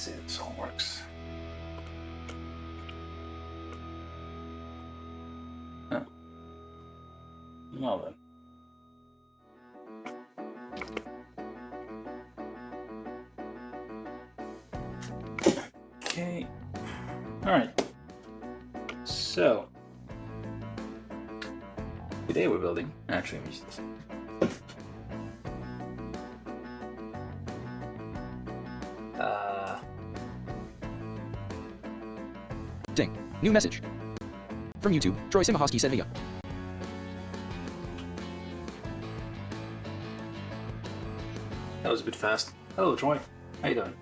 Let's see if this all works. Oh. Well then. Okay. Alright. So. Today we're building. Actually, let me use this. Ding. New message. From YouTube, Troy Simahosky said hey. That was a bit fast. Hello, Troy. How you doing?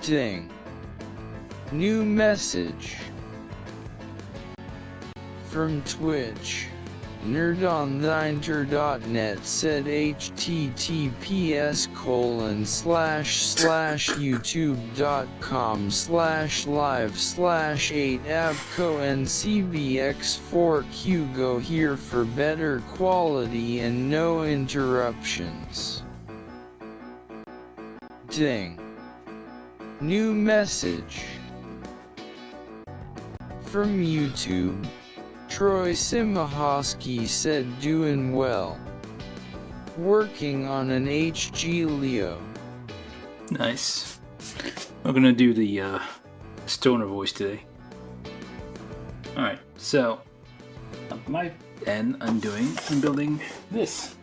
Ding. New message. From Twitch. Nerdontheinter.net said https://youtube.com/live/8avco-ncbx4 go here for better quality and no interruptions. Ding. New message. From YouTube. Troy Simahosky said doing well. Working on an HG Leo. Nice. We're gonna do the stoner voice today. Alright, so at my end I'm building this.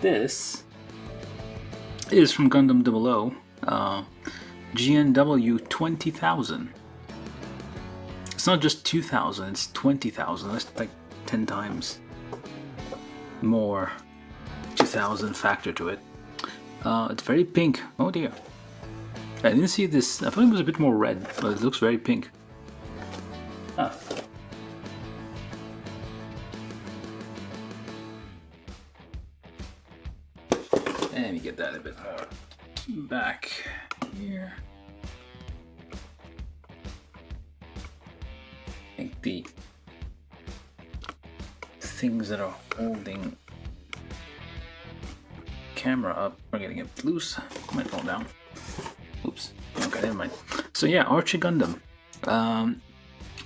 This is from Gundam 0000, GNW-20000. It's not just 2,000, it's 20,000. That's like 10 times more 2,000 factor to it. It's very pink. Oh dear. I didn't see this. I thought it was a bit more red, but it looks very pink. Ah. Let me get that a bit more back here. I think the things that are holding camera up are getting it loose. Might fall down. Oops. Okay, never mind. So yeah, Arche Gundam.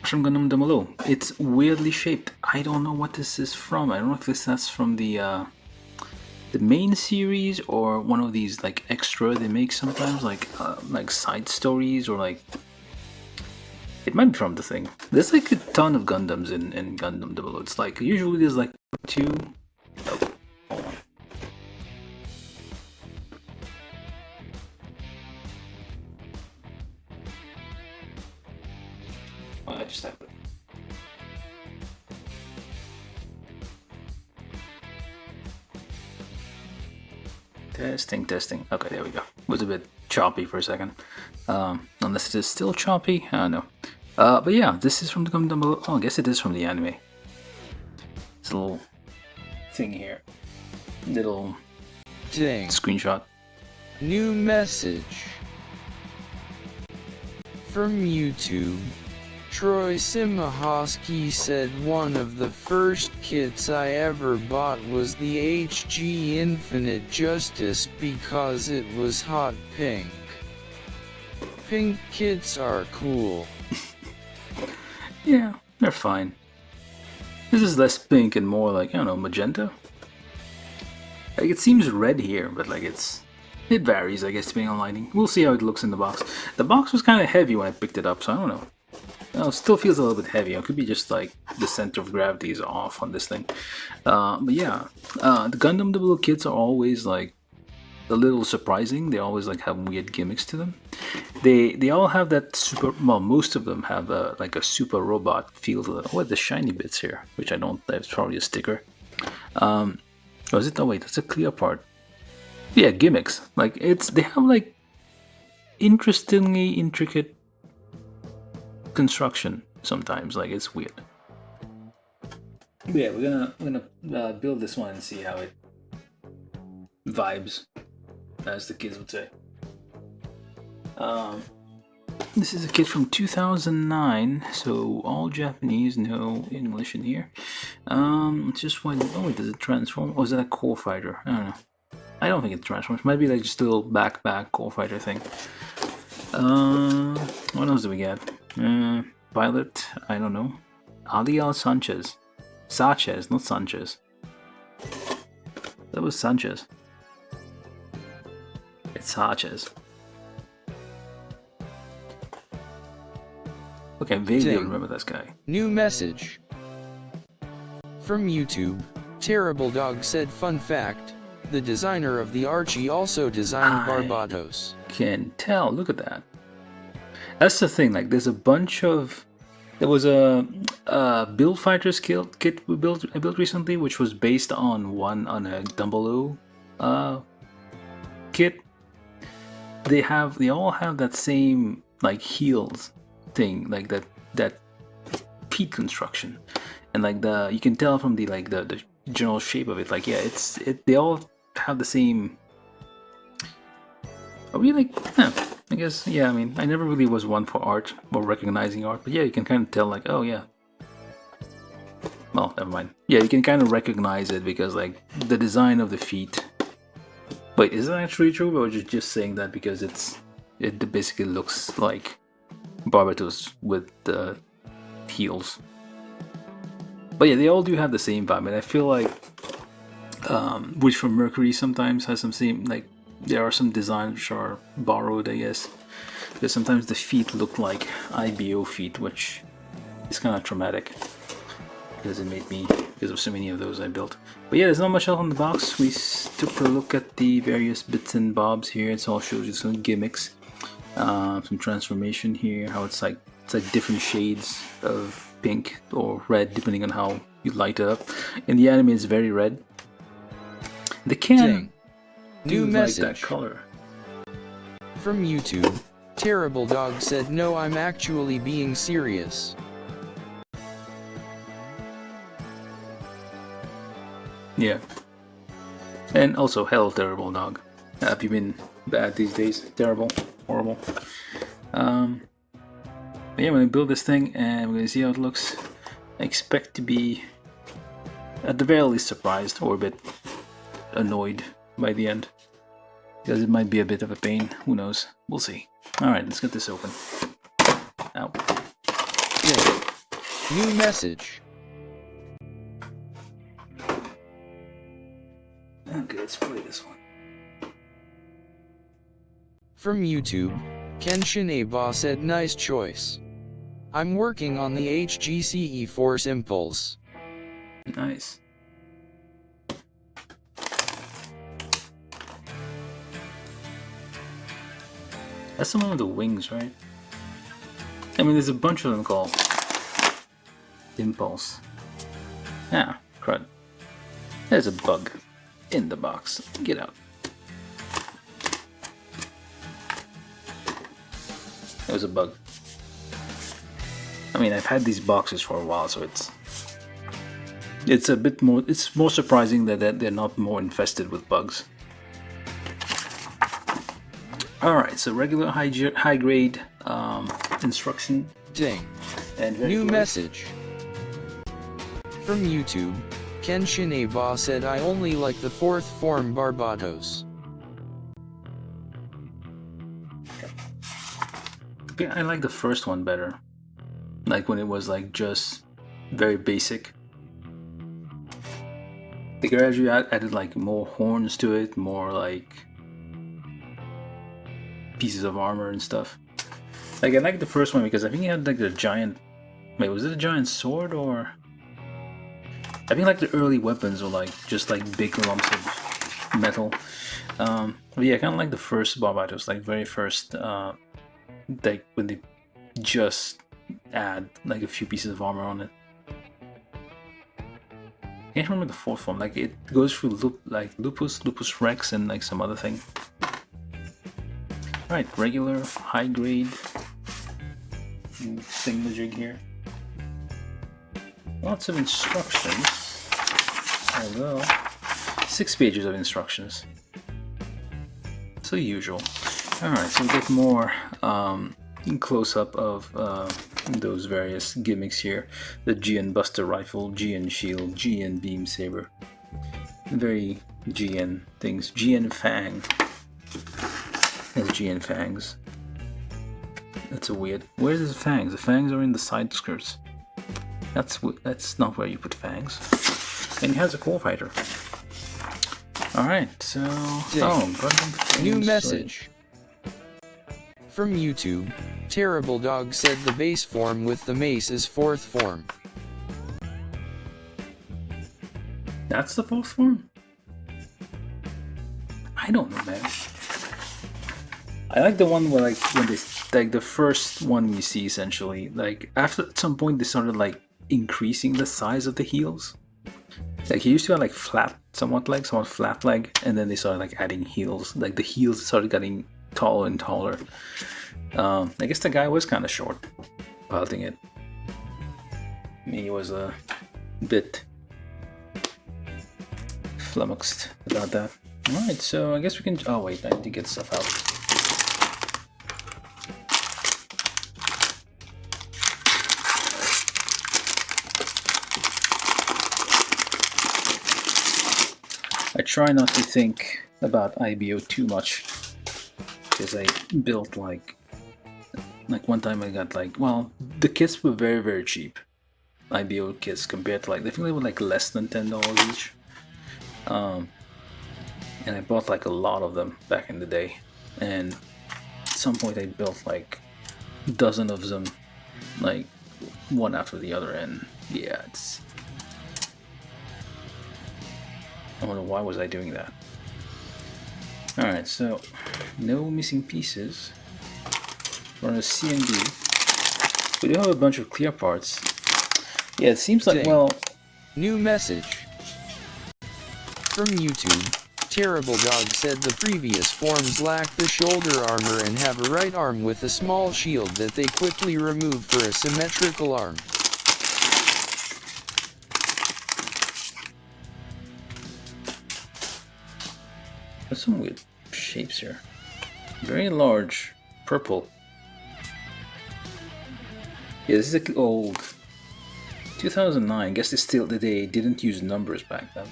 From Gundam 0000. It's weirdly shaped. I don't know what this is from. I don't know if that's from the main series or one of these like extra they make sometimes, like side stories, or like it might be from the thing. There's like a ton of Gundams in Gundam 0000. It's like usually there's like two. Oh, hold on. Oh, I just have it. Testing. Okay, there we go. It was a bit choppy for a second. Unless it is still choppy, I don't know. But yeah, this is from the Gundam. Oh, I guess it is from the anime. It's a little thing here. Little Ding. Screenshot. New message. From YouTube. Troy Simahosky said one of the first kits I ever bought was the HG Infinite Justice because it was hot pink. Pink kits are cool. Yeah, they're fine. This is less pink and more like, I don't know, magenta? Like it seems red here, but like it varies, I guess, depending on lighting. We'll see how it looks in the box. The box was kind of heavy when I picked it up, so I don't know. Well, it still feels a little bit heavy. It could be just like the center of gravity is off on this thing. But yeah, the Gundam 00 kits are always like a little surprising. They always like have weird gimmicks to them. They all have that super. Well, most of them have like a super robot feel to them. What the shiny bits here, which I don't. That's probably a sticker. Oh, is it? Oh wait, that's a clear part. Yeah, gimmicks. Like they have like interestingly intricate construction sometimes. Like it's weird. But yeah, we're gonna build this one and see how it vibes, as the kids would say. This is a kit from 2009, so all Japanese, no English in here. Just one. Oh, wait, does it transform? Or is that a core fighter? I don't know. I don't think it transforms. It might be like just a little backpack core fighter thing. What else do we get? Pilot. I don't know. Aliel Sanchez. Sanchez, not Sanchez. That was Sanchez. It's Sanchez. Okay, vaguely remember this guy. New message. From YouTube, Terrible Dog said, fun fact, the designer of the Arche also designed Barbados. Can tell, look at that. That's the thing, like there's a bunch of... There was a Build Fighters kit I built recently, which was based on a Dumble kit. They all have that same like heels thing, like that feet construction, and like you can tell from the general shape of it. Like yeah, they all have the same. Are we like? I guess yeah. I mean, I never really was one for art or recognizing art, but yeah, you can kind of tell like, oh yeah. Well, never mind. Yeah, you can kind of recognize it because like the design of the feet. Wait, is that actually true, or just saying that because it basically looks like Barbados with the heels? But yeah, they all do have the same vibe, and I feel like which from Mercury sometimes has some same, like there are some designs which are borrowed, I guess, because sometimes the feet look like IBO feet, which is kind of traumatic because of so many of those I built. But yeah, there's not much else on the box. We took a look at the various bits and bobs here. It all shows you some gimmicks, some transformation here, how it's like different shades of pink or red depending on how you light it up. In the anime, it's very red. The can new message like that color. From YouTube, Terrible Dog said, no, I'm actually being serious. Yeah. And also, hell, Terrible Dog. Have you been bad these days? Terrible. Horrible. But yeah, when I build this thing and we're gonna see how it looks, I expect to be at the very least surprised or a bit annoyed by the end. Because it might be a bit of a pain. Who knows? We'll see. Alright, let's get this open. Ow. New message. Okay, let's play this one. From YouTube, Kenshin Aba said, nice choice. I'm working on the HGCE Force Impulse. Nice. That's the one with the wings, right? I mean, there's a bunch of them called Impulse. Ah, crud. There's a bug in the box. Get out. There was a bug. I mean, I've had these boxes for a while, so it's a bit more. It's more surprising that they're not more infested with bugs. All right, so regular high grade instruction. Ding. And new message. From YouTube, Kenshin Aba said, I only like the fourth form Barbados. Yeah, I like the first one better. Like when it was like just very basic. They gradually added like more horns to it, more like pieces of armor and stuff. Like I like the first one because I think it had like the giant. Wait, was it a giant sword or? I think like the early weapons were like just like big lumps of metal. But yeah, I kind of like the first Barbados, like very first. Like when they just add like a few pieces of armor on it. I can't remember the fourth form. Like it goes through Lupus Rex, and like some other thing. Alright, regular, high grade thingamajig here. Lots of instructions, although 6 pages of instructions. So usual. Alright, so we get more close-up of those various gimmicks here. The GN Buster Rifle, GN Shield, GN Beam Saber. Very GN things. GN Fang. Has GN Fangs. That's a weird... Where's the fangs? The fangs are in the side skirts. That's not where you put fangs. And he has a core fighter. Alright, so... Gundam New message. From YouTube, Terrible Dog said the base form with the mace is 4th form. That's the 4th form? I don't know, man. I like the one where like when they like the first one you see essentially. Like after at some point they started like increasing the size of the heels. Like he used to have like somewhat flat leg, and then they started like adding heels. Like the heels started getting taller and taller. I guess the guy was kind of short, piloting it. He was a bit flummoxed about that. Alright, so I guess we can... Oh wait, I need to get stuff out. I try not to think about IBO too much, because I built like one time I got like, well, the kits were very, very cheap. IBO kits compared to like, I think they were like less than $10 each. And I bought like a lot of them back in the day. And at some point I built like a dozen of them, like one after the other, and yeah, it's... I don't know why was I doing that. Alright, so no missing pieces. We're on a CMD. We do have a bunch of clear parts. Yeah, it seems like, well... New message. From YouTube, Terrible Dog said the previous forms lack the shoulder armor and have a right arm with a small shield that they quickly remove for a symmetrical arm. There's some weird shapes here. Very large. Purple. Yeah, this is like old. 2009. I guess they didn't use numbers back then.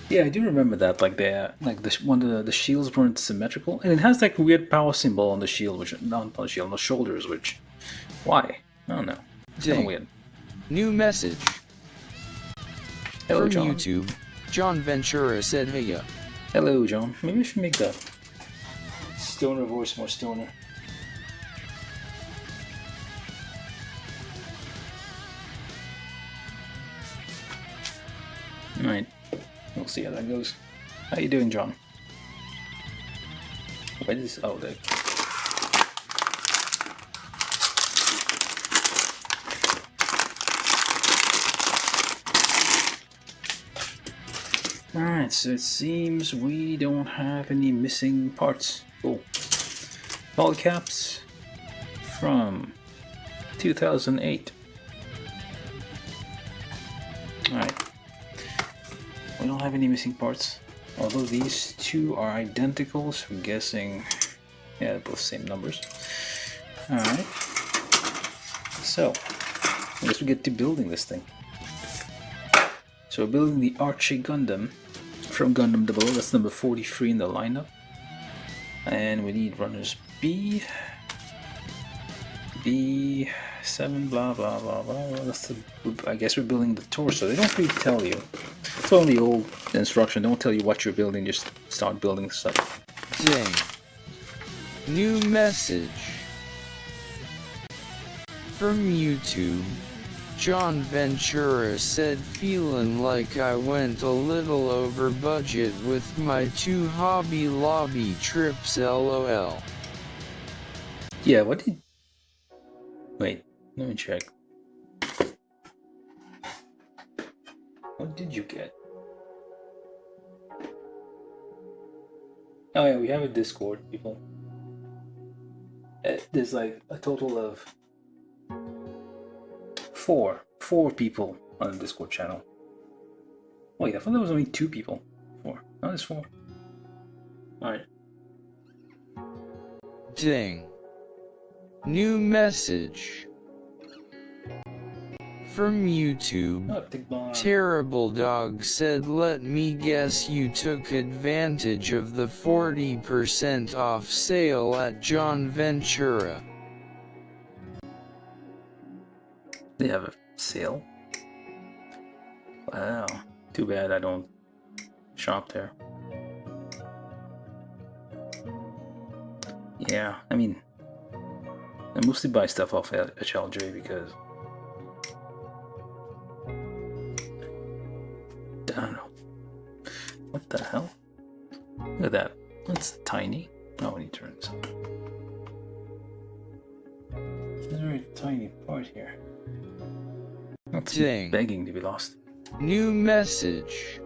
Yeah, I do remember that. Like the shields weren't symmetrical, and it has like weird power symbol on the shield, which not on the shield, on the shoulders. Which, why? I don't know. It's kind of weird. New message. Hello, from John. YouTube, John Ventura said, "Hey ya." Hello, John. Maybe I should make the stoner voice more stoner. Alright, we'll see how that goes. How you doing, John? Where is... oh, there. Alright, so it seems we don't have any missing parts. Cool. Ball caps from 2008. Alright. We don't have any missing parts. Although these two are identical, so I'm guessing... yeah, they're both same numbers. Alright. So, I guess we get to building this thing. So we're building the Arche Gundam from Gundam-00. That's number 43 in the lineup. And we need runners B, B7, blah blah blah blah. That's the, I guess we're building the torso. They don't really tell you. It's only old instruction. Don't tell you what you're building. Just start building stuff. Dang. New message. From YouTube, John Ventura said, "Feeling like I went a little over budget with my 2 Hobby Lobby trips, lol." Yeah, what did... wait, let me check. What did you get? Oh yeah, we have a Discord, people. There's like a total of four people on the Discord channel. Wait, I thought there was only 2 people. 4. No, there's 4. Alright. Ding. New message. From YouTube, Terrible Dog said, "Let me guess you took advantage of the 40% off sale at John Ventura." They have a sale? Wow. Too bad I don't shop there. Yeah, I mean, I mostly buy stuff off HLJ because I don't know. What the hell? Look at that. That's tiny. Oh, we need to turn this up. There's a very tiny part here. That's begging to be lost. New message.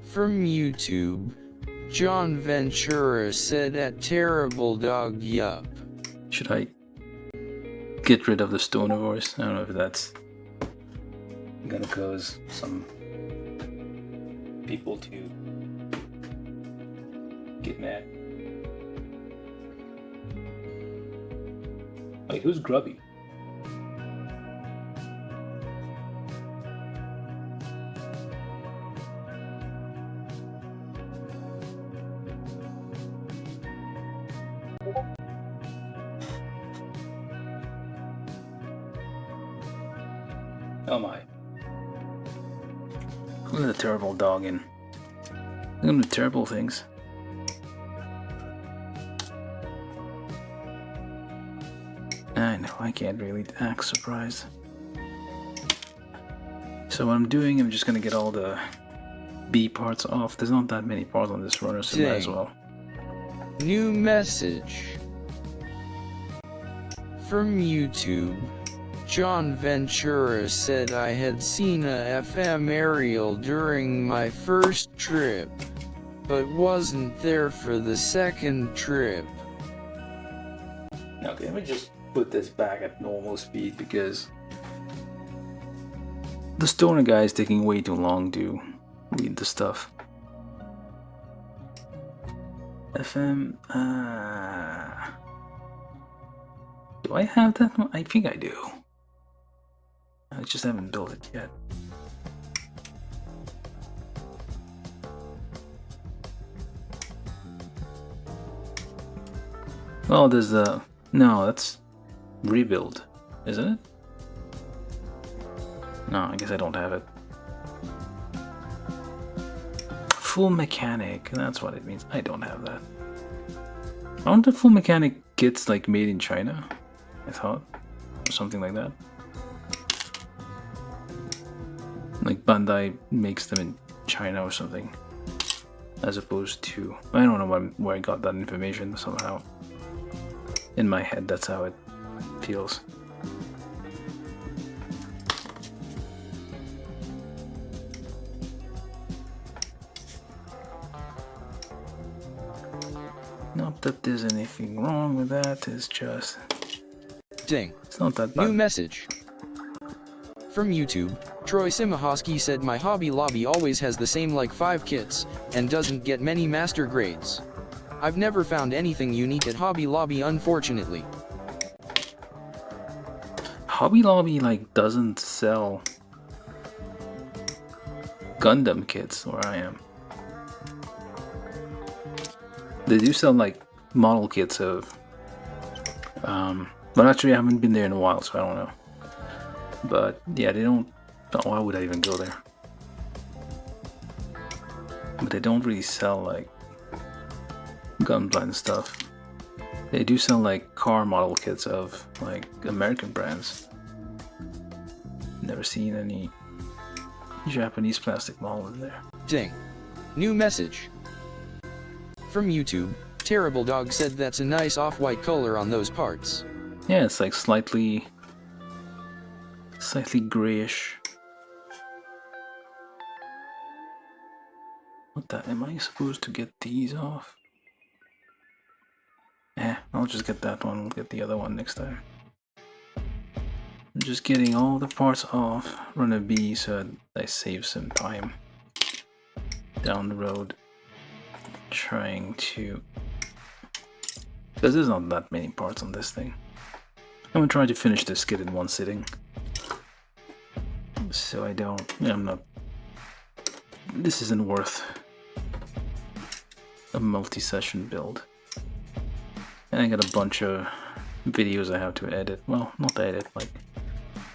From YouTube, John Ventura said at Terrible Dog, "Yup." Should I get rid of the stoner voice? I don't know if that's gonna cause some people to get mad. Wait, who's Grubby? Oh my. Look at the terrible dog and look at the terrible things. I know, I can't really act surprised. So what I'm doing, I'm just gonna get all the B parts off. There's not that many parts on this runner, so might as well. New message. From YouTube, John Ventura said, "I had seen a FM aerial during my first trip, but wasn't there for the second trip." Okay, let me just put this back at normal speed because the stoner guy is taking way too long to read the stuff. FM, do I have that one? I think I do. I just haven't built it yet. Well, there's a... No, that's rebuild, isn't it? No, I guess I don't have it. Full mechanic, that's what it means. I don't have that. Aren't the full mechanic kits like made in China? I thought. Or something like that. Like Bandai makes them in China or something. As opposed to... I don't know where I got that information somehow. In my head, that's how it feels. Not that there's anything wrong with that, it's just... Ding. It's not that bad. New message. From YouTube, Troy Simahosky said, "My Hobby Lobby always has the same like 5 kits, and doesn't get many master grades. I've never found anything unique at Hobby Lobby, unfortunately." Hobby Lobby like doesn't sell Gundam kits where I am. They do sell like model kits of but actually I haven't been there in a while, so I don't know. But yeah, they don't... Oh, why would I even go there? But they don't really sell like Gunpla stuff. They do sell like car model kits of like American brands. Never seen any Japanese plastic model in there. Ding. New message. From YouTube, Terrible Dog said, "That's a nice off-white color on those parts." Yeah, it's like slightly grayish. What the... Am I supposed to get these off? I'll just get that one. We'll get the other one next time. I'm just getting all the parts off run a B so I save some time down the road. Trying to... because there's not that many parts on this thing. I'm gonna try to finish this kit in one sitting. So I don't... I'm not... this isn't worth a multi-session build. And I got a bunch of videos I have to edit. Well, not edit, like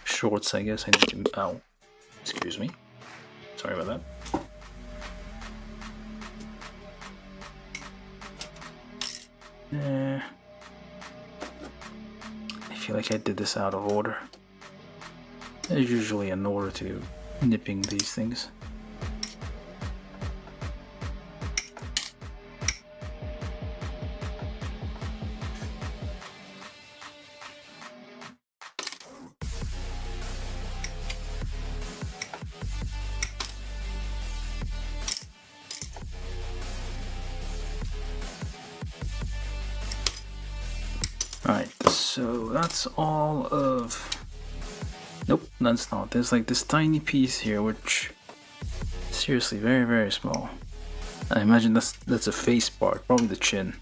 shorts, I guess. I need to... ow. Excuse me. Sorry about that. I feel like I did this out of order. There's usually an order to nipping these things. Alright, so that's all of... nope, that's not. There's like this tiny piece here, which... seriously, very, very small. I imagine that's a face part, probably the chin.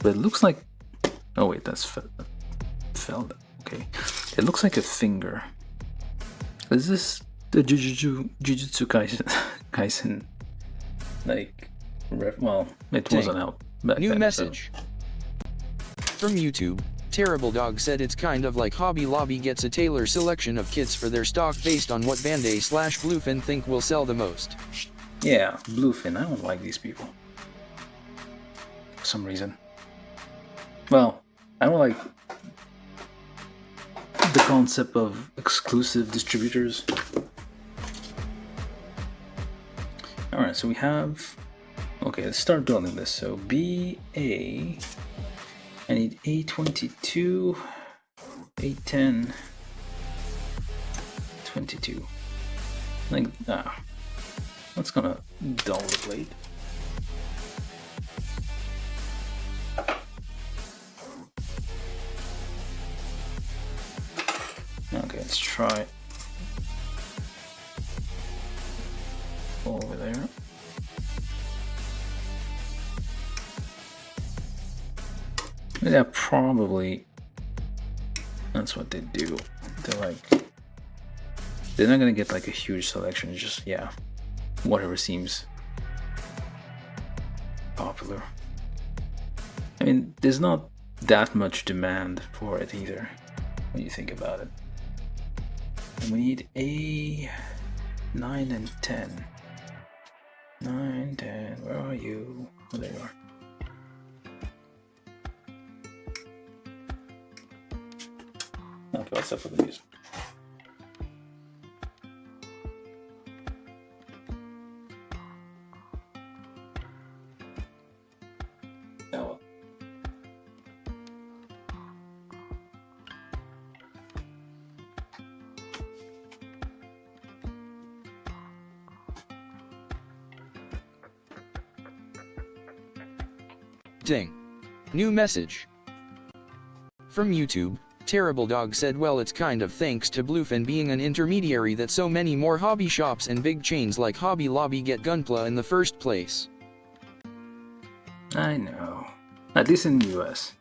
But it looks like... oh wait, that's felled. Okay. It looks like a finger. Is this the Jujutsu Kaisen? Like... well, it wasn't out back New then, message. So. From YouTube, Terrible Dog said it's kind of like Hobby Lobby gets a tailor selection of kits for their stock based on what Bandai / Bluefin think will sell the most. Yeah, Bluefin, I don't like these people. For some reason. Well, I don't like the concept of exclusive distributors. Alright, so we have... okay, let's start building this. So BA, I need A22, A10, 22. Like, that's gonna dull the blade. Okay, let's try over there. Yeah, probably that's what they do. They're like, they're not gonna get like a huge selection, it's just, yeah, whatever seems popular. I mean, there's not that much demand for it either, when you think about it. And we need a 9 and 10. 9, 10, where are you? Oh, there you are. Okay, what's up with the music? Oh. Ding. New message. From YouTube, Terrible Dog said, well, it's kind of thanks to Bluefin being an intermediary that so many more hobby shops and big chains like Hobby Lobby get Gunpla in the first place. I know. At least in the US.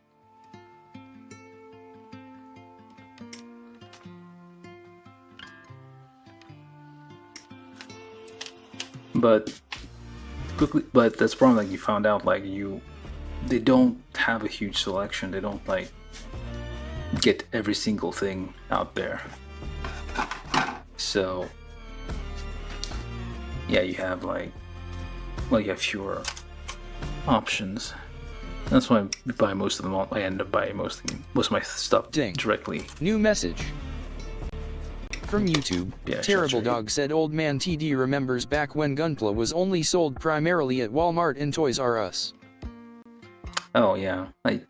But quickly, but that's probably like you found out, like they don't have a huge selection. They don't like get every single thing out there. So yeah, you have like, well, you have fewer options. That's why I buy most of them. I end up buying most of my stuff directly. New message. From YouTube, yeah, Terrible Dog said old man TD remembers back when Gunpla was only sold primarily at Walmart and Toys R Us. Oh yeah, I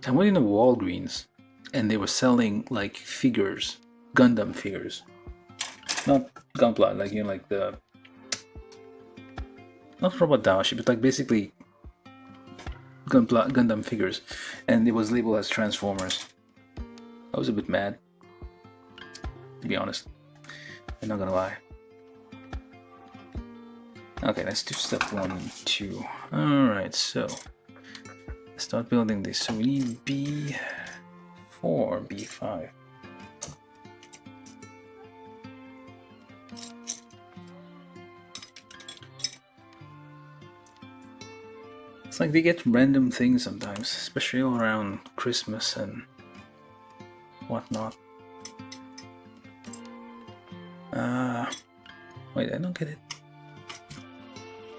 went into Walgreens and they were selling like figures, Gundam figures. Not Gunpla, like, you know, like the not robot Daoshi, but like basically Gundam figures, and it was labeled as Transformers. I was a bit mad, to be honest. I'm not gonna lie. Okay, let's do step 1 and 2. Alright, so let's start building this. So we need B4, B5. It's like they get random things sometimes, especially around Christmas and whatnot. Wait, I don't get it.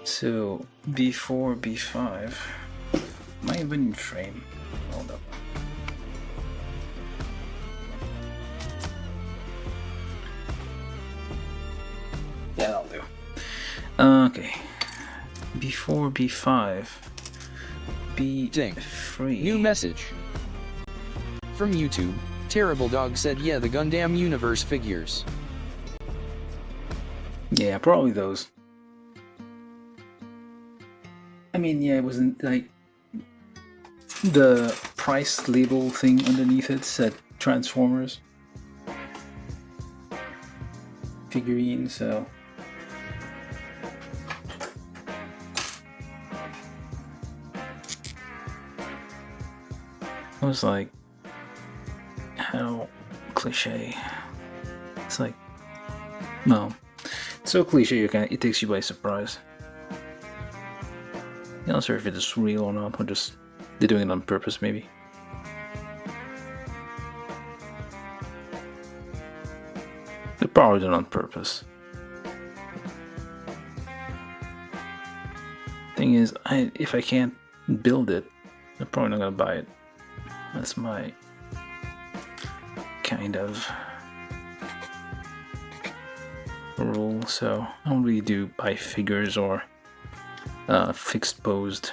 So B4, B5. Am I even in frame? Hold up. Yeah, that'll do. Okay. B4, B5. B3. New message. From YouTube, Terrible Dog said yeah, the Gundam Universe figures. Yeah, probably those. I mean, yeah, it wasn't like the price label thing underneath it said Transformers figurine, so I was like, how cliche. It's like, no, it's so cliche it takes you by surprise. I'm not sure if it's real or not, or just they're doing it on purpose, maybe. They're probably doing it on purpose. Thing is, if I can't build it, I'm probably not gonna buy it. That's my kind of rule. So I don't really do buy figures or fixed posed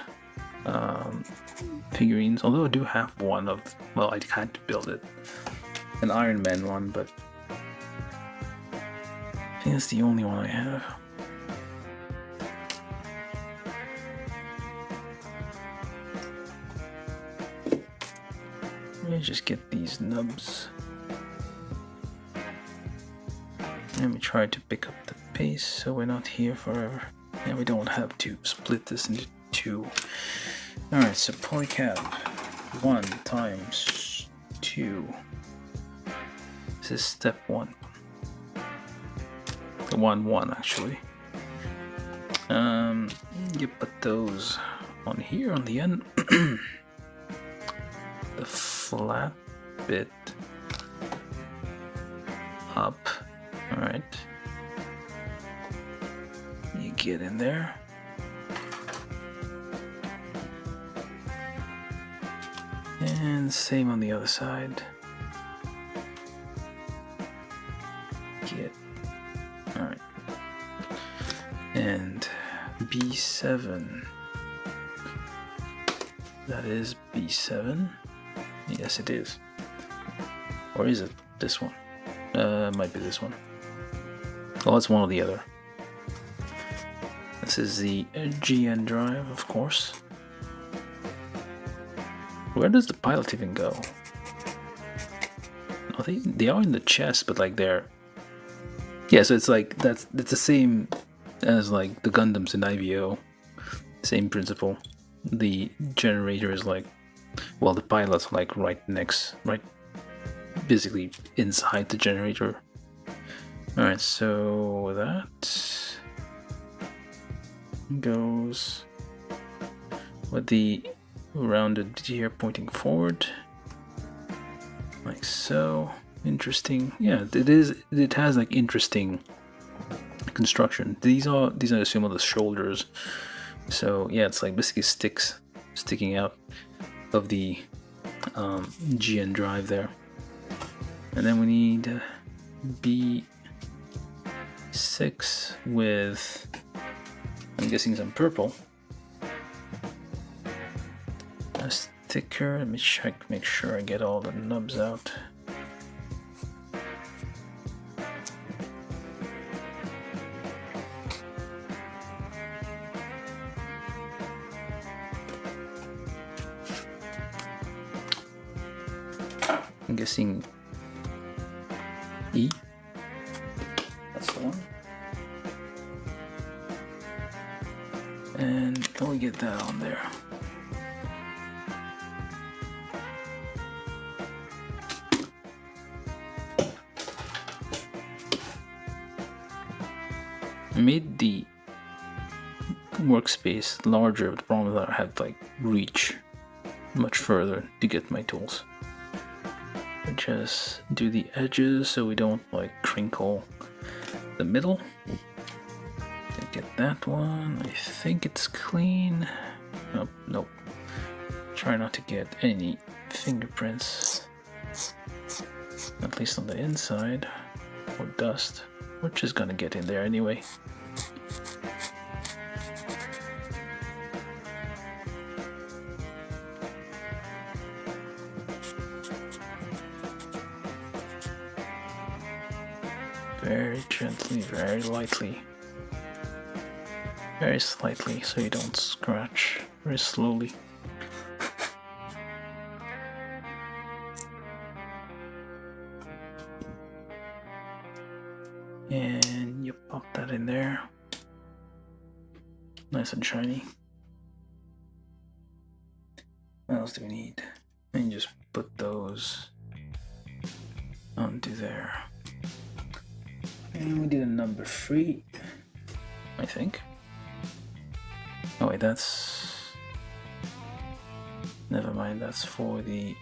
figurines, although I do have one of, well, I had to build it, an Iron Man one, but I think that's the only one I have. Let me just get these nubs. Let me try to pick up the pace so we're not here forever. And we don't have to split this into 2. Alright, so polycap 1 times 2. This is step 1. The 1 actually. You put those on here on the end. The flat bit up. Alright. You get in there. And same on the other side. Get. Alright. And B7. That is B7. Yes, it is. Or is it this one? Might be this one. Well, it's one or the other. This is the GN drive, of course. Where does the pilot even go? Oh, they are in the chest, but like they're, yeah. So it's like that's the same as like the Gundams in IVO. Same principle. The generator is like, well, the pilot's like right basically inside the generator. Alright, so that goes with the rounded gear pointing forward, like so. Interesting. Yeah, it is. It has like interesting construction. These are I assume are the shoulders. So yeah, it's like basically sticks sticking out of the GN drive there. And then we need B6 with, I'm guessing, some purple. A sticker. Let me check, make sure I get all the nubs out. I'm guessing E. That's the one. And can we get that on there? I made the workspace larger, but the problem is that I had to like reach much further to get my tools. I just do the edges so we don't like crinkle the middle. Get that one. I think it's clean. Oh, nope. Try not to get any fingerprints, at least on the inside, or dust, which is gonna get in there anyway. Very gently, very lightly. Very slightly, so you don't scratch. Very slowly. And you pop that in there. Nice and shiny. What else do we need? And you just put those onto there. And we did a number 3, I think. Oh wait, that's... Never mind, that's for the...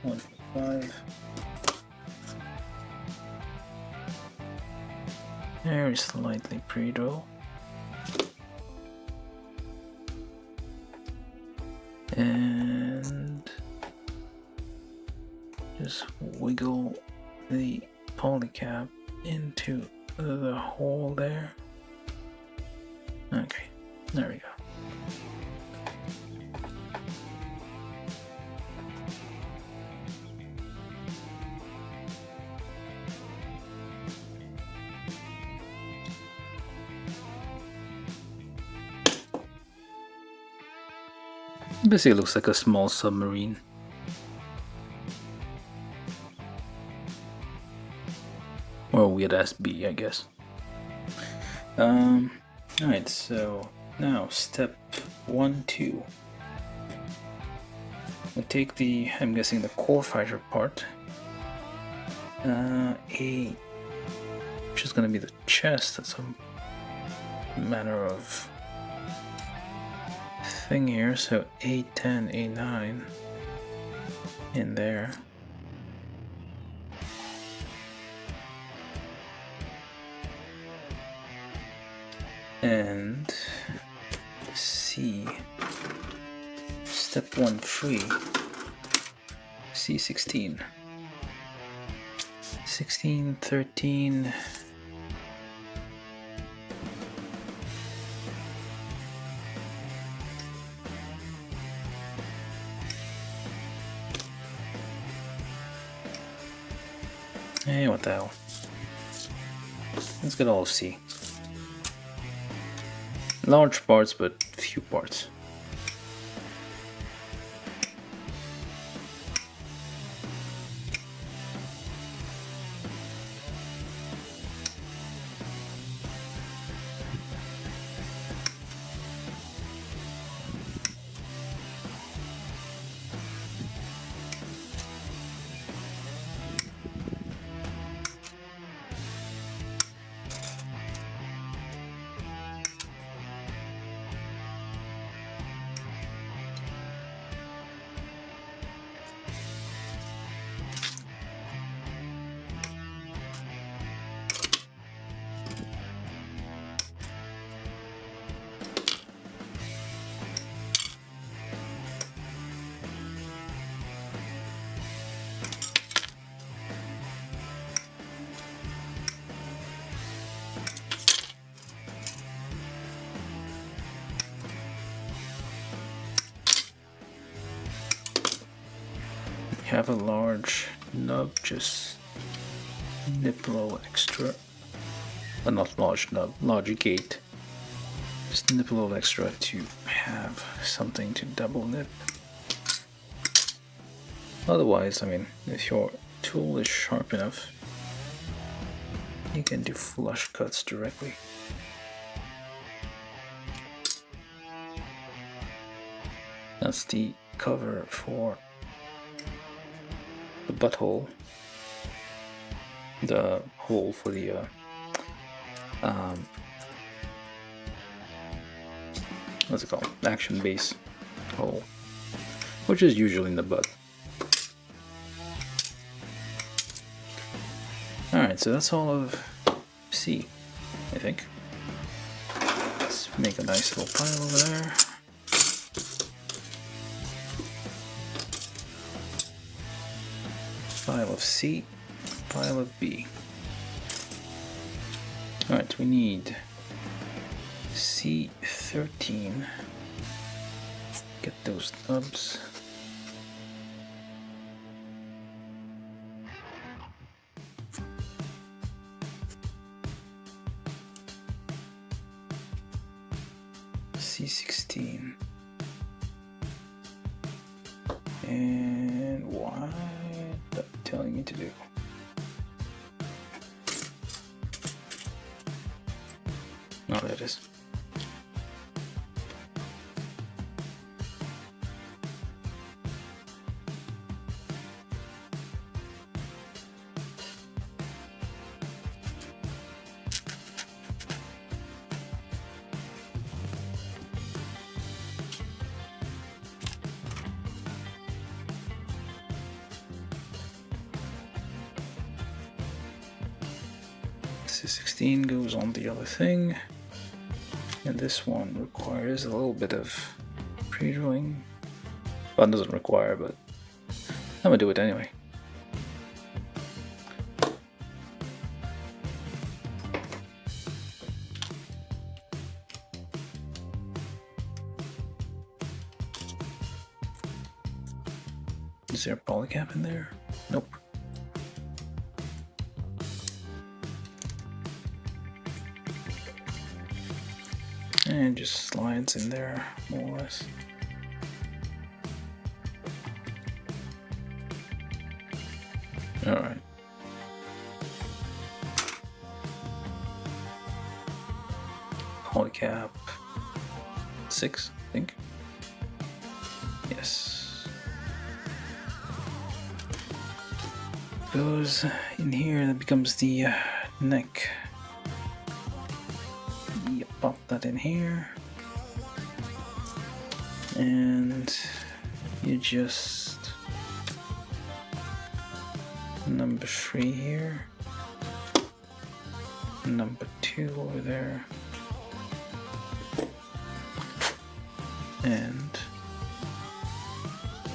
1.5. Very slightly pre-draw. And just wiggle the polycap into the hole there. Okay, there we go. Basically, it looks like a small submarine. Or a weird ass bee, I guess. Alright, so now step 1, 2. We'll take the, I'm guessing the core fighter part. Which is gonna be the chest. That's a manner of thing here, so A10, A9 in there. And C, step 1, 3, C16, 16, 13, hey, what the hell? Let's get all of C. Large parts, but few parts. Have a large nub, just nip a little extra, but not large nub, large gate Just nip a little extra to have something to double nip. Otherwise, I mean, if your tool is sharp enough, you can do flush cuts directly. That's the cover for the butthole. The hole for the what's it called? Action base hole, which is usually in the butt. Alright, so that's all of C, I think. Let's make a nice little pile over there. Pile of C, pile of B. Alright, we need C13. Get those nubs. C16. And what are you telling me to do? Oh, there it is. C16 goes on the other thing, and this one requires a little bit of pre-drilling. Well, it doesn't require, but I'm gonna do it anyway. Is there a polycap in there? Nope. And just slides in there, more or less. Alright. Polycap 6, I think. Yes. Goes in here, that becomes the neck. Pop that in here, and you just number 3 here, number 2 over there, and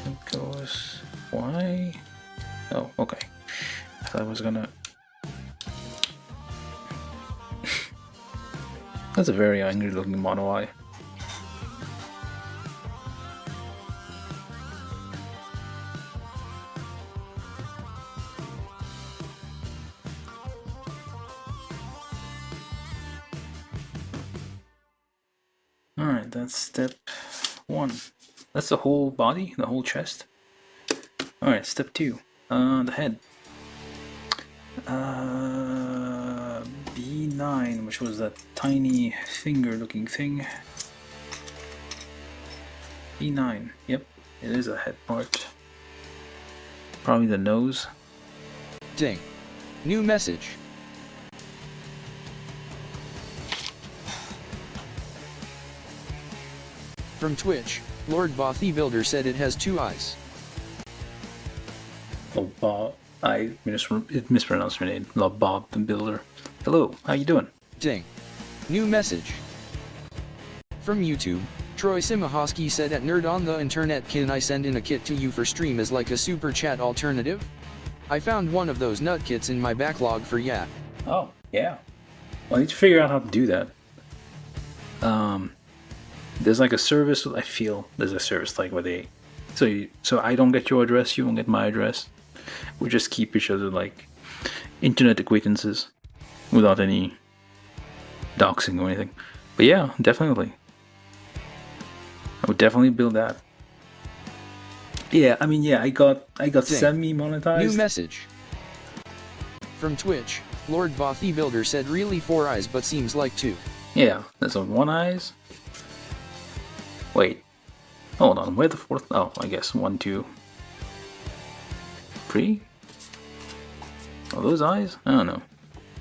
it goes why? Oh, okay. I thought I was gonna. That's a very angry looking mono eye. Alright, that's step 1. That's the whole body, the whole chest. Alright, step 2. The head. B9, which was that tiny finger looking thing. B9, yep, it is a head part. Probably the nose. Ding. New message. From Twitch, Lord Bothy Builder said it has 2 eyes. Oh, Bob. I mispronounced your name. Love Bob the Builder. Hello, how you doing? Ding. New message. From YouTube, Troy Simahosky said at Nerd on the Internet, can I send in a kit to you for stream as like a super chat alternative? I found one of those nut kits in my backlog for ya. Oh, yeah. Well, I need to figure out how to do that. There's like a service, I feel there's a service like where they, so I don't get your address, you don't get my address. We just keep each other like internet acquaintances without any doxing or anything. But yeah, definitely. I would definitely build that. Yeah, I mean, yeah, I got Ding. semi-monetized. New message. From Twitch, Lord Bothy Builder said really 4 eyes but seems like 2. Yeah, there's on 1 eyes. Wait. Hold on, where the 4th? Oh, I guess 1, 2, 3? Are those eyes? I don't know.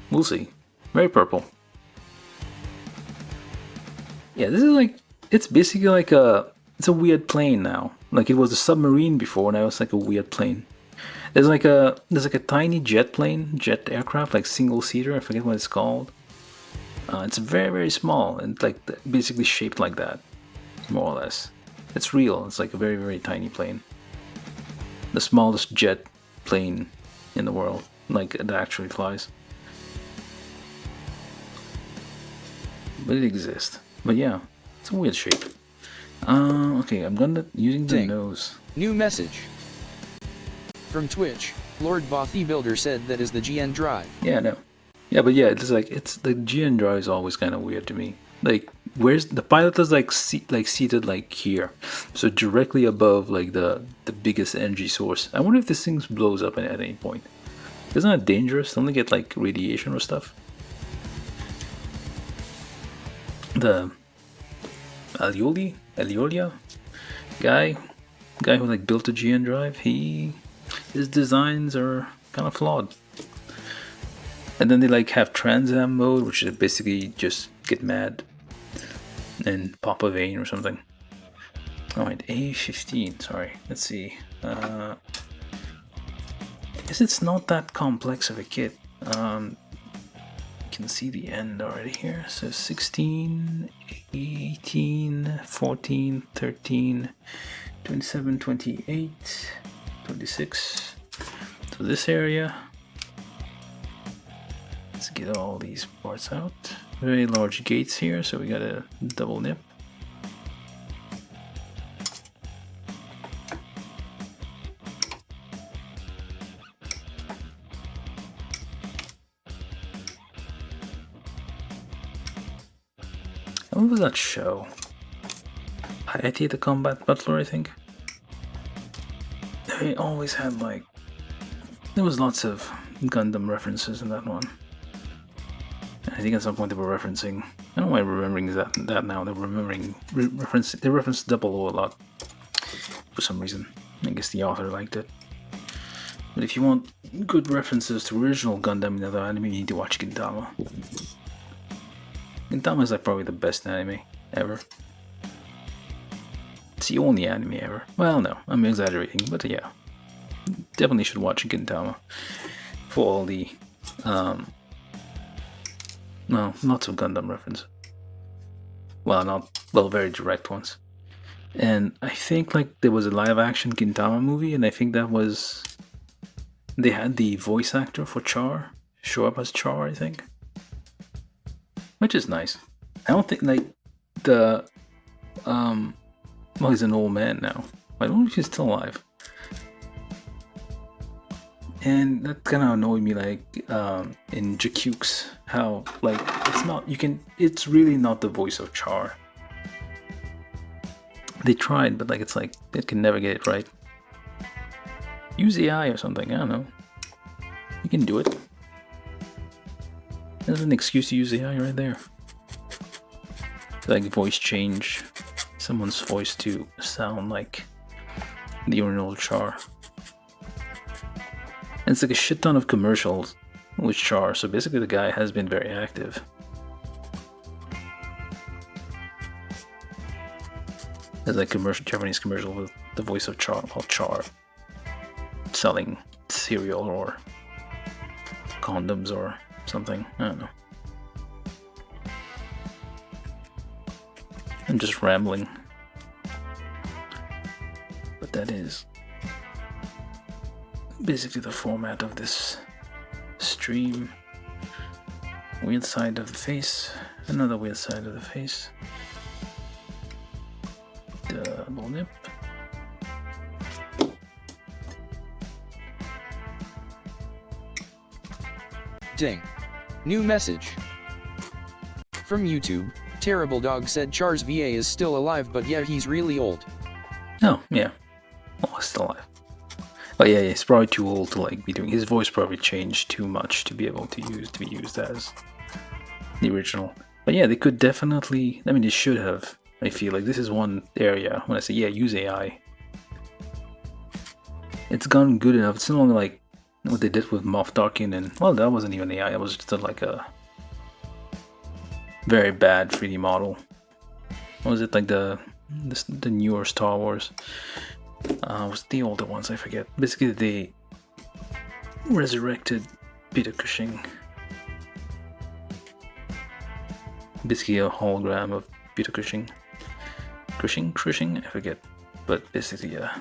We'll see. Very purple. Yeah, this is like, it's basically like it's a weird plane now. Like it was a submarine before, now it's like a weird plane. There's like a tiny jet aircraft, like single seater. I forget what it's called. It's very, very small and like basically shaped like that, more or less. It's real. It's like a very, very tiny plane. The smallest jet plane in the world, like it actually flies. But it exists. But yeah, it's a weird shape. Okay, I'm gonna using the Ding. nose. New message. From Twitch, Lord Bothy Builder said that is the GN drive. Yeah, no. Yeah, but yeah, it's like it's the GN drive is always kind of weird to me. Like, where's the pilot is like seated like here, so directly above like the biggest energy source. I wonder if this thing blows up at any point. Isn't that dangerous? Don't they get like radiation or stuff? The Aliolia guy who like built the GN drive, his designs are kind of flawed. And then they like have Trans Am mode, which is basically just get mad and pop a vein or something. Alright, A15, sorry, let's see. I guess it's not that complex of a kit. You can see the end already here. So 16, 18, 14, 13, 27, 28, 26. So this area. Let's get all these parts out. Very large gates here, so we got a double nip. What was that show? Hayate the Combat Butler, I think. They always had like, there was lots of Gundam references in that one. I think at some point they were referencing, I don't know why I'm remembering that now, they referenced 00 a lot for some reason. I guess the author liked it. But if you want good references to original Gundam in other anime, you need to watch Gintama. Gintama is like probably the best anime ever. It's the only anime ever. Well, no, I'm exaggerating, but yeah. Definitely should watch Gintama for all the, well, lots of Gundam references. Well, very direct ones. And I think like there was a live action Gintama movie, and I think that was, they had the voice actor for Char show up as Char, I think. Which is nice. I don't think like the, well, he's an old man now. I don't know if he's still alive. And that kind of annoyed me, like in Jakukes, how like it's really not the voice of Char. They tried, but like it's like it can never get it right. Use AI or something, I don't know. You can do it. There's an excuse to use AI right there. Like voice change someone's voice to sound like the original Char. And it's like a shit ton of commercials with Char, so basically the guy has been very active. There's like Japanese commercial with the voice of Char, called Char, selling cereal or condoms or something, I don't know. I'm just rambling. But that is basically the format of this stream. Weird side of the face, another weird side of the face. Double nip. Ding. New message. From YouTube, Terrible Dog said Char's VA is still alive, but yeah, he's really old. Oh, yeah. Well, he's still alive. But yeah, he's probably too old to like be doing. His voice probably changed too much to be able to be used as the original. But yeah, they could definitely. I mean, they should have. I feel like this is one area when I say yeah, use AI. It's gone good enough. It's no longer like what they did with Moff Tarkin, and well, that wasn't even AI. It was just like a very bad 3D model. What was it like the newer Star Wars? Was the older ones? I forget. Basically, they resurrected Peter Cushing. Basically, a hologram of Peter Cushing. Cushing? I forget. But basically, yeah.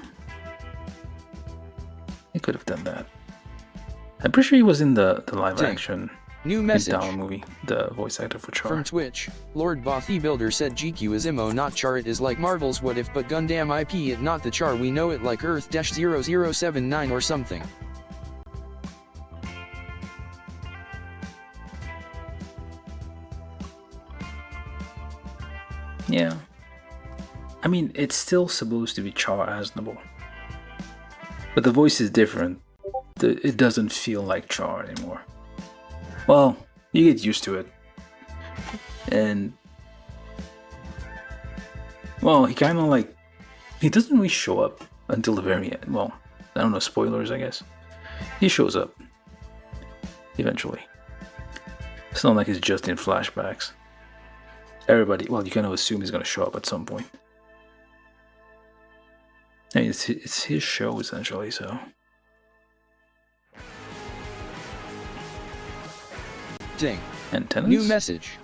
He could have done that. I'm pretty sure he was in the live action New message movie, the voice actor for Char. from Twitch. Lord Bothy Builder said GQ is Imo, not Char. It is like Marvel's What If, but Gundam IP it, not the Char. We know it like Earth-0079 or something. Yeah. I mean, it's still supposed to be Char Aznable. But the voice is different. It doesn't feel like Char anymore. Well, you get used to it. And well, he kind of like, he doesn't really show up until the very end. Well, I don't know, spoilers, I guess. He shows up eventually. It's not like it's just in flashbacks. Everybody, well, you kind of assume he's going to show up at some point. I mean, it's his show essentially, so. Ding. Antennas? New message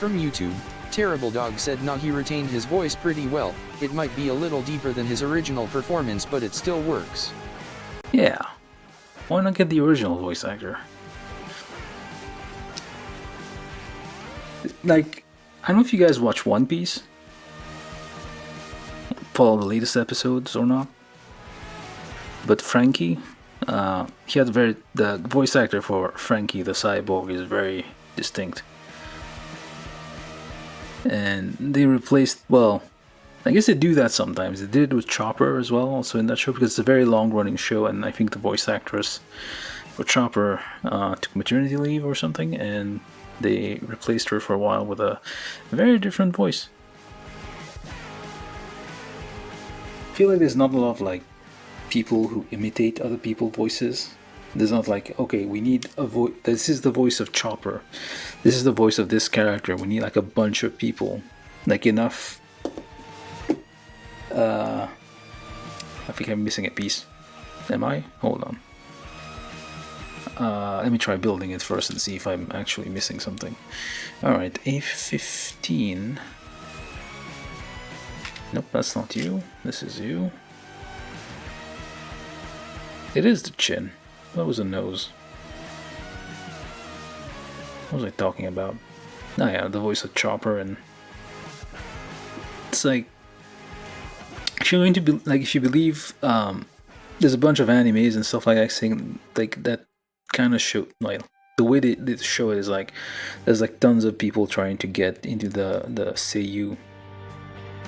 from YouTube. Terrible Dog said nah, he retained his voice pretty well. It might be a little deeper than his original performance, but it still works. Yeah. Why not get the original voice actor? Like, I don't know if you guys watch One Piece. Follow the latest episodes or not. But Frankie, he had the voice actor for Frankie the cyborg is very distinct. And they replaced, well, I guess they do that sometimes. They did it with Chopper as well, also in that show, because it's a very long running show, and I think the voice actress for Chopper took maternity leave or something, and they replaced her for a while with a very different voice. I feel like there's not a lot of like people who imitate other people's voices. There's not like, okay, we need a voice. This is the voice of Chopper. This is the voice of this character. We need like a bunch of people, like enough. I think I'm missing a piece. Am I? Hold on. Let me try building it first and see if I'm actually missing something. Alright, A15. Nope, that's not you. This is you. It is the chin. That was a nose. What was I talking about? Oh yeah, the voice of Chopper, and it's like, if you're going to be like, if you believe there's a bunch of animes and stuff like that saying like that kind of show, like the way they show it is like there's like tons of people trying to get into the Seiyu.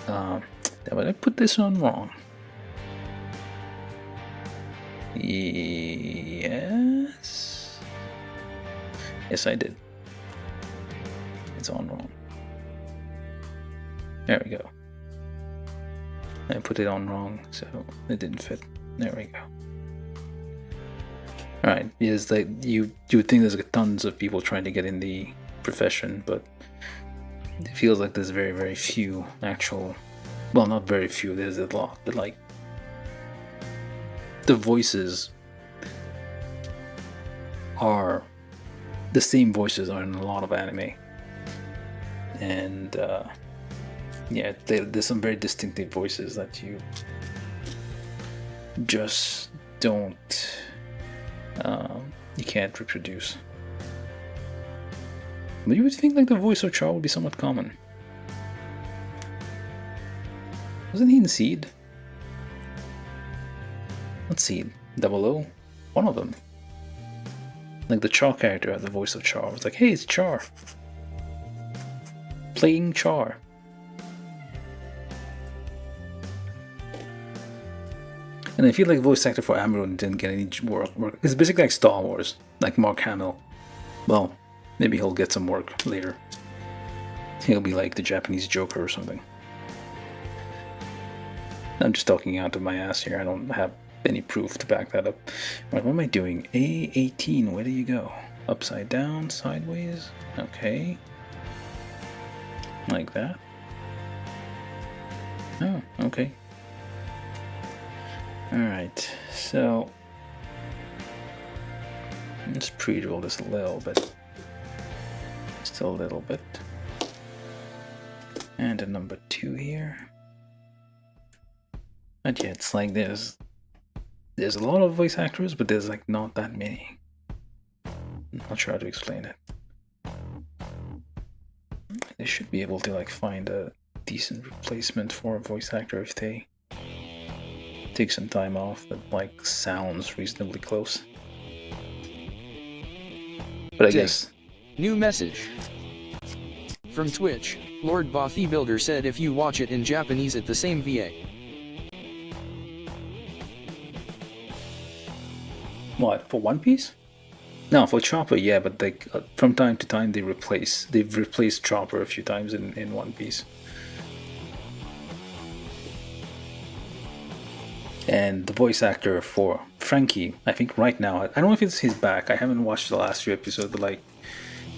But I put this on wrong. Yes, I did. It's on wrong. There we go. I put it on wrong, so it didn't fit. There we go. Alright, because like you would think there's like tons of people trying to get in the profession, but it feels like there's very, very few actual. Well, not very few. There's a lot, but like the voices are the same voices are in a lot of anime, and yeah, there's some very distinctive voices that you just don't, you can't reproduce. But you would think like the voice of Char would be somewhat common. Wasn't he in Seed? Not Seed. 00? One of them. Like the Char character had the voice of Char. It's like, hey, it's Char. playing Char. And I feel like voice actor for Amuro didn't get any work. It's basically like Star Wars, like Mark Hamill. Well, maybe he'll get some work later. He'll be like the Japanese Joker or something. I'm just talking out of my ass here. I don't have any proof to back that up. Right, what am I doing? A18, where do you go? Upside down, sideways? Okay. Like that. Oh, okay. Alright, so let's pre-drill this a little bit. Just a little bit. And a number 2 here. And yeah, it's like there's a lot of voice actors, but there's like not that many. I'm not sure how to explain it. They should be able to like find a decent replacement for a voice actor if they take some time off that like sounds reasonably close. But I guess new message from Twitch. Lord Bothy Builder said if you watch it in Japanese at the same VA. What, for One Piece? No, for Chopper, yeah, but like from time to time they've replaced Chopper a few times in One Piece. And the voice actor for Frankie, I think right now, I don't know if it's his back. I haven't watched the last few episodes, but like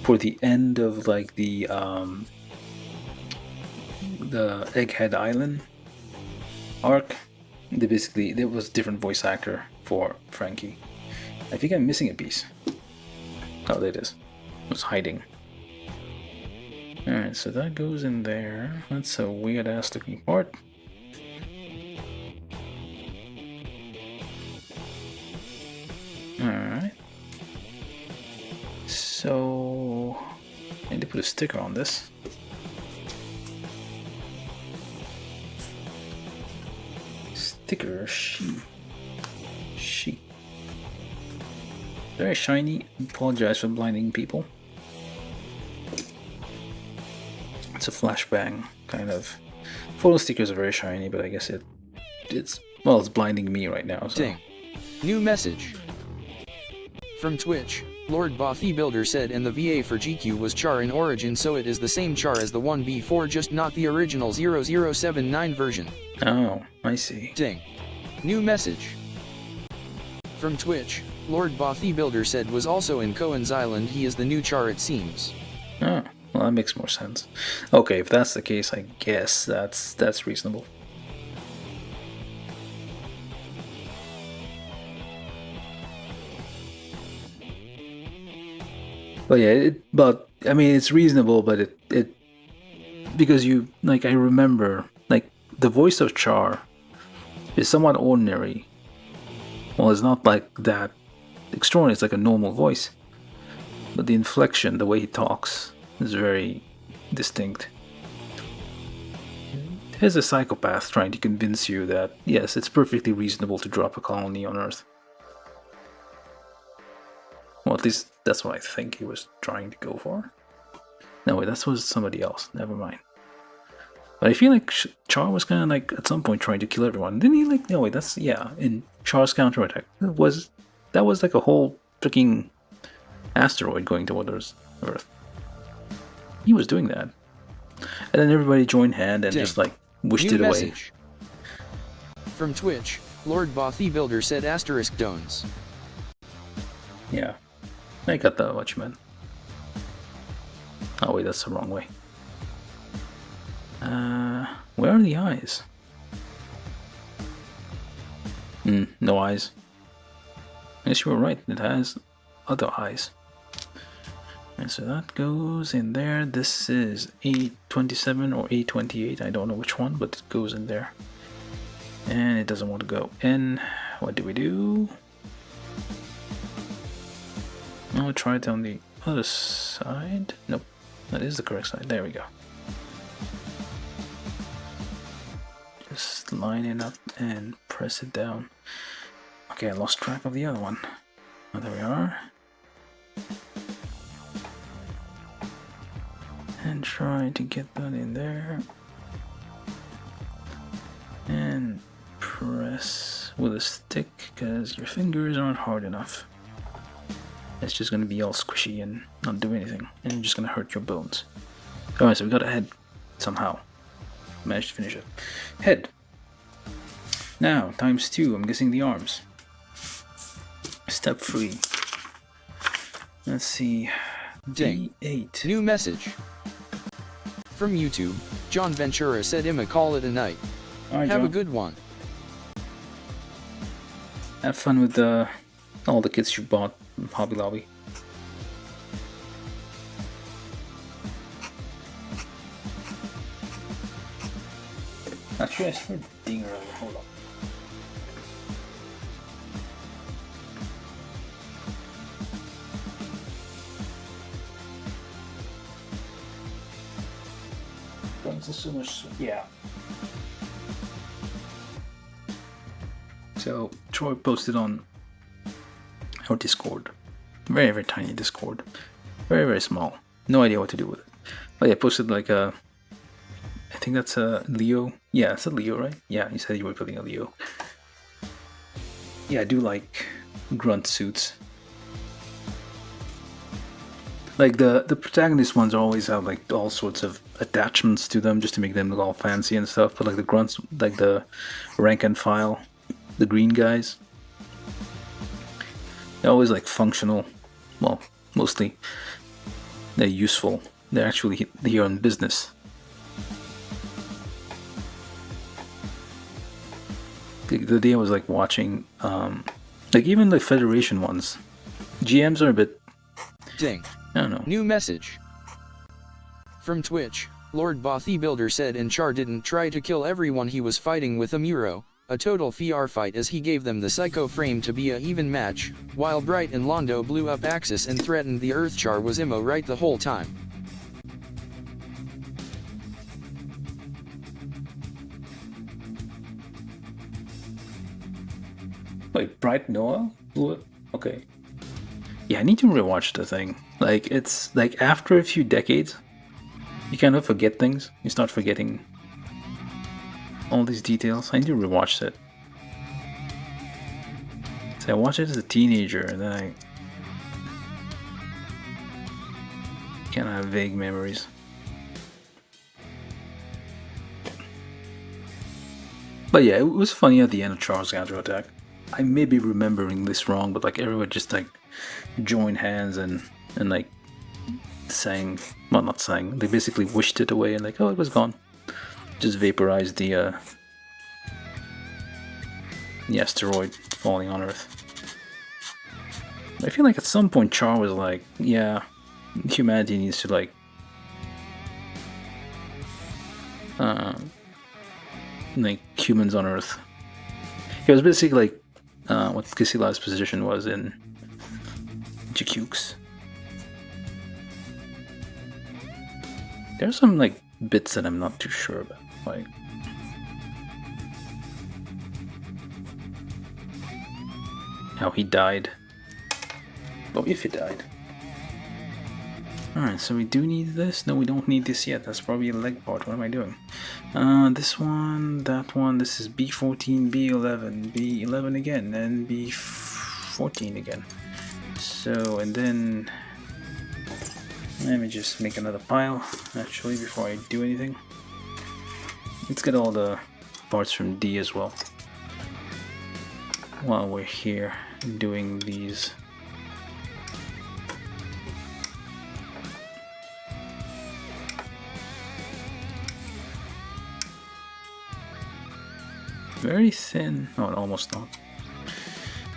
for the end of like the Egghead Island arc, there was a different voice actor for Frankie. I think I'm missing a piece. Oh, there it is. It was hiding. Alright, so that goes in there. That's a weird ass looking part. Alright. So I need to put a sticker on this. Sticker sheet. Very shiny. Apologize for blinding people. It's a flashbang kind of. Photo stickers are very shiny, but I guess it's blinding me right now. So. Ding. New message from Twitch. Lord Bothy Builder said and the VA for GQ was Char in origin, so it is the same Char as the 1B4, just not the original 0079 version. Oh, I see. Ding. New message from Twitch. Lord Bothy Builder said was also in Cohen's Island. He is the new Char, it seems. Oh, well, that makes more sense. Okay, if that's the case, I guess that's reasonable. But yeah, I mean, it's reasonable, but it because you like I remember like the voice of Char is somewhat ordinary. Well, it's not like that extraordinary. It's like a normal voice, but the inflection, the way he talks, is very distinct. Here's a psychopath trying to convince you that yes, it's perfectly reasonable to drop a colony on Earth. Well, at least that's what I think he was trying to go for. No, wait, that was somebody else. Never mind. But I feel like Char was kind of like at some point trying to kill everyone. Didn't he? Like, no, wait, that's in Char's counterattack. That was like a whole freaking asteroid going towards Earth. He was doing that, and then everybody joined hand and just like wished it away. From Twitch, Lord Bothy Builder said asterisk dones. Yeah, I got that. What you meant. Oh wait, that's the wrong way. Where are the eyes? No eyes. I guess you were right, it has other eyes. And so that goes in there. This is A27 or A28, I don't know which one, but it goes in there. And it doesn't want to go in. What do we do? I'll try it on the other side. Nope, that is the correct side. There we go. Just line it up and press it down. Okay, I lost track of the other one. Oh, there we are. And try to get that in there. And press with a stick because your fingers aren't hard enough. It's just gonna be all squishy and not do anything, and you're just gonna hurt your bones. Alright, so we got a head somehow. Managed to finish it. Head. Now, times 2, I'm guessing the arms. Step 3. Let's see. Ding. D8. New message. From YouTube, John Ventura said I'ma call it a night. Alright, Have John. a good one. Have fun with all the kits you bought from Hobby Lobby. Actually, I heard a ding earlier. Hold on. So much, yeah. So Troy posted on our Discord, very very tiny Discord, very very small. No idea what to do with it. But yeah, posted like a, I think that's a Leo. Yeah, it's a Leo, right? Yeah, you said you were building a Leo. Yeah, I do like grunt suits. Like the protagonist ones always have like all sorts of attachments to them just to make them look all fancy and stuff. But like the grunts, like the rank and file, the green guys, they're always like functional. Well, mostly they're useful. They're actually here on business. The day I was like watching, like even the Federation ones, GMs are a bit. Ding. I don't know. New message. From Twitch, Lord Bothy Builder said Char didn't try to kill everyone he was fighting with a Muro, a total FR fight as he gave them the Psycho frame to be a even match, while Bright and Londo blew up Axis and threatened the Earth. Char was immo right the whole time. Wait, Bright Noah blew it? Okay. Yeah, I need to rewatch the thing. Like, it's like after a few decades, you kind of forget things. You start forgetting all these details. I need to rewatch it. So I watched it as a teenager, and then I kind of have vague memories. But yeah, it was funny at the end of Charles' counterattack. I may be remembering this wrong, but like everyone just like joined hands and like sang, well, not sang, they basically wished it away and like, oh, it was gone. Just vaporized the asteroid falling on Earth. I feel like at some point Char was like, yeah, humanity needs to like humans on Earth. It was basically like what Kisila's position was in Jakukes. There's some like bits that I'm not too sure about, like how he died. Oh, if he died. Alright, so we do need this. No, we don't need this yet. That's probably a leg part. What am I doing? This one, that one. This is B14, B11, B11 again, and B14 again. So, and then let me just make another pile, actually, before I do anything. Let's get all the parts from D as well, while we're here doing these. Very thin, oh, almost not.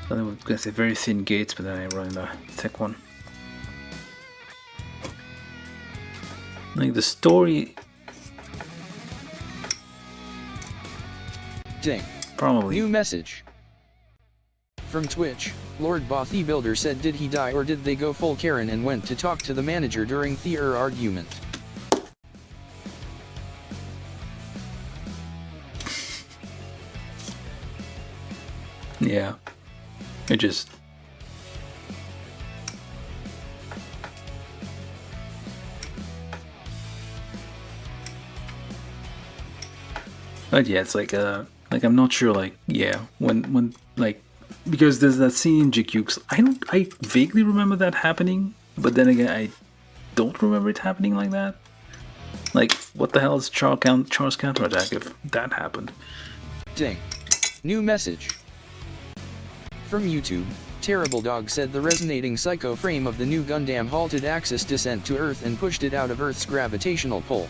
So I was gonna say very thin gates, but then I run the thick one. Like the story. Ding. Probably. New message. From Twitch, Lord Bothy Builder said did he die or did they go full Karen and went to talk to the manager during the argument? Yeah. It just. But yeah, it's like I'm not sure, like, yeah, when like, because there's that scene in Jukes. I vaguely remember that happening, but then again, I don't remember it happening like that. Like, what the hell is Char's counterattack if that happened? Ding. New message. From YouTube, Terrible Dog said the resonating psycho frame of the new Gundam halted Axis descent to Earth and pushed it out of Earth's gravitational pull.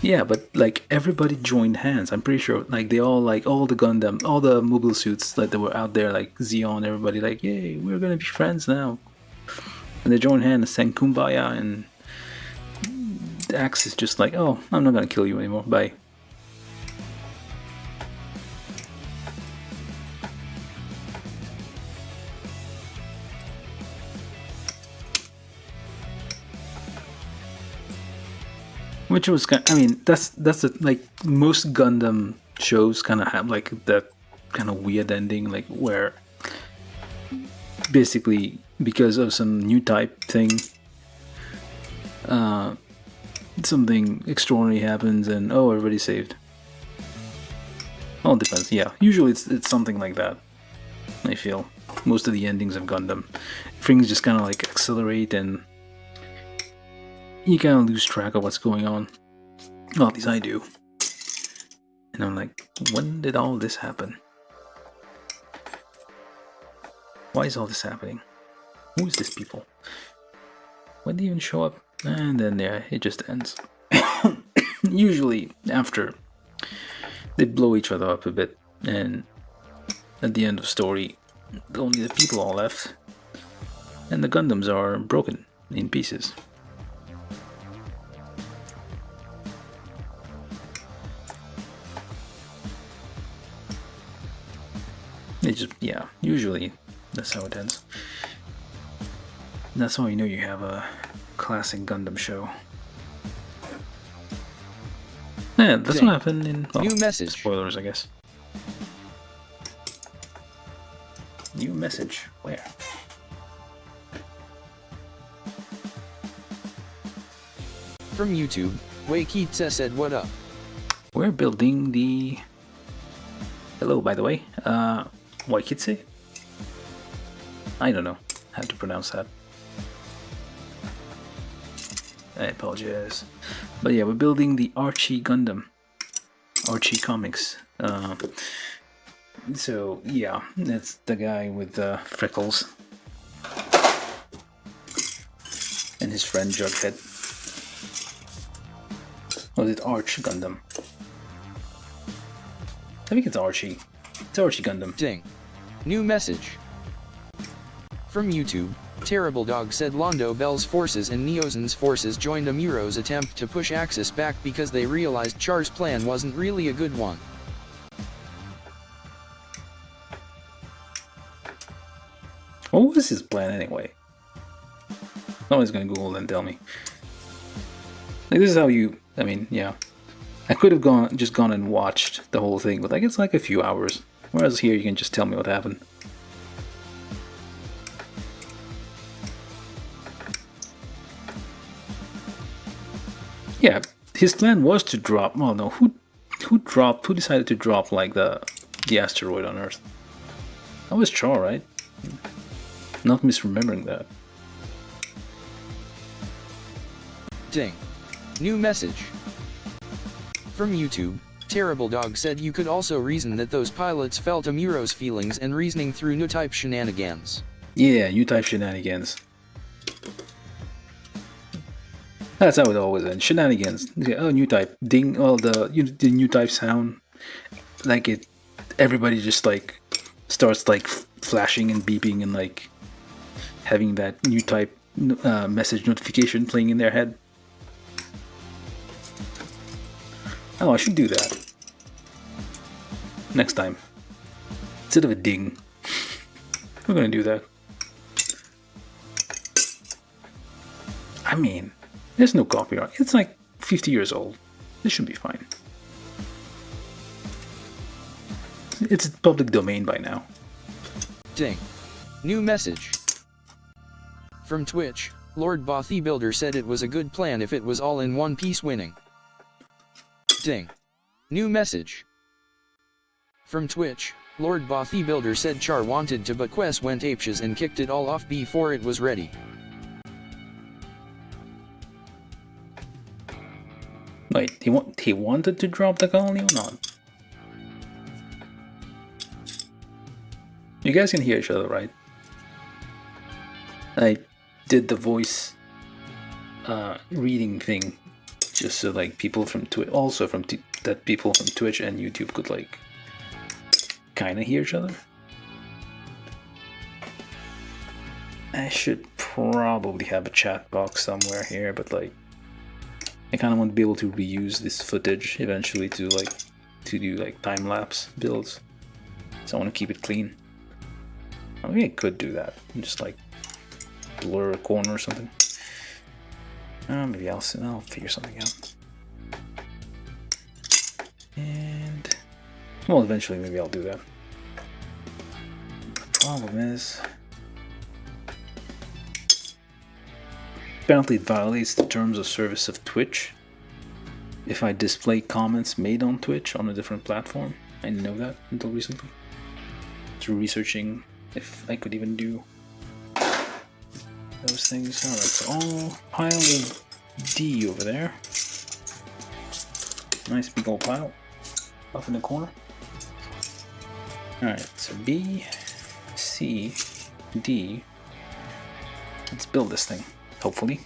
Yeah, but like everybody joined hands. I'm pretty sure like they all, like all the Gundam, all the mobile suits that they were out there, like Xeon, everybody like, yay, we're gonna be friends now. And they joined hands and sang Kumbaya, and the Axis just like, oh, I'm not gonna kill you anymore, bye. Which was kind I mean, that's the, like, most Gundam shows kind of have like that kind of weird ending, like where basically because of some new type thing, something extraordinary happens and oh, everybody's saved. All depends. Yeah, usually it's something like that. I feel most of the endings of Gundam, things just kind of like accelerate and you kind of lose track of what's going on. Well, at least I do. And I'm like, when did all this happen? Why is all this happening? Who is this people? When they even show up? And then yeah, it just ends. Usually after they blow each other up a bit, and at the end of the story, only the people are left, and the Gundams are broken in pieces. It just, yeah, usually that's how it ends. And that's how you know you have a classic Gundam show. Yeah, that's what happened in, well, new message. Spoilers, I guess. New message, where? From YouTube, Waikitsa said what up. We're building the... Hello, by the way. Waikitse? I don't know how to pronounce that. I apologize. But yeah, we're building the Arche Gundam. Arche Comics. So yeah, that's the guy with the freckles. And his friend Jughead. Or is it Arche Gundam? I think it's Archie. It's Archie Gundam. Ding. New message. From YouTube, Terrible Dog said Londo Bell's forces and Neozen's forces joined Amuro's attempt to push Axis back because they realized Char's plan wasn't really a good one. What was his plan anyway? Someone's gonna Google and tell me. Like, this is how you... I mean, yeah. I could have just gone and watched the whole thing, but like it's like a few hours. Whereas here you can just tell me what happened. Yeah, his plan was to drop. Well, no, who decided to drop like the asteroid on Earth? That was Char, right? Not misremembering that. Ding. New message. From YouTube, Terrible Dog said you could also reason that those pilots felt Amuro's feelings and reasoning through new-type shenanigans. Yeah, new-type shenanigans. That's how it always ends. Shenanigans. Oh, new-type. Ding. Oh, the new-type sound. Like it... Everybody just like... starts like flashing and beeping and like... having that new-type message notification playing in their head. Oh, I should do that. Next time. Instead of a ding. We're gonna do that. I mean, there's no copyright. It's like 50 years old. This should be fine. It's public domain by now. Ding. New message. From Twitch, Lord Bothy Builder said it was a good plan if it was all in one piece winning. Ding. New message. From Twitch, Lord Bothy Builder said Char wanted to but Quest went apeshit and kicked it all off before it was ready. Wait, he wanted to drop the colony or not? You guys can hear each other, right? I did the voice reading thing just so like people from Twitch, also from that people from Twitch and YouTube could like kind of hear each other. I should probably have a chat box somewhere here, but like I kind of want to be able to reuse this footage eventually to do like time lapse builds. So I want to keep it clean. Maybe I could do that. Just like blur a corner or something. Maybe I'll figure something out. And well, eventually maybe I'll do that. The problem is, apparently it violates the terms of service of Twitch if I display comments made on Twitch on a different platform. I didn't know that until recently. Through researching if I could even do those things. Alright, so all pile of D over there. Nice big old pile up in the corner. Alright, so B, C, D. Let's build this thing, hopefully.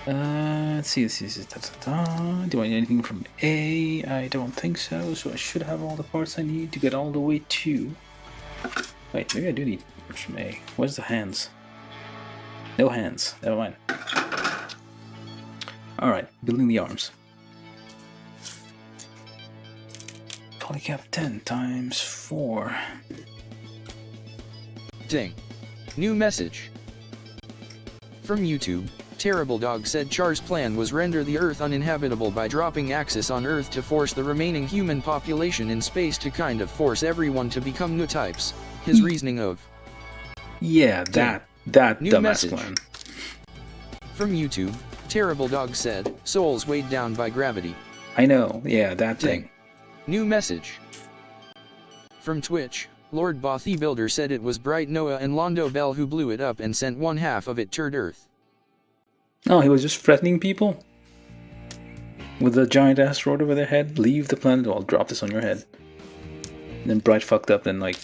Let's see, do I need anything from A? I don't think so, so I should have all the parts I need to get all the way to... Wait, maybe I do need parts from A. Where's the hands? No hands, never mind. Alright, building the arms. Polycap 10 times 4. Ding. New message. From YouTube, Terrible Dog said Char's plan was render the Earth uninhabitable by dropping Axis on Earth to force the remaining human population in space to kind of force everyone to become new types. His reasoning of... Yeah, that new dumbass message. plan. From YouTube, Terrible Dog said, souls weighed down by gravity. I know, yeah, that Ding. thing. New message. From Twitch, Lord Bothy Builder said it was Bright Noah and Londo Bell who blew it up and sent one half of it toward Earth. Oh, he was just threatening people? With a giant asteroid over their head? Leave the planet, or I'll drop this on your head. And then Bright fucked up and like...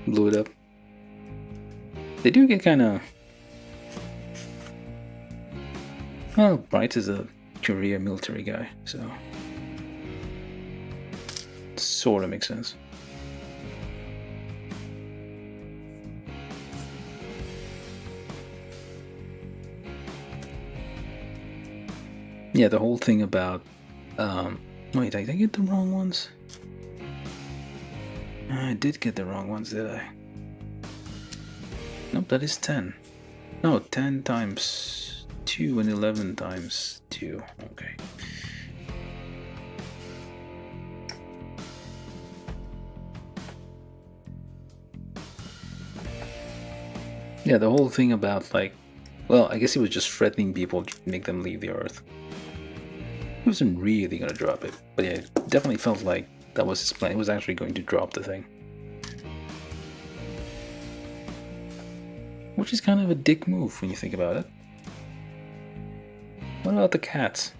blew it up. They do get kinda... Well, Bright is a career military guy, so... Sorta makes sense. Yeah, the whole thing about... wait, did I get the wrong ones? I did get the wrong ones, did I? Nope, that is 10. No, 10 times 2 and 11 times 2. Okay. Yeah, the whole thing about like... Well, I guess he was just threatening people to make them leave the Earth. He wasn't really gonna drop it, but yeah, it definitely felt like that was his plan. He was actually going to drop the thing. Which is kind of a dick move when you think about it. What about the cats?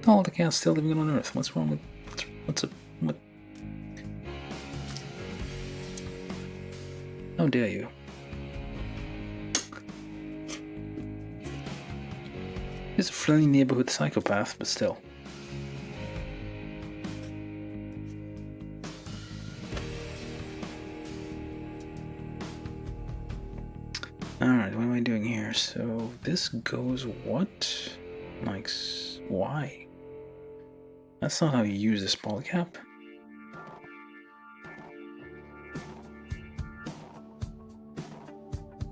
All the cats still living on Earth. What's wrong with... what? How dare you? He's a friendly neighborhood psychopath, but still. Alright, what am I doing here? So this goes what? Like, why? That's not how you use this polycap.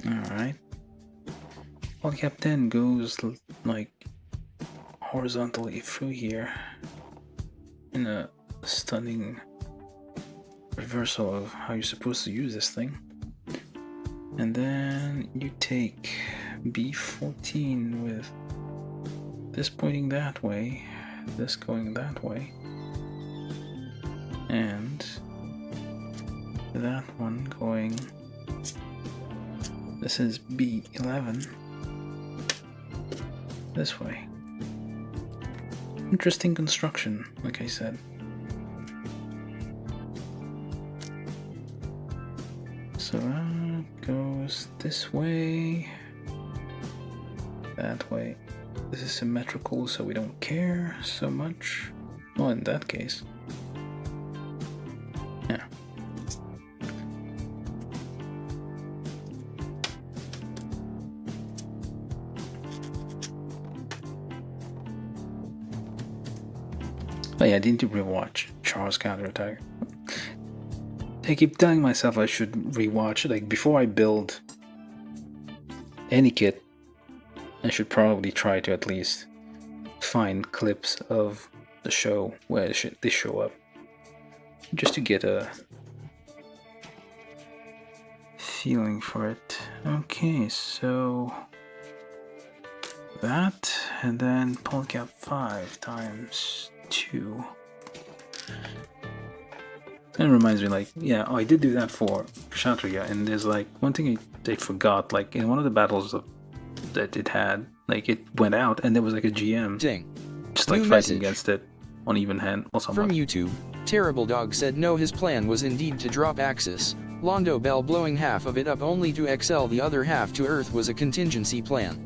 Alright. Polycap 10 goes like horizontally through here in a stunning reversal of how you're supposed to use this thing. And then you take B14 with this pointing that way, this going that way, and that one going. This is B11 this way. Interesting construction, like I said. So that goes this way, that way. This is symmetrical, so we don't care so much. Well, in that case. Yeah. Oh yeah, I need to rewatch Charles Counterattack. I keep telling myself I should rewatch it. Like, before I build any kit, I should probably try to at least find clips of the show where they show up, just to get a feeling for it. Okay, so that, and then polycap 5 times 2. It reminds me, like, yeah, oh, I did do that for Kshatriya, and there's like one thing I forgot, like in one of the battles that it had, like it went out and there was like a GM just like fighting against it on even hand or something. From YouTube, Terrible Dog said no, his plan was indeed to drop Axis. Londo Bell blowing half of it up only to XL the other half to Earth was a contingency plan.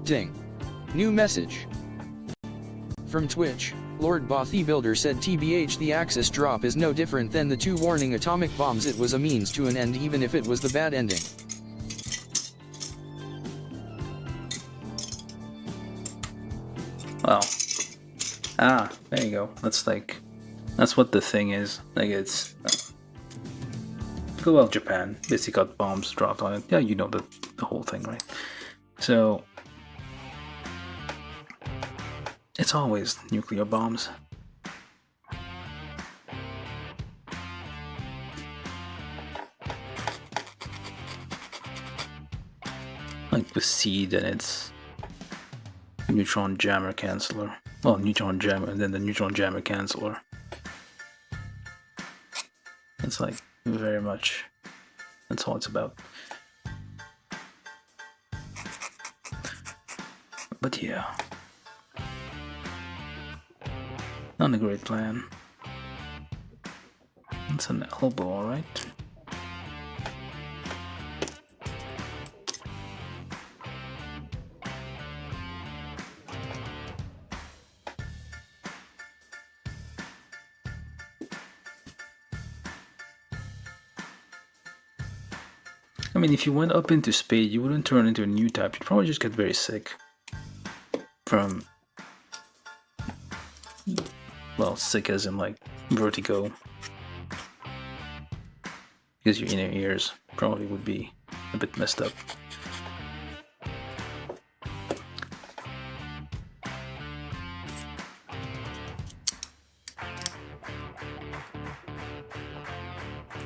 Ding. New message. From Twitch, Lord Bothy Builder said TBH, the Axis drop is no different than the 2 warning atomic bombs. It was a means to an end, even if it was the bad ending. Well, there you go. That's what the thing is. Like, it's well, Japan basically got bombs dropped on it. Yeah, you know the whole thing, right? So it's always nuclear bombs. Like with Seed and its neutron jammer canceller. Well, neutron jammer and then the neutron jammer canceller. It's like very much, that's all it's about. But yeah, not a great plan. It's an elbow, alright. I mean, if you went up into Spade, you wouldn't turn into a new type. You'd probably just get very sick from, well, sick as in like vertigo, because your inner ears probably would be a bit messed up.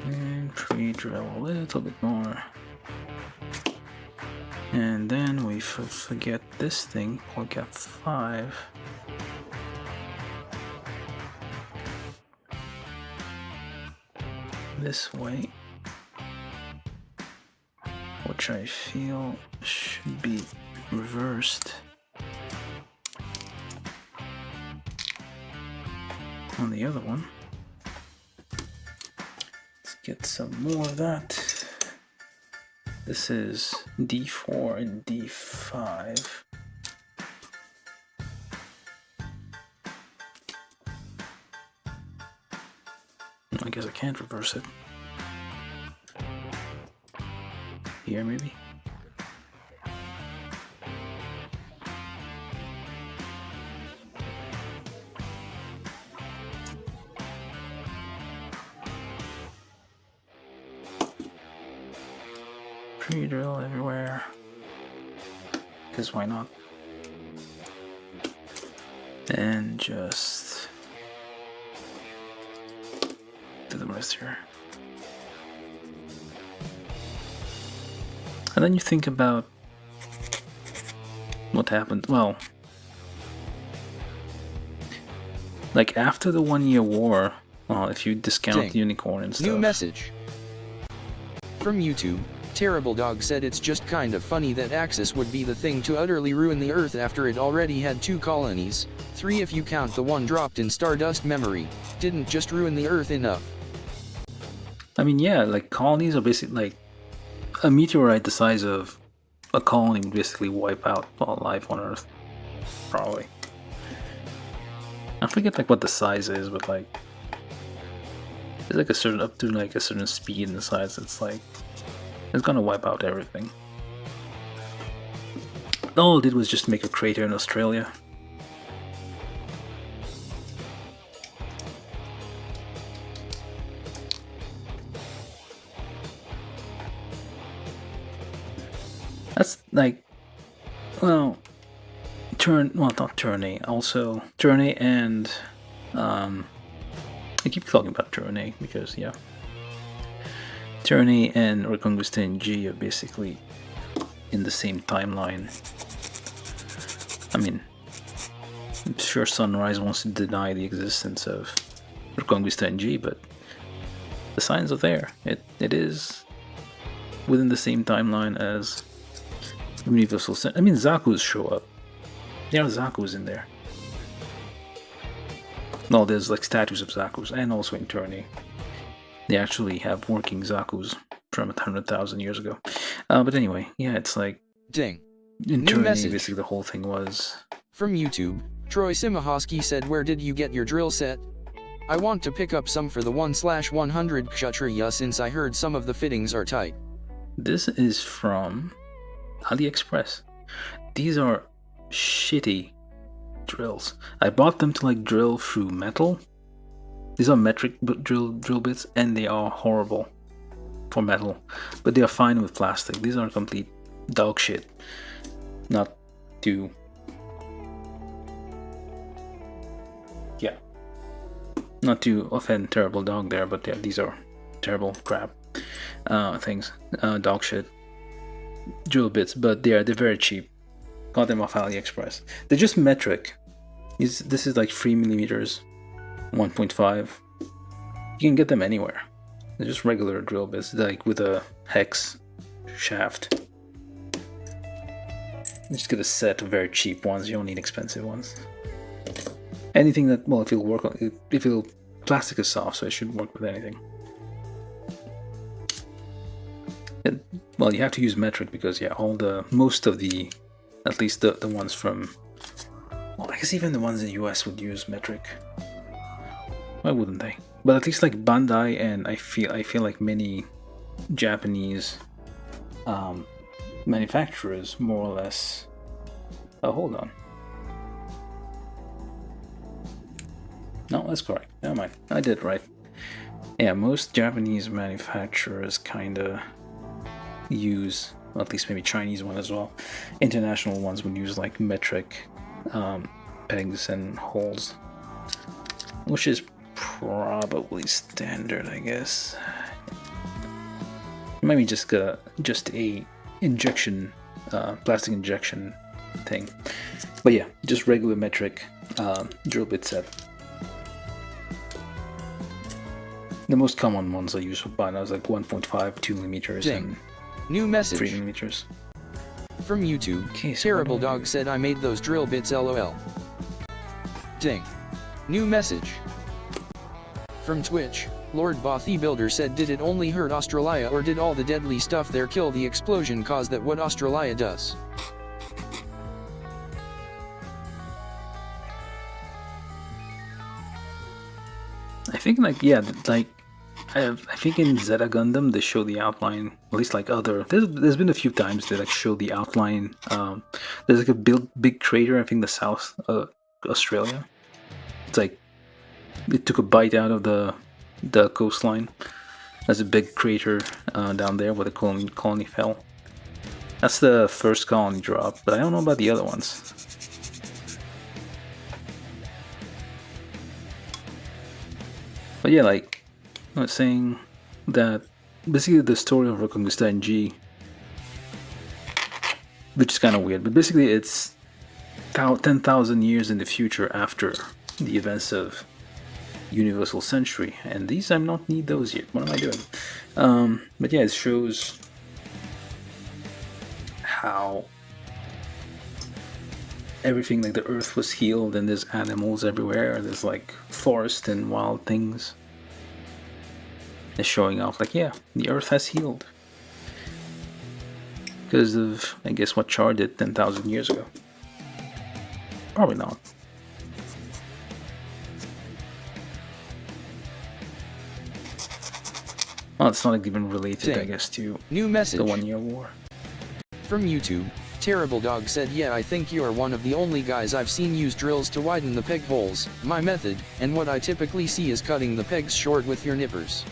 And pre-drill a little bit more. And then we forget this thing, polycap 5. This way, which I feel should be reversed on the other one. Let's get some more of that. This is D4 and D5. I guess I can't reverse it. Here, maybe? Pre-drill everywhere, because why not? And just do the rest here. And then you think about what happened. Well, Like after the 1 year war, well, if you discount the unicorn and stuff. New message. From YouTube, Terrible Dog said it's just kind of funny that Axis would be the thing to utterly ruin the Earth after it already had 2 colonies, 3 if you count the one dropped in Stardust memory, didn't just ruin the Earth enough. I mean, yeah, like colonies are basically like a meteorite the size of a colony would basically wipe out all life on Earth. Probably. I forget like what the size is, but like there's like a certain up to like a certain speed and the size that's like it's gonna wipe out everything. All it did was just make a crater in Australia. That's like, well, not Tourney, also Tourney and, I keep talking about Tourney because, yeah. Tourney and Reconquista G are basically in the same timeline. I mean, I'm sure Sunrise wants to deny the existence of Reconquista G, but the signs are there. It is within the same timeline as Universal Sin. I mean, Zaku's show up. There are Zaku's in there. No, there's like statues of Zaku's, and also in Tourney. They actually have working Zaku's from 100,000 years ago. But anyway, yeah, it's like... Ding. In New Tourney, message. basically the whole thing was... From YouTube, Troy Simahosky said, where did you get your drill set? I want to pick up some for the 1/100 Kshatriya since I heard some of the fittings are tight. This is from AliExpress. These are shitty drills. I bought them to like drill through metal. These are metric drill bits, and they are horrible for metal, but they are fine with plastic. These are complete dog shit. Not to, yeah, not to offend Terrible Dog there, but yeah, these are terrible crap things, dog shit drill bits, but they're very cheap. Got them off AliExpress. They're just metric. This is like 3mm, 1.5. You can get them anywhere. They're just regular drill bits, like with a hex shaft. You just get a set of very cheap ones. You don't need expensive ones. Anything that, well, if it'll work on, if it'll, plastic is soft, so it should work with anything. Well, you have to use metric because, yeah, most of the, at least the ones from, well, I guess even the ones in the US would use metric. Why wouldn't they? But at least like Bandai and I feel like many Japanese manufacturers more or less. Oh, hold on. No, that's correct. Never mind. I did it right. Yeah, most Japanese manufacturers kinda use, well, at least maybe Chinese one as well. International ones would use like metric pegs and holes, which is probably standard, I guess. Maybe just a injection, plastic injection thing. But yeah, just regular metric drill bit set. The most common ones I use for Bandai is like 1.5, 2mm, and New message. 3mm. From YouTube, Okay, so Terrible what do I Dog do? said I made those drill bits LOL. Ding. New message. From Twitch, Lord Bothy Builder said, did it only hurt Australia or did all the deadly stuff there kill the explosion cause that what Australia does? I think like, yeah, like I think in Zeta Gundam they show the outline, at least like there's been a few times they like show the outline. There's like a big crater, I think the South Australia. It's like it took a bite out of the coastline. There's a big crater down there where the colony fell. That's the first colony drop, but I don't know about the other ones. But yeah, like I was saying that basically the story of Reconquista G, which is kind of weird, but basically it's 10,000 years in the future after the events of Universal Century, and these I not need those yet. What am I doing? But yeah, it shows how everything, like the earth was healed, and there's animals everywhere. There's like forest and wild things. It's showing off like, yeah, the earth has healed because of, I guess, what Char did 10,000 years ago. Probably not. Well, it's not even related, I guess, to New message. The 1 Year War. From YouTube, Terrible Dog said, yeah, I think you are one of the only guys I've seen use drills to widen the peg holes. My method, and what I typically see, is cutting the pegs short with your nippers.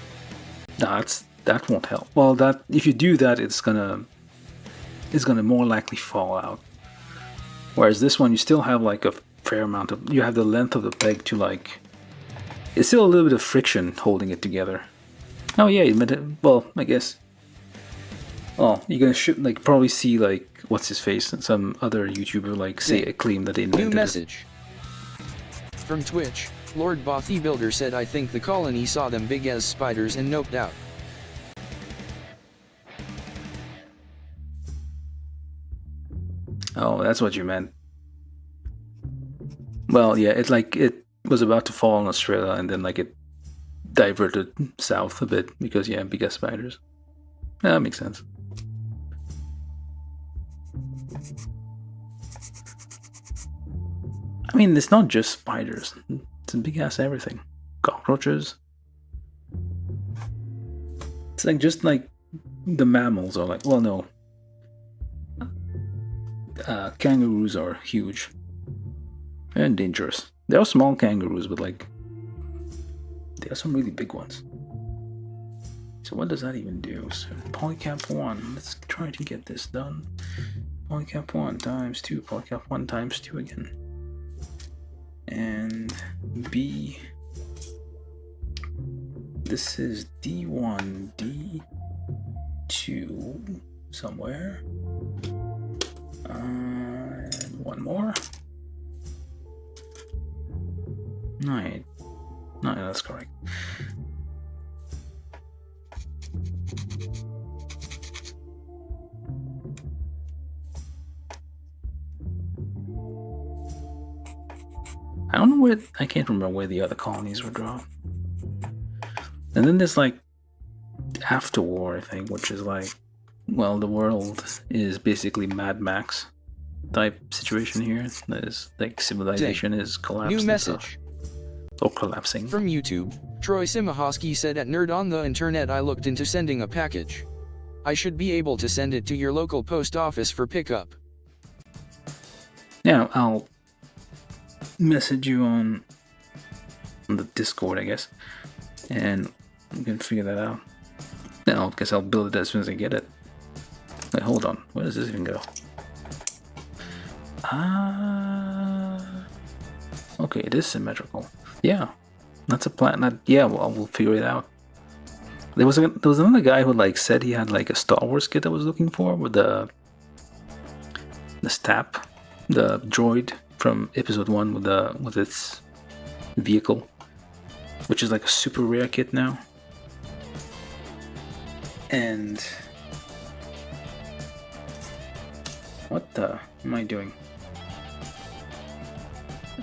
Nah, that won't help. Well, that if you do that, it's gonna more likely fall out. Whereas this one, you still have like a fair amount of, you have the length of the peg to like, it's still a little bit of friction holding it together. Oh yeah, you meant it. Well, I guess. Oh, you're gonna like probably see like what's his face and some other YouTuber like say a claim that they invented New message. From Twitch, Lord Bothy Builder said, I think the colony saw them big as spiders and noped out. Oh, that's what you meant. Well, yeah, it was about to fall on Australia, and then like it diverted south a bit because, yeah, big ass spiders. Yeah, that makes sense. I mean, it's not just spiders. It's a big ass everything. Cockroaches. It's like just like the mammals are like, well, no. Kangaroos are huge and dangerous. There are small kangaroos, but like there are some really big ones. So what does that even do? So polycap 1. Let's try to get this done. Polycap 1 times 2. Polycap 1 times 2 again. And B. This is D1, D2 somewhere. And one more. No, that's correct. I don't know where, I can't remember where the other colonies were drawn. And then there's like after war, I think, which is like, well, the world is basically Mad Max type situation here. That is like civilization is collapsing. New message. Or collapsing. From YouTube, Troy Simahosky said, at Nerd on the Internet, I looked into sending a package. I should be able to send it to your local post office for pickup. Yeah, I'll message you on the Discord, I guess, and we can figure that out. Now, I guess I'll build it as soon as I get it. Wait, hold on. Where does this even go? Okay, it is symmetrical. Yeah, that's a plan. Yeah, well, we'll figure it out. There was another guy who like said he had like a Star Wars kit I was looking for with the STAP, the droid from Episode 1 with its vehicle, which is like a super rare kit now. And what the am I doing?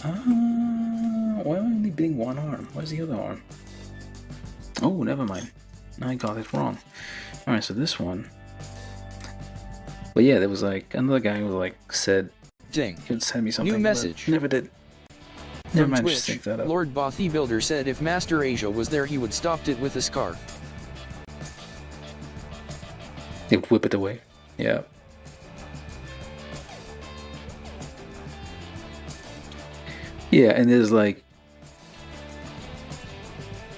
Why am I only bidding one arm? Where's the other arm? Oh, never mind. I got it wrong. Alright, so this one. But yeah, there was like another guy who like said Ding. he would send me something. New message. Never did. Never managed Twitch, to sync that up. Lord Bothy Builder said if Master Asia was there, he would stopped it with a scarf. They whip it away. Yeah. Yeah, and there's like,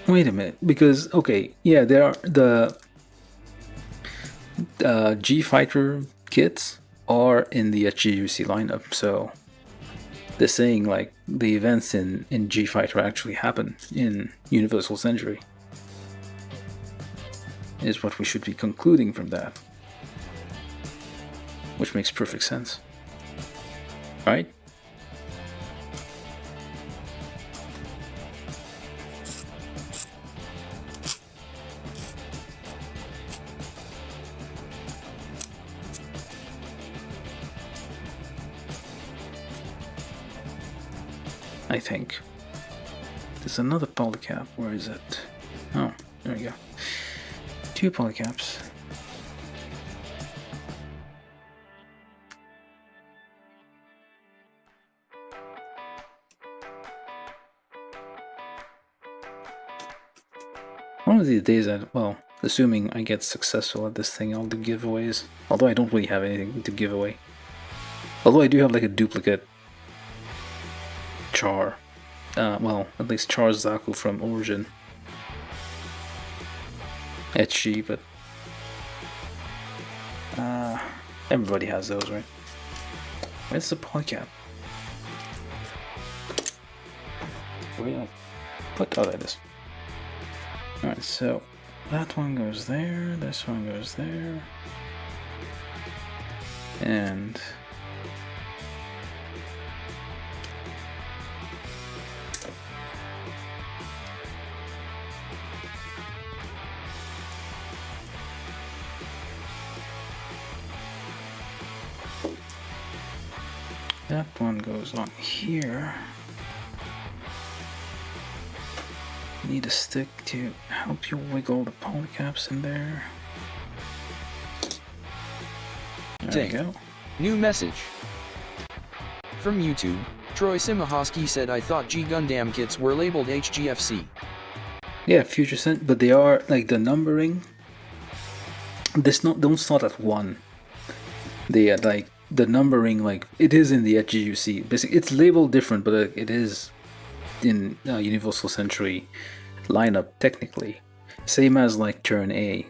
wait a minute, because okay, yeah, there are the G Fighter kits are in the HGUC lineup, so they're saying like the events in G Fighter actually happen in Universal Century, is what we should be concluding from that, which makes perfect sense, right? I think. There's another polycap. Where is it? Oh, there we go. 2 polycaps. One of these days, well, assuming I get successful at this thing, I'll do giveaways. Although I don't really have anything to give away. Although I do have like a duplicate Char. Well, at least Char Zaku from Origin. HG, but everybody has those, right? Where's the polycap? Where did I put? Oh, there it is. Alright, so that one goes there, this one goes there, and that one goes on here. Need a stick to help you wiggle the polycaps in there. There we go. New message. From YouTube, Troy Simahosky said I thought G Gundam kits were labeled HGFC. Yeah, Future Sense, but they are like the numbering. Don't start at 1. They like the numbering, like it is in the HGUC. Basically, it's labeled different, but it is in Universal Century lineup technically, same as like Turn A,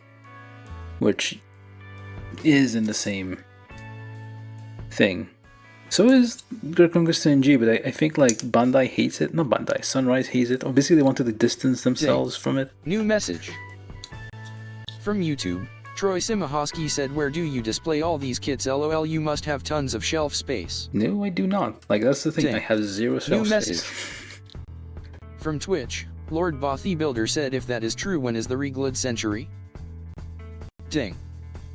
which is in the same thing. So is Gurkungus G, but I think like Bandai hates it. Not Bandai, Sunrise hates it. Or basically they wanted to distance themselves from it. New message. From YouTube, Troy Simahosky said where do you display all these kits lol you must have tons of shelf space. No, I do not. Like that's the thing, I have 0 shelf New space. message. From Twitch, Lord Bothy Builder said if that is true when is the Reglid Century? Ding.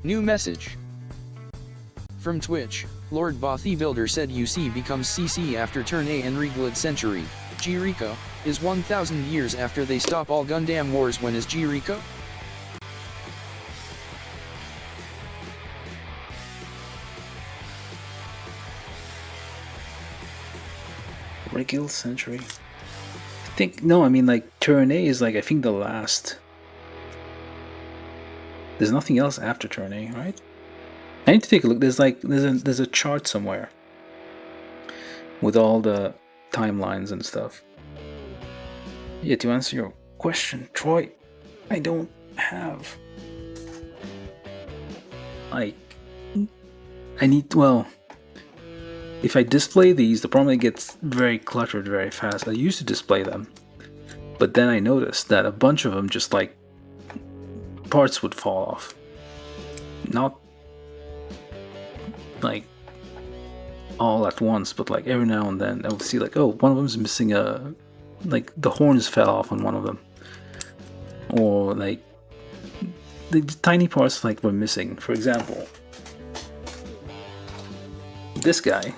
New message. From Twitch, Lord Bothy Builder said UC becomes CC after Turn A and Reglid Century. G-Rico is 1,000 years after they stop all Gundam wars. When is G-Rico? Reglid Century. I mean like Turn A is like I think the last. There's nothing else after Turn A, right? I need to take a look. There's a chart somewhere with all the timelines and stuff. Yeah, to answer your question, Troy, I don't have like I need if I display these, the problem gets very cluttered very fast. I used to display them, but then I noticed that a bunch of them just like parts would fall off. Not like all at once, but like every now and then I would see like, oh, one of them's missing like the horns fell off on one of them, or like the tiny parts like were missing. For example, this guy.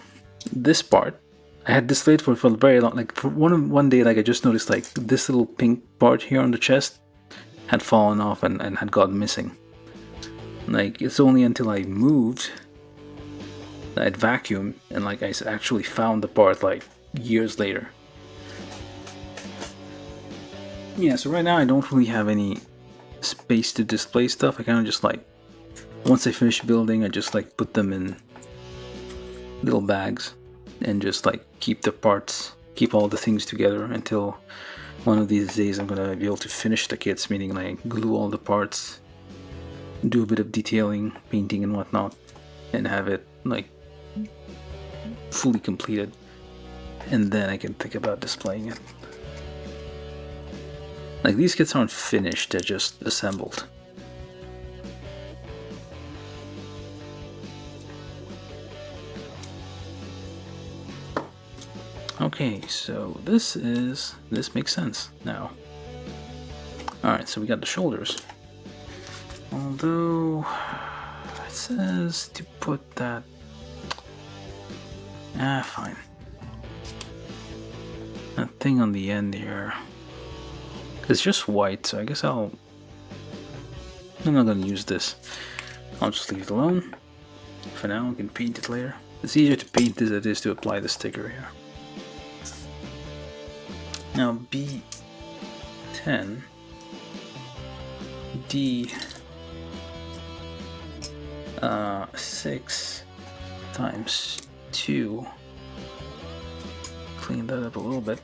This part I had displayed for very long. Like for one day, like I just noticed like this little pink part here on the chest had fallen off and had gone missing. Like it's only until I moved, I'd vacuumed, and like I actually found the part like years later. Yeah, so right now I don't really have any space to display stuff. I kind of just like once I finish building, I just like put them in little bags and just like keep the parts, keep all the things together until one of these days I'm gonna be able to finish the kits, meaning like glue all the parts, do a bit of detailing, painting and whatnot, and have it like fully completed, and then I can think about displaying it. Like these kits aren't finished, they're just assembled. Okay, so this makes sense now. Alright, so we got the shoulders. Although it says to put that. Fine. that thing on the end here. It's just white, so I guess I'm not gonna use this. I'll just leave it alone. For now, I can paint it later. It's easier to paint this than it is to apply the sticker here. Now B10 D 6 times 2. Clean that up a little bit.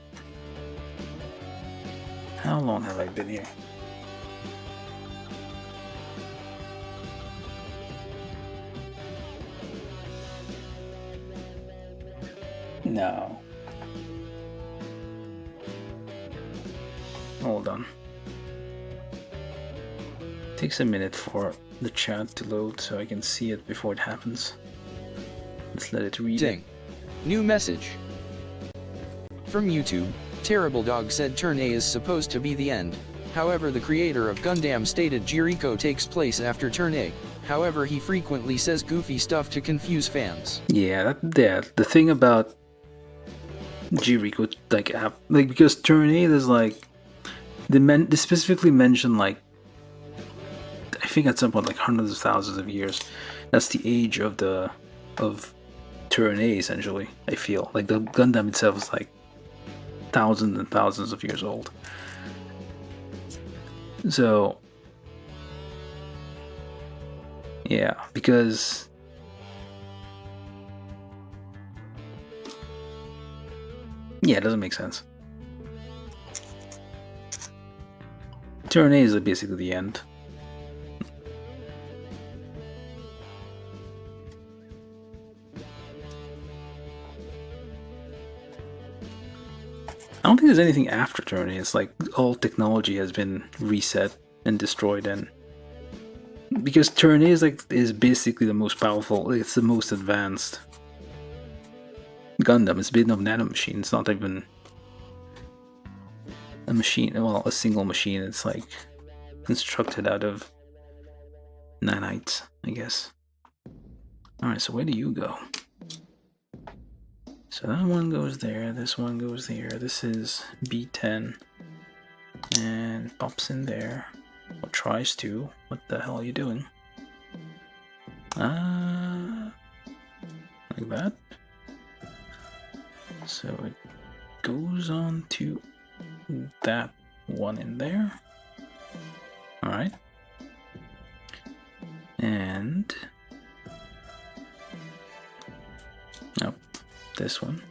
How long have I been here? No. Hold on. Takes a minute for the chat to load so I can see it before it happens. Let's let it read. Ding. New message. From YouTube, Terrible Dog said Turn A is supposed to be the end. However, the creator of Gundam stated Jericho takes place after Turn A. However, he frequently says goofy stuff to confuse fans. Yeah, the thing about Jericho, like because Turn A is like they specifically mention like I think at some point like hundreds of thousands of years. That's the age of Turn A essentially. I feel like the Gundam itself is like thousands and thousands of years old. So yeah, because yeah, it doesn't make sense. Turn A is basically the end. I don't think there's anything after Turn A. It's like all technology has been reset and destroyed, and because Turn A is basically the most powerful. It's the most advanced Gundam. It's made of nanomachine. It's not even a machine. Well, a single machine. It's like constructed out of nanites, I guess. All right. So where do you go? So that one goes there, this one goes here, this is B10, and pops in there, or tries to. What the hell are you doing? Like that. So it goes on to that one in there. Alright. And nope. This one.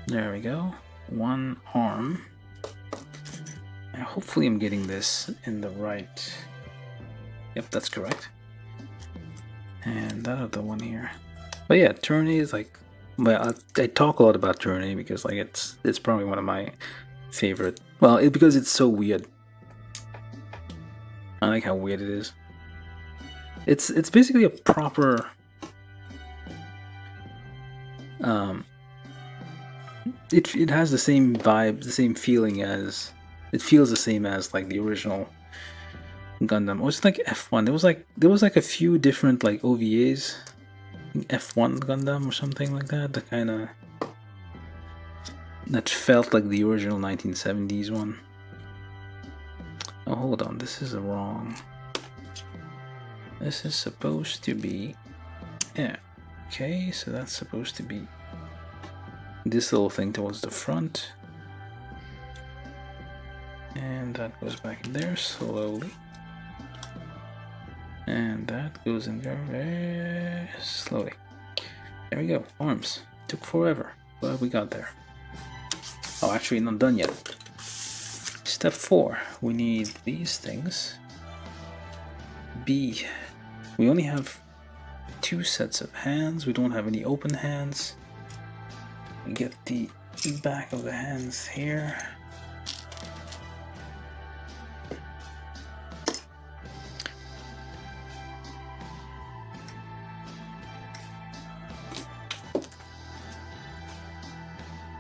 There we go. One arm. And hopefully I'm getting this in the right. Yep, that's correct. And that other one here. But yeah, Turn A is like, well, I talk a lot about Turn A because like it's probably one of my favorite. Well, because it's so weird. I like how weird it is. It's basically a proper it has the same vibe, the same feeling as it feels the same as like the original Gundam. It was like F1. There was like a few different like OVAs, F1 Gundam or something like that. That felt like the original 1970s one. Oh, hold on, this is wrong. This is supposed to be... Yeah. Okay, so that's supposed to be this little thing towards the front. And that goes back in there slowly. And that goes in there very slowly. There we go, arms. Took forever, but we got there. Oh, actually not done yet. Step 4, we need these things. B, we only have 2 sets of hands. We don't have any open hands. We get the back of the hands here.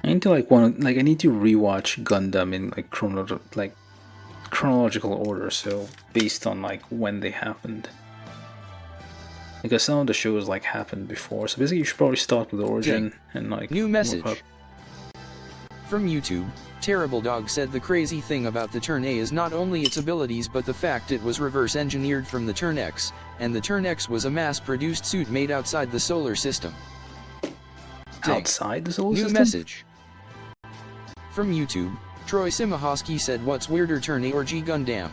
I need to I need to rewatch Gundam in like chronological order, so based on like when they happened. because some of the shows like happened before. So basically, you should probably start with Origin and like New message work up. from YouTube. Terrible Dog said the crazy thing about the Turn A is not only its abilities but the fact it was reverse engineered from the Turn X, and the Turn X was a mass-produced suit made outside the solar system. Outside the solar New system? message from YouTube. Troy Simahosky said, what's weirder, Turn A or G Gundam?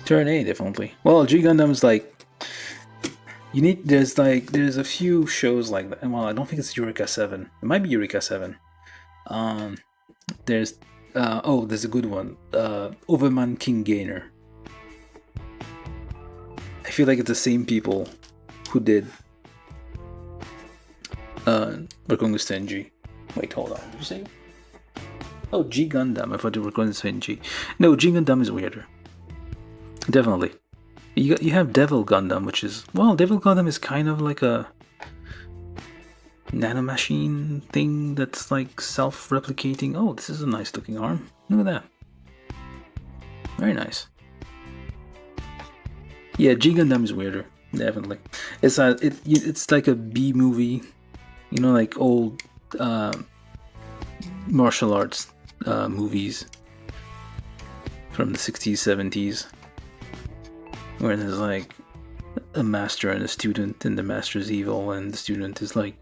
Turn A, definitely. Well, G Gundam is like, there's a few shows like that. Well, I don't think it's Eureka 7. It might be Eureka 7. There's there's a good one. Overman King Gainer. I feel like it's the same people who did Rekongu Senji. Wait, hold on. Did you say? Oh, G Gundam. I thought you were going to say G. No, G Gundam is weirder. Definitely. You have Devil Gundam, which is, well, Devil Gundam is kind of like a nanomachine thing that's like self-replicating. Oh, this is a nice looking arm. Look at that. Very nice. Yeah, G Gundam is weirder. Definitely. It's like a B movie, you know, like old martial arts movies from the 60s, 70s. Where there's like a master and a student, and the master's evil, and the student is like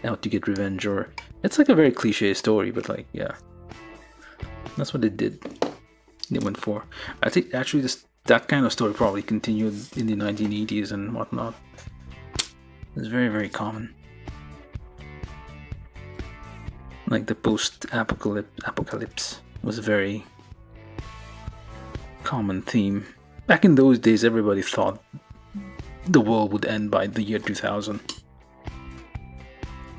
out to get revenge. Or it's like a very cliche story, but like, yeah, that's what they did. They went for. I think actually that kind of story probably continued in the 1980s and whatnot. It's very, very common. Like the post-apocalypse was a very common theme. Back in those days, everybody thought the world would end by the year 2000.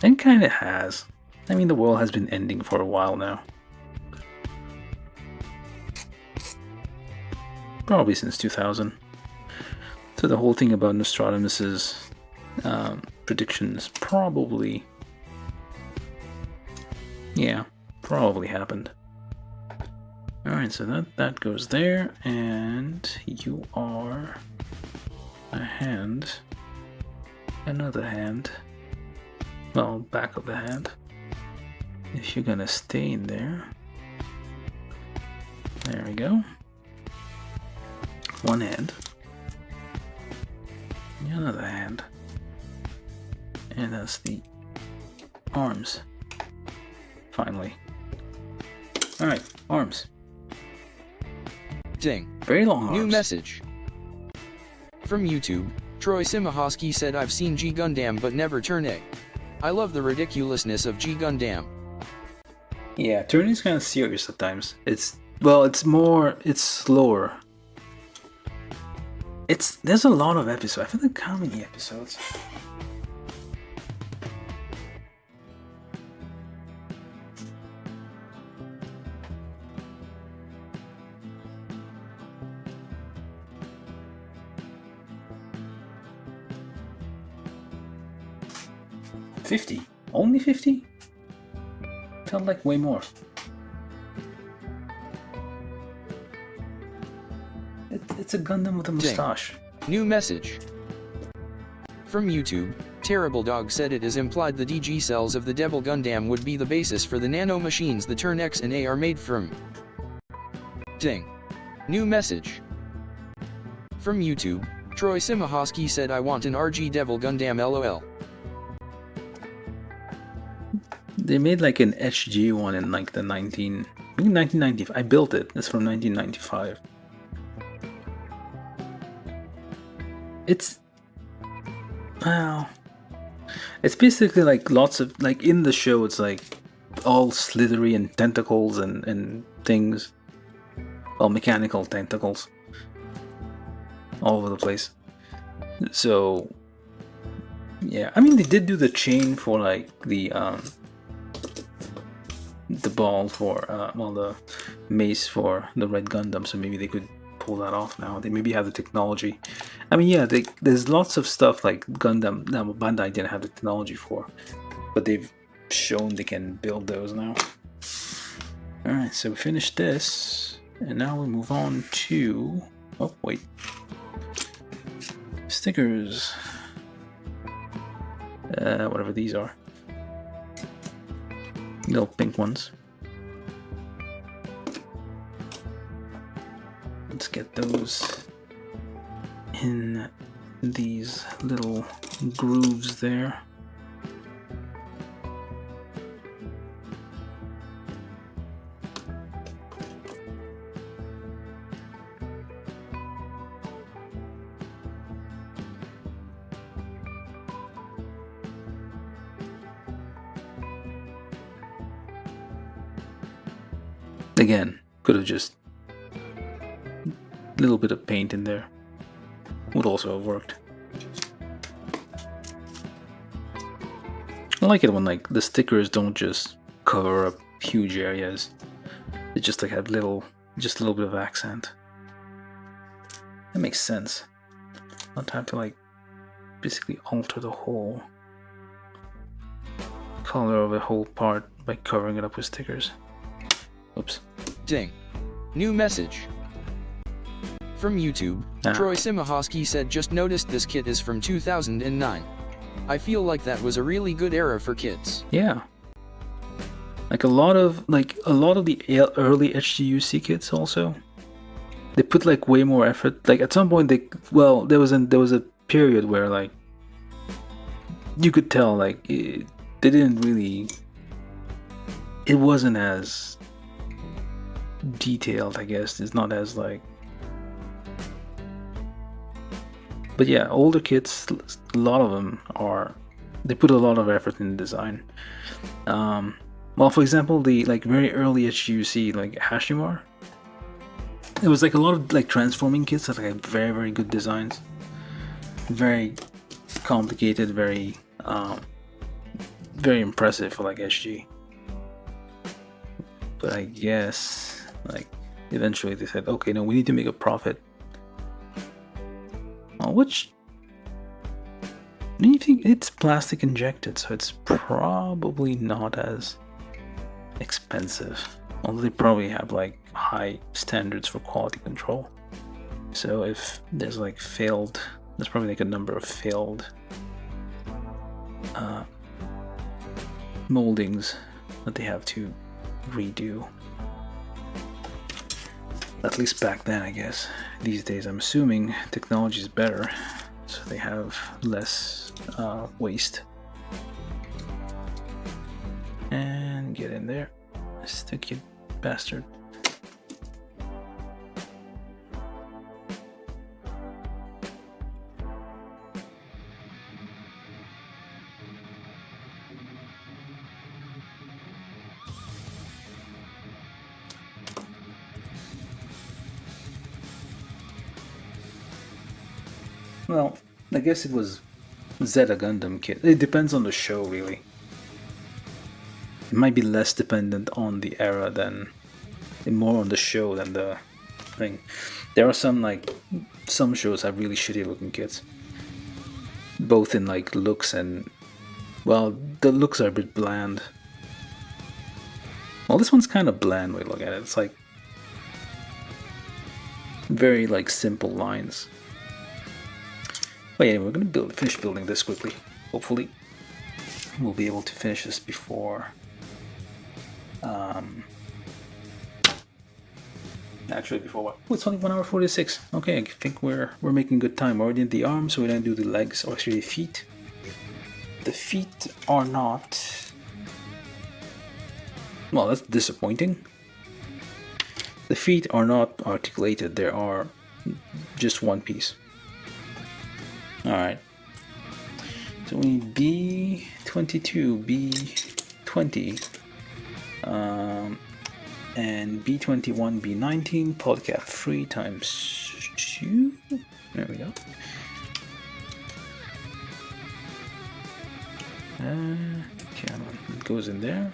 And kind of has. I mean, the world has been ending for a while now. Probably since 2000. So the whole thing about Nostradamus's predictions probably... yeah, probably happened. Alright, so that goes there, and you are a hand, another hand, well, back of the hand, if you're gonna stay in there. There we go. One hand, another hand, and that's the arms, finally. Alright, arms. Ding. Very long arms. New message from YouTube. Troy Simahosky said, I've seen G Gundam but never Turn A. I love the ridiculousness of G Gundam. Yeah, Turn A is kind of serious at times. It's slower. There's a lot of episodes. I forget how many episodes. $50? Only $50? Felt like way more. It's a Gundam with a mustache. New message from YouTube. Terrible Dog said it is implied the DG cells of the Devil Gundam would be the basis for the nano machines the Turn X and A are made from. Ding. New message from YouTube. Troy Simahosky said, I want an RG Devil Gundam LOL. They made like an HG one in like the 1995. I built it. It's from 1995. It's basically like lots of, like in the show, it's like all slithery and tentacles and things. Well, mechanical tentacles all over the place. So yeah, I mean, they did do the chain for like the ball for the mace for the Red Gundam, so maybe they could pull that off now. They maybe have the technology. I mean, yeah, there's lots of stuff like Gundam that Bandai didn't have the technology for, but they've shown they can build those now. Alright, so we finished this, and now we move on to... oh, wait. stickers. Whatever these are. Little pink ones. Let's get those in these little grooves there. Again, could have just a little bit of paint in there. Would also have worked. I like it when like the stickers don't just cover up huge areas. They just like have just a little bit of accent. That makes sense. Not have to like basically alter the whole color of the whole part by covering it up with stickers. Oops. Ding. New message. From YouTube, Troy Simahosky said, just noticed this kit is from 2009. I feel like that was a really good era for kits. Yeah. Like a lot of the early HGUC kits also, they put like way more effort. Like at some point there was a period where like you could tell like they didn't really, it wasn't as detailed, I guess. It's not as like, but yeah, older kits, a lot of them they put a lot of effort in the design. Well, for example, the like very early HGUC like Hashimar, it was like a lot of like transforming kits that had very, very good designs, very complicated, very impressive for like SG. But I guess like eventually they said, okay, no, we need to make a profit. Well, which, do you think it's plastic injected, so it's probably not as expensive, although they probably have like high standards for quality control. So if there's like there's probably like a number of failed moldings that they have to redo. At least back then, I guess. These days, I'm assuming technology is better, so they have less waste. And get in there. Stick, you bastard. Well, I guess it was Zeta Gundam kit. It depends on the show, really. It might be less dependent on the era more on the show than the thing. There are some shows have really shitty looking kits, both in like looks and, well, the looks are a bit bland. Well, this one's kind of bland when you look at it. It's like very like simple lines. But anyway, we're gonna finish building this quickly. Hopefully, we'll be able to finish this before. Actually, before what? Oh, it's only 1 hour 46. Okay, I think we're making good time. We're already in the arms, so we're gonna do the legs, or actually the feet. The feet are not. Well, that's disappointing. The feet are not articulated. They are just one piece. Alright, so we need B22, B20, and B21, B19, polycap 3 times 2, there we go. Come on, it goes in there,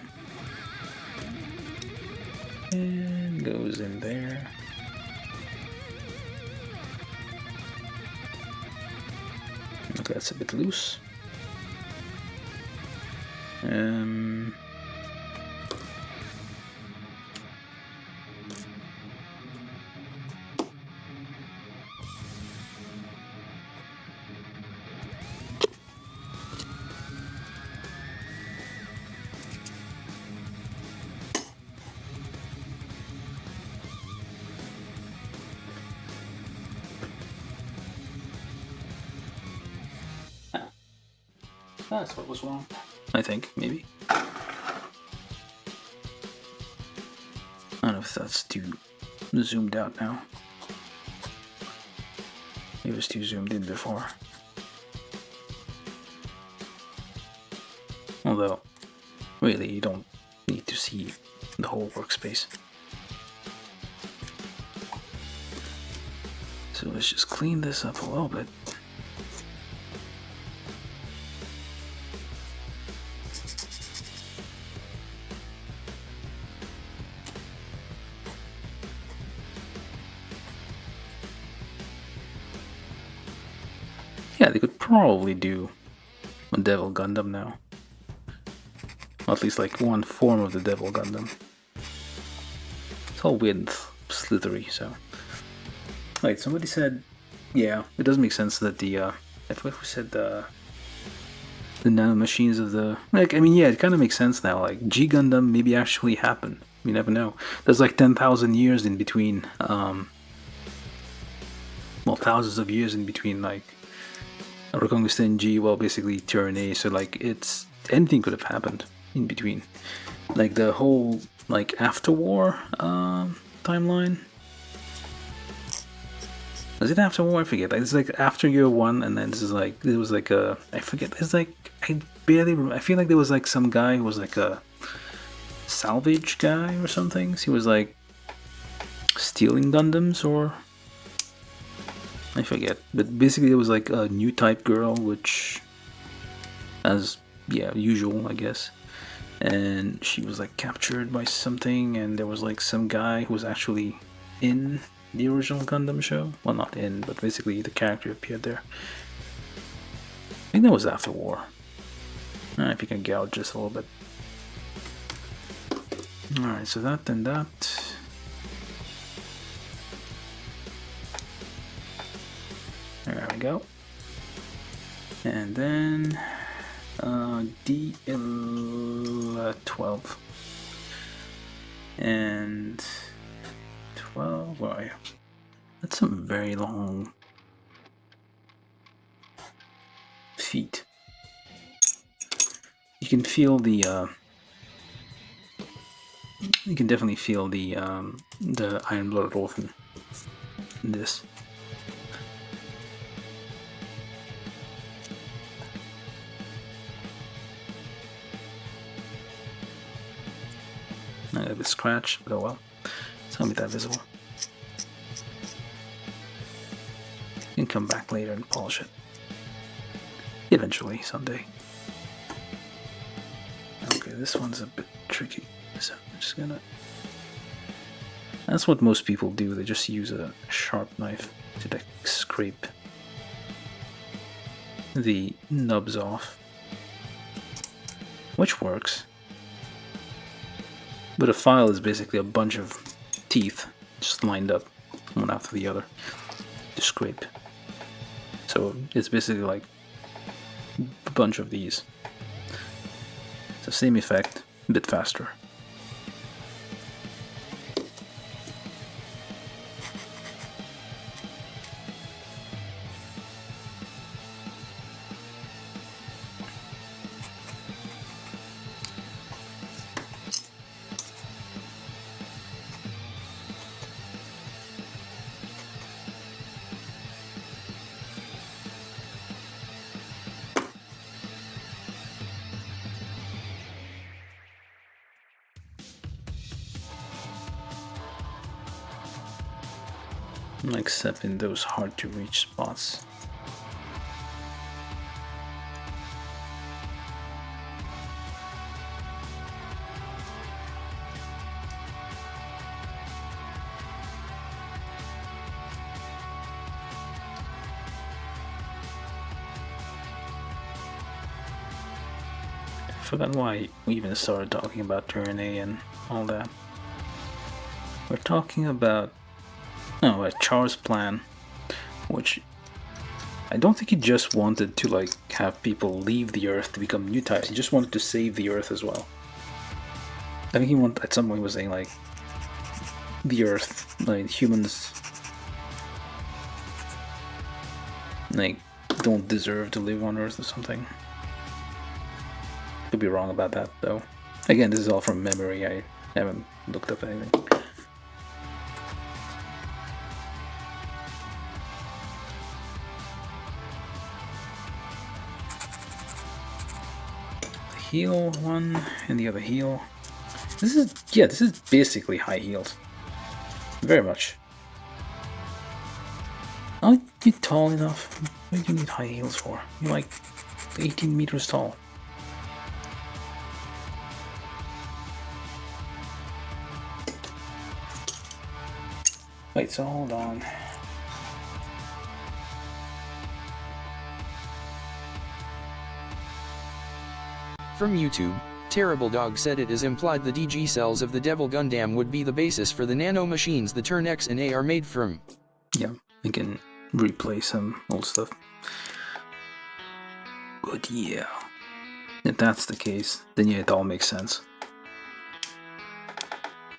and goes in there. Okay, that's a bit loose. That's what was wrong. I think, maybe. I don't know if that's too zoomed out now. It was too zoomed in before. Although, really, you don't need to see the whole workspace. So let's just clean this up a little bit. Yeah, they could probably do a Devil Gundam now. Or at least like one form of the Devil Gundam. It's all weird and slithery, so. Wait, somebody said, yeah, it does make sense that the, I forgot who said the nanomachines of the, like, I mean, yeah, it kind of makes sense now, like, G Gundam maybe actually happened. You never know. There's like 10,000 years in between, well, thousands of years in between, like, Reconquista and G, well, basically Tyranny, so, like, it's, anything could have happened in between. Like, the whole, like, after war, timeline. Was it after war? I forget. It's like after year one, and then this is like, it was like a, I forget, it's like, I barely remember. I feel like there was like some guy who was like a salvage guy or something. So he was like stealing Gundams, or I forget. But basically it was like a new type girl, which, as, yeah, usual, I guess. And she was like captured by something, and there was like some guy who was actually in the original Gundam show. Well, not in, but basically the character appeared there. I think that was after war. I don't know if you can gouge just a little bit. Alright, so that and that. There we go. And then D12. And 12, where are you? That's some very long feet. You can feel the you can definitely feel the iron-blooded orphan in this. I got a bit scratch, but oh well. It's gonna be that visible. You can come back later and polish it. Eventually, someday. Okay, this one's a bit tricky, so I'm just gonna... That's what most people do, they just use a sharp knife to like scrape the nubs off. Which works. But a file is basically a bunch of teeth just lined up, one after the other, to scrape. So it's basically like a bunch of these. So same effect, a bit faster. Except in those hard to reach spots. I forgot why we even started talking about Tyranny and all that. We're talking about Char's plan, which I don't think he just wanted to like have people leave the Earth to become new types. He just wanted to save the Earth as well. I think he at some point was saying like the Earth, like humans, like don't deserve to live on Earth or something. Could be wrong about that though. Again, this is all from memory. I haven't looked up anything. The heel one and the other heel. This is basically high heels. Very much. Aren't you tall enough? What do you need high heels for? You're like 18 meters tall. Wait, so hold on. From YouTube, Terrible Dog said it is implied the DG cells of the Devil Gundam would be the basis for the nano machines the Turn X and A are made from. Yeah, I can replay some old stuff. But yeah, if that's the case, then yeah, it all makes sense.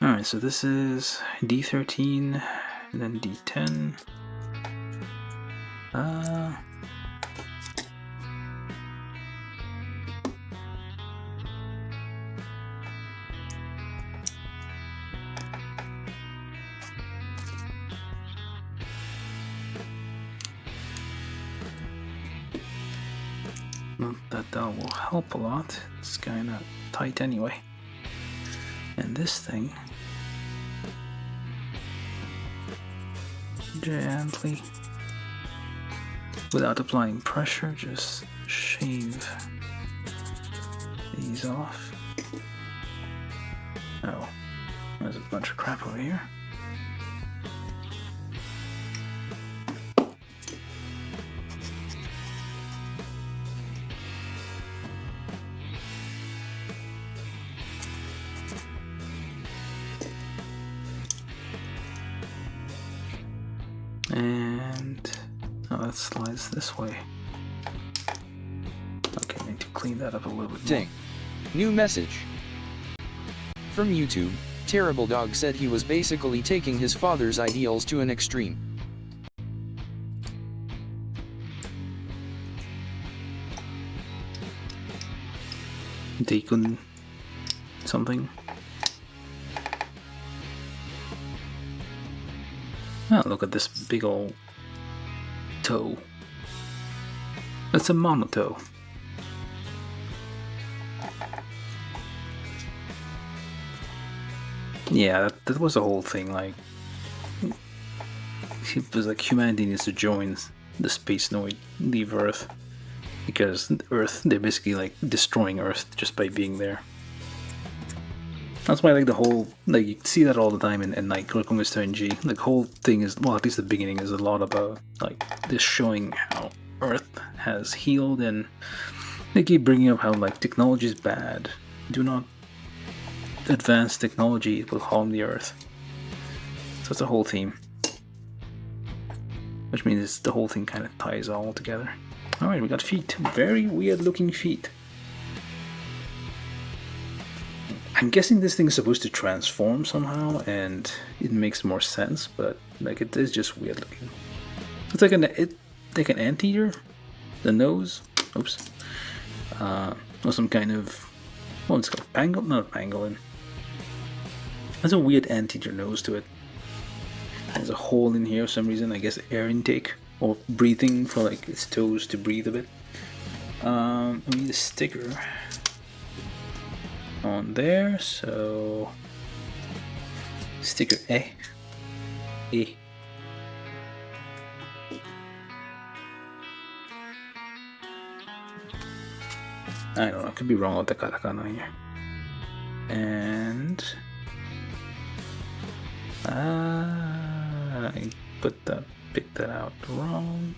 Alright, so this is D13 and then D10. Not that that will help a lot. It's kind of tight anyway. And this thing, gently, without applying pressure, just shave these off. Oh, there's a bunch of crap over here. And oh, that slides this way. Okay, I need to clean that up a little bit more. Ding. New message. From YouTube, Terrible Dog said he was basically taking his father's ideals to an extreme. Daikun something. Oh, look at this big old toe. That's a monotoe. Yeah, that was the whole thing. Like, it was like humanity needs to join the space noid, leave Earth, because Earth, they're basically like destroying Earth just by being there. That's why, like, the whole, like, you see that all the time in like Mr. G. Like, the whole thing is, well, at least the beginning is a lot about, like, this showing how Earth has healed, and they keep bringing up how, like, technology is bad. Do not advance technology, it will harm the Earth. So it's a whole theme. Which means the whole thing kind of ties all together. Alright, we got feet. Very weird looking feet. I'm guessing this thing is supposed to transform somehow, and it makes more sense, but like it is just weird looking. It's like an anteater, the nose. Oops. Or some kind of, what it's called, pangolin? Not pangolin. There's a weird anteater nose to it. There's a hole in here for some reason. I guess air intake or breathing for like its toes to breathe a bit. We need a sticker on there, so sticker A. I don't know, I could be wrong with the katakana here. And I picked that out wrong.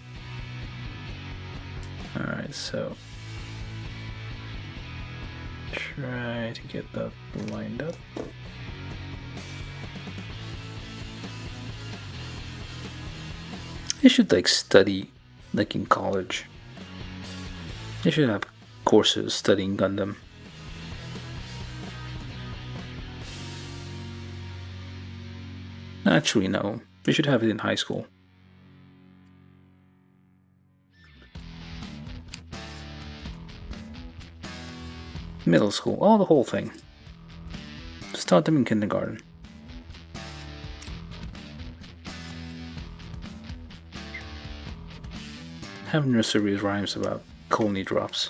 Alright, so try to get that lined up. I should like study like in college. I should have courses studying Gundam. Actually, no. We should have it in high school. middle school, oh, the whole thing. Start them in kindergarten. Have nursery rhymes about colony drops.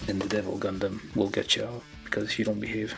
And the devil Gundam will get you out because you don't behave.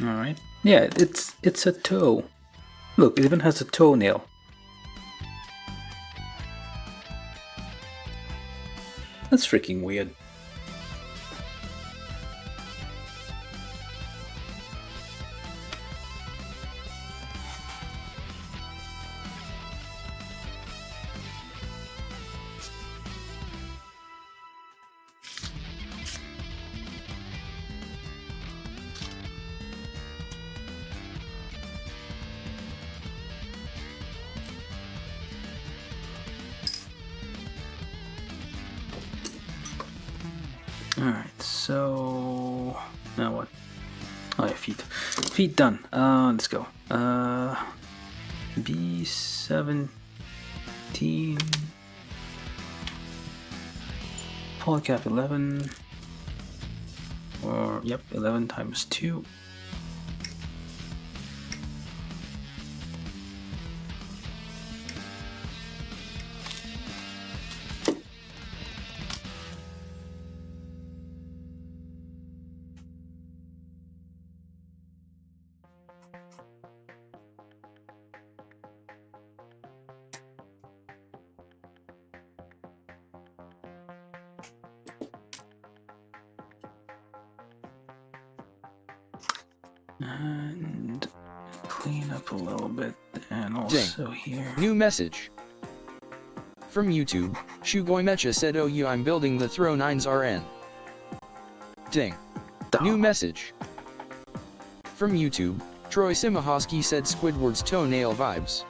Alright. Yeah, it's a toe. Look, it even has a toenail. That's freaking weird. Alright, so now what? Oh yeah, feet. Feet done. Let's go. B17 polycap 11 or yep, 11 times 2. And clean up a little bit, and also Ding. here. New message. From YouTube, Shugoi Mecha said, "Oh you, I'm building the Throw 9's RN." Ding. New message. From YouTube, Troy Simahosky said Squidward's toenail vibes.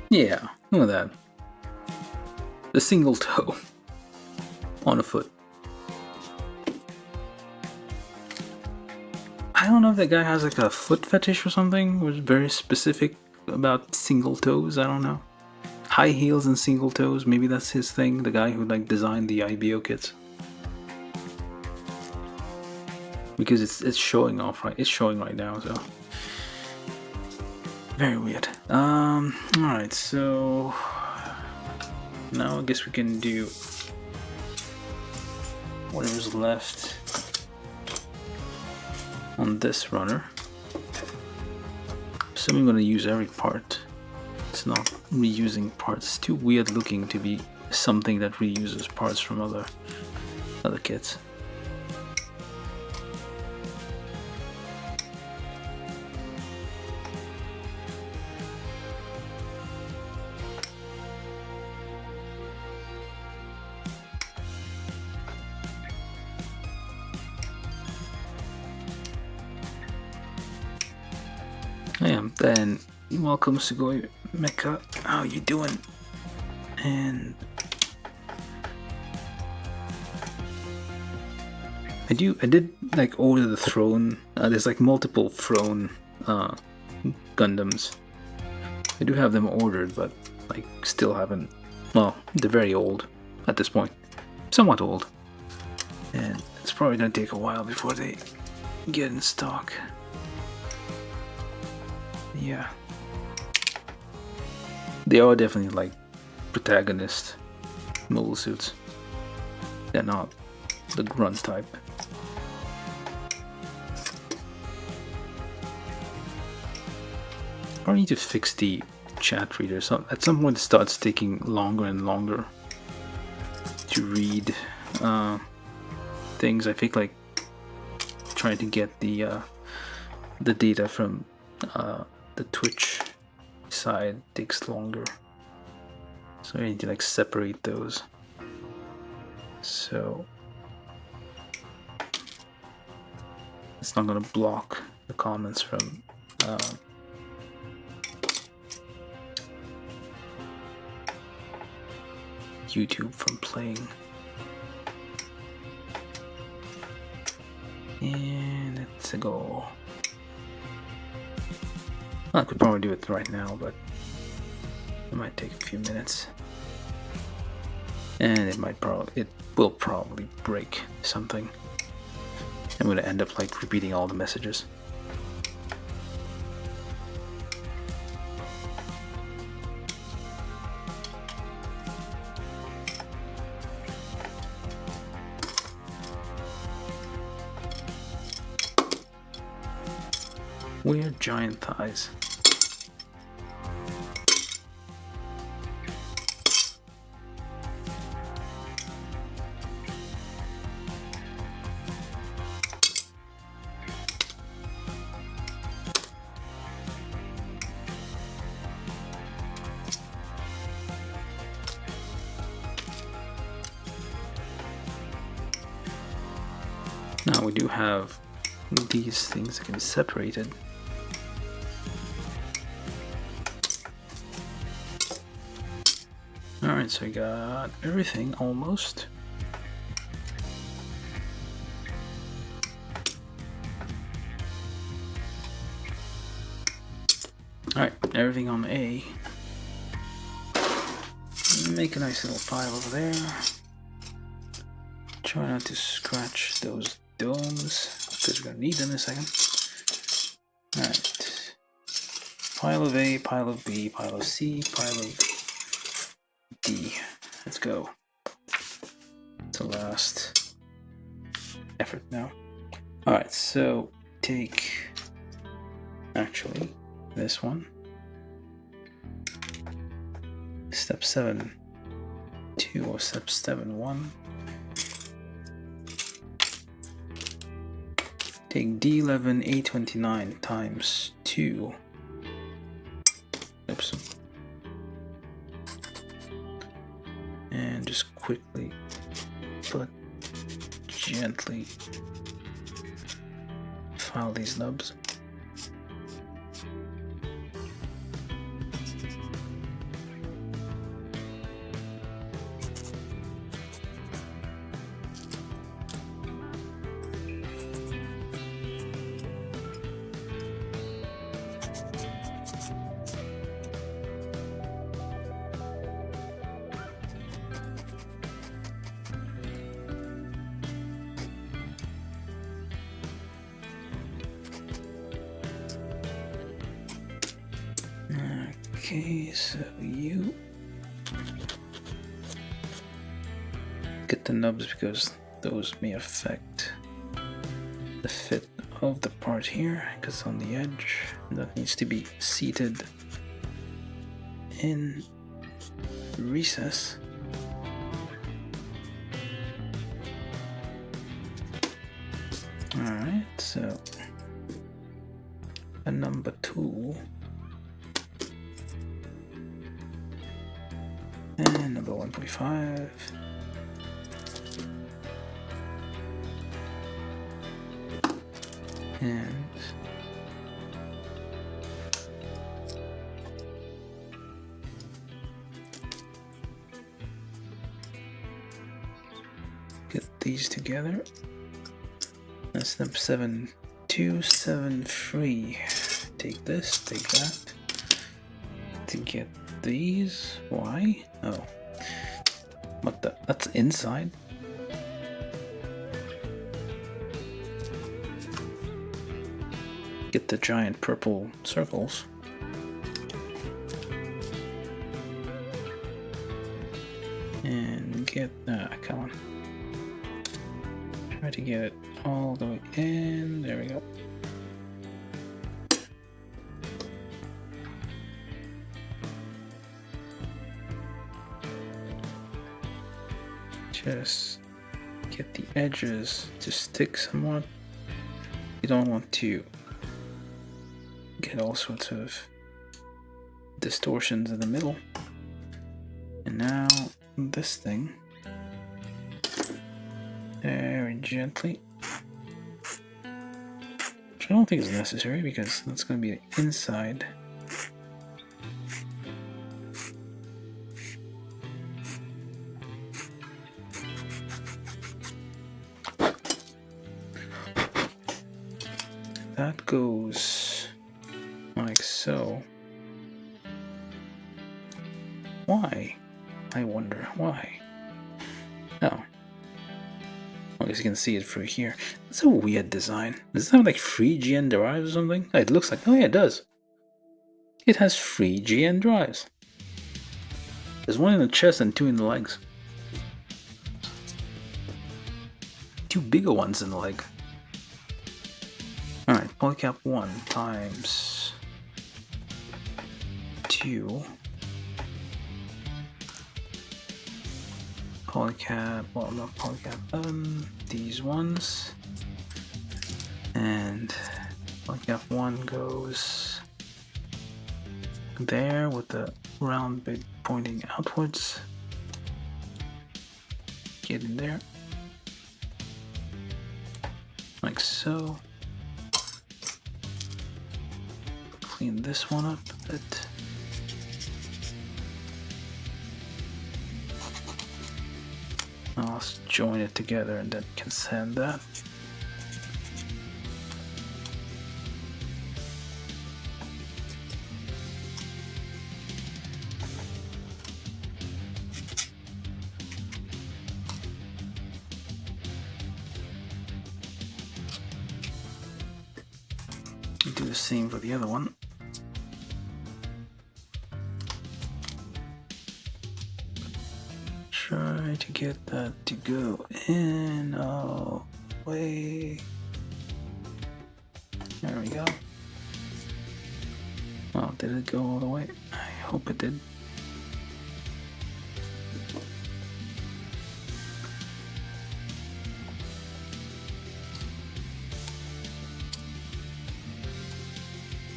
Yeah, look at that. The single toe on a foot. I don't know if that guy has like a foot fetish or something. Was very specific about single toes. I don't know. High heels and single toes. Maybe that's his thing. The guy who like designed the IBO kits. Because it's showing off right. It's showing right now. So very weird. All right. So now I guess we can do whatever's left on this runner. So I'm gonna use every part. It's not reusing parts. It's too weird looking to be something that reuses parts from other kits. I am. Then welcome Sugoi Mecha. How you doing? And I did like order the throne. There's like multiple throne Gundams. I do have them ordered, but like still haven't. Well, they're very old at this point, somewhat old, and it's probably gonna take a while before they get in stock. Yeah, they are definitely like protagonist mobile suits. They're not the grunt type. I need to fix the chat reader. So at some point it starts taking longer and longer to read things. I think like trying to get the data from the Twitch side takes longer, so I need to like separate those. So It's not gonna block the comments from YouTube from playing. And it's a go. Well, I could probably do it right now, but it might take a few minutes. And it will probably break something. I'm gonna end up like repeating all the messages. Weird giant thighs. Now we do have these things that can be separated. Alright, so I got everything almost. Alright, everything on A. Make a nice little pile over there. Try not to scratch those domes, because we're gonna need them in a second. Alright. Pile of A, pile of B, pile of C, pile of D. Let's go. It's the last effort now. Alright, so take actually this one. Step 7 2 or step 7 1. Take D11 A29 times 2. Oops. And just quickly but gently file these nubs. Okay, so you get the nubs because those may affect the fit of the part here, because on the edge that needs to be seated in recess. Alright, so a number 2 and number 1.5. And get these together. That's step 7 2 7 3. Take this, take that to get these. Why? Oh, what the? That's inside. Get the giant purple circles. And get, come on. Try to get it all the way in. There we go. Just get the edges to stick somewhat. You don't want to get all sorts of distortions in the middle. And now this thing, very gently which I don't think is necessary because that's going to be the inside. That goes like so. Why? I wonder why. Oh. I guess you can see it through here. It's a weird design. Does it have like 3 GN drives or something? It looks like. Oh yeah, it does. It has 3 GN drives. There's 1 in the chest and 2 in the legs. 2 bigger ones in the leg. Alright, polycap 1 times 2. Polycap, well, not polycap, these ones. And polycap 1 goes there with the round bit pointing outwards. Get in there. Like so. Clean this one up a bit. I'll join it together and then can sand that. Do the same for the other one. Try to get that to go in all the way. There we go. Well, did it go all the way? I hope it did.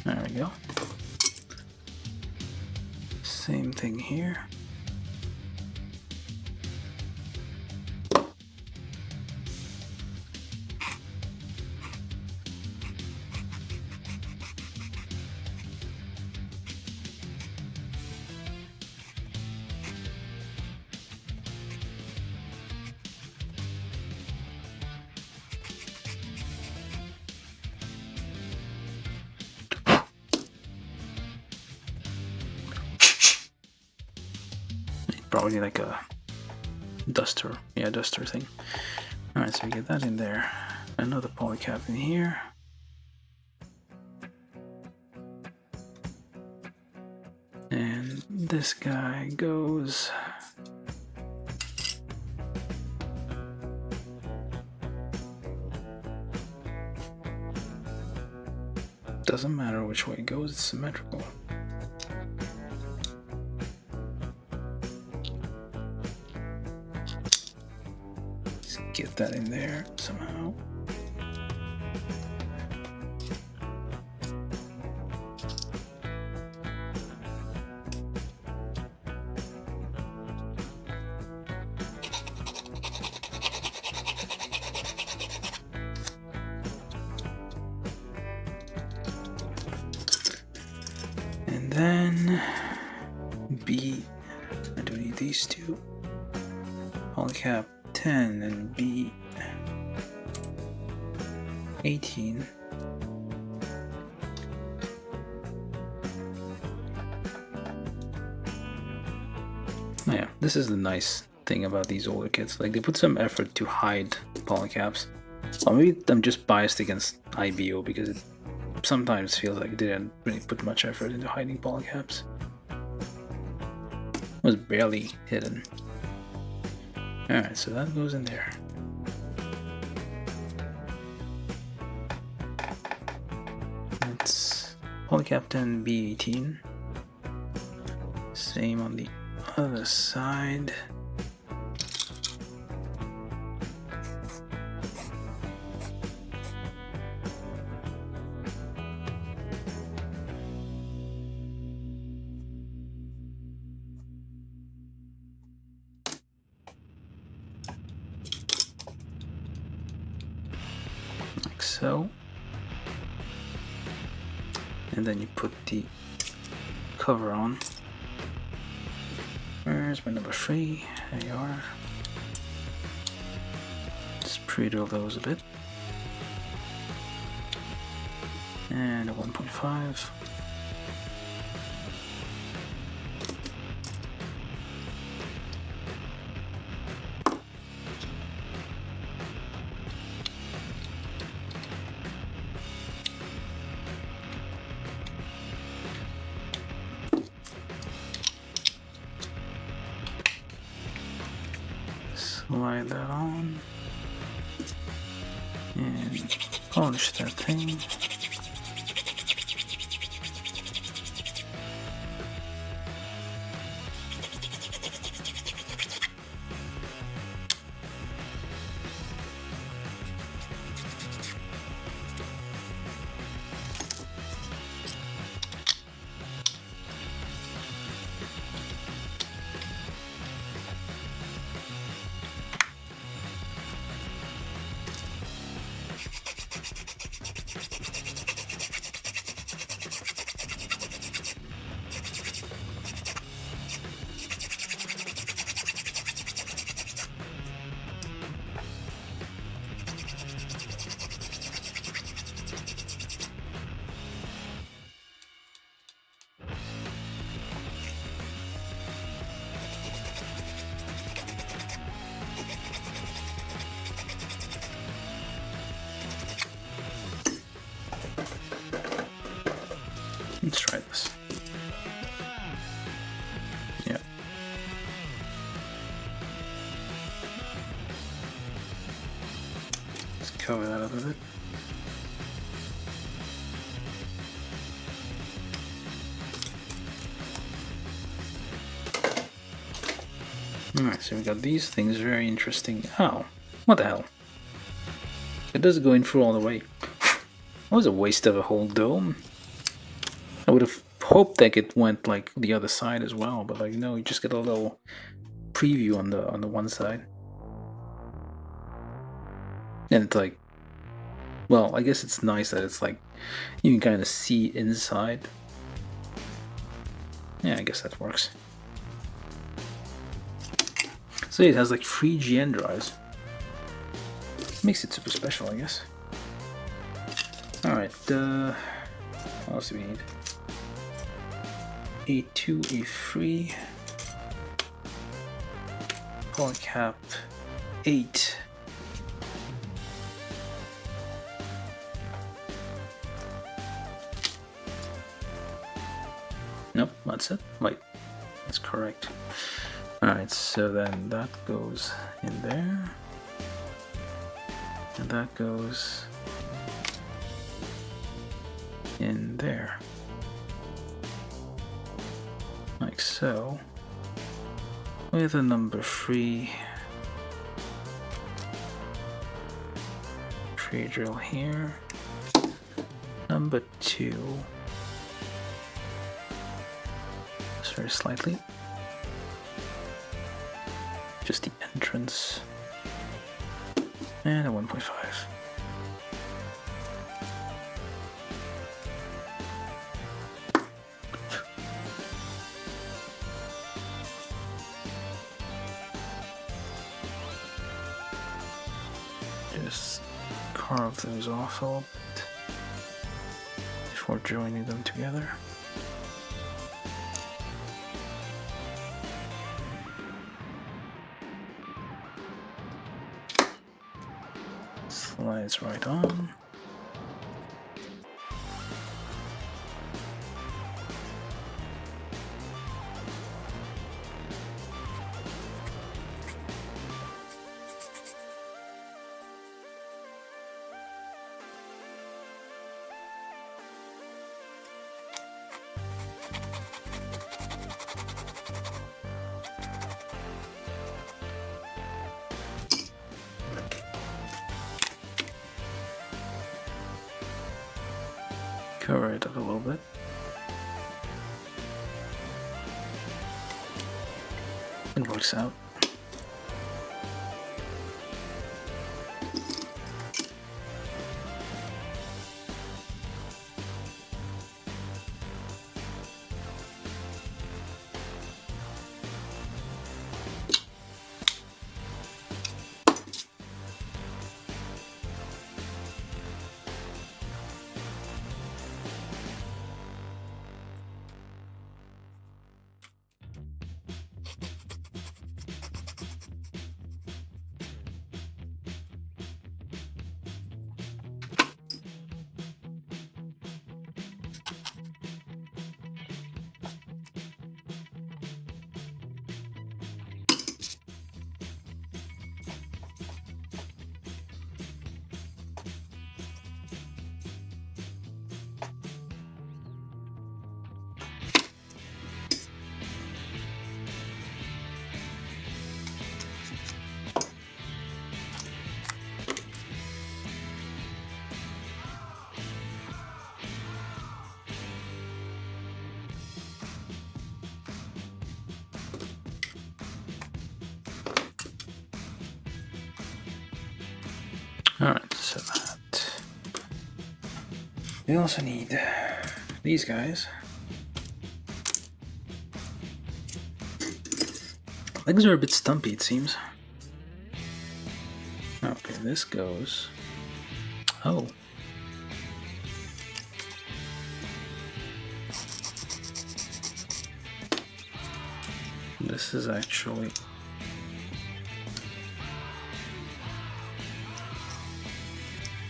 There we go. Same thing here. Probably like a duster, yeah, duster thing. Alright, so we get that in there. Another polycap in here. And this guy goes doesn't matter which way it goes, it's symmetrical. Get that in there somehow. And then B, I do need these two. Polycap 10 and B 18. Yeah, this is the nice thing about these older kits. Like, they put some effort to hide polycaps. Or maybe I'm just biased against IBO because it sometimes feels like they didn't really put much effort into hiding polycaps. It was barely hidden. Alright, so that goes in there. It's polycap 10 B18. Same on the other side. Like so. and then you put the cover on. Where's my number 3? There you are. Let's pre-drill those a bit. And a 1.5. Slide that on and polish that thing. Let's try this. Yeah. Let's cover that up a bit. Alright, so we got these things, very interesting. Oh, what the hell? It doesn't go in through all the way. That was a waste of a whole dome. I would have hoped that it went like the other side as well, but like no, you just get a little preview on the one side. And it's like, well, I guess it's nice that it's like you can kind of see inside. Yeah, I guess that works. So it has like 3 GN drives. Makes it super special, I guess. Alright, what else do we need? A2, A3, polycap 8. Nope, that's it. Wait, that's correct. Alright, so then that goes in there, and that goes in there. Like so, with a number 3 pre-drill here, number 2, just very slightly, just the entrance, and a 1.5. Just carve those off a little bit before joining them together. Slides right on. Cover it up a little bit. It works out. We also need these guys. Legs are a bit stumpy, it seems. Okay, this goes. Oh. This is actually.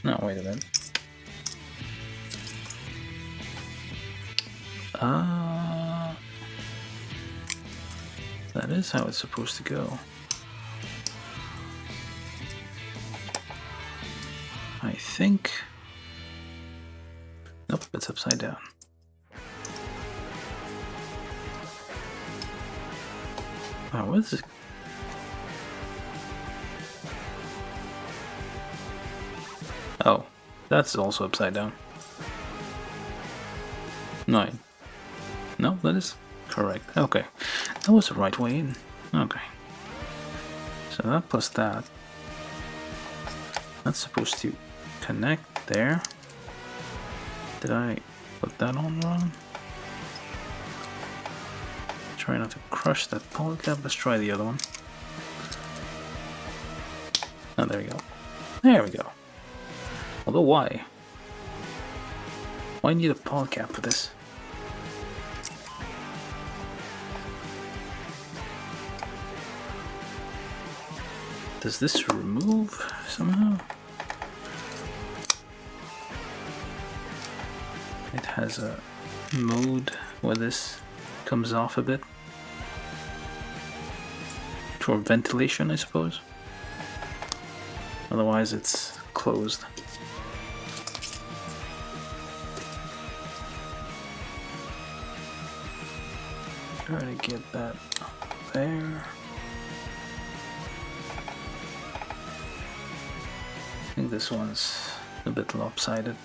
No, wait a minute. That is how it's supposed to go. I think. Nope, it's upside down. Oh, what is it? Oh, that's also upside down. 9. No, that is correct. Okay, that was the right way in. Okay. So that plus that. That's supposed to connect there. Did I put that on wrong? Try not to crush that polycap. Let's try the other one. Oh, there we go. There we go. Although why? Why need a polycap for this? Does this remove somehow? It has a mode where this comes off a bit. For ventilation, I suppose. Otherwise it's closed. Try to get that there. I think this one's a bit lopsided.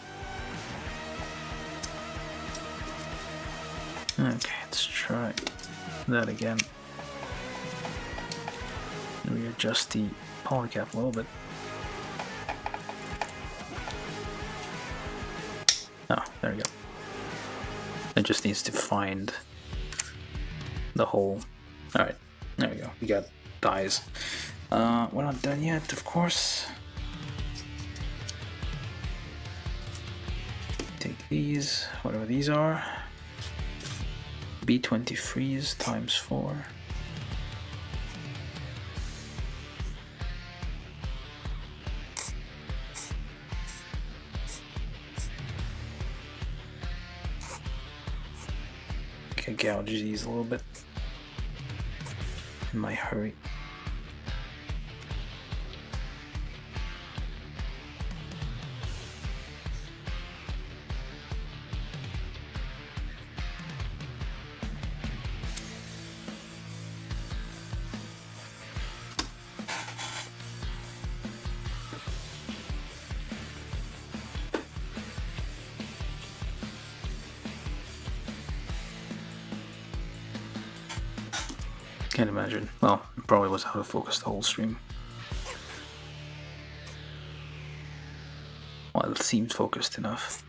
Okay, let's try that again. Readjust the polycap a little bit. Oh, there we go. It just needs to find the hole. Alright, there we go. We got dies. We're not done yet, of course. Take these, whatever these are. B20 freeze times 4. I can gouge these a little bit in my hurry. Can't imagine. Well, it probably was out of focus the whole stream. Well, it seems focused enough.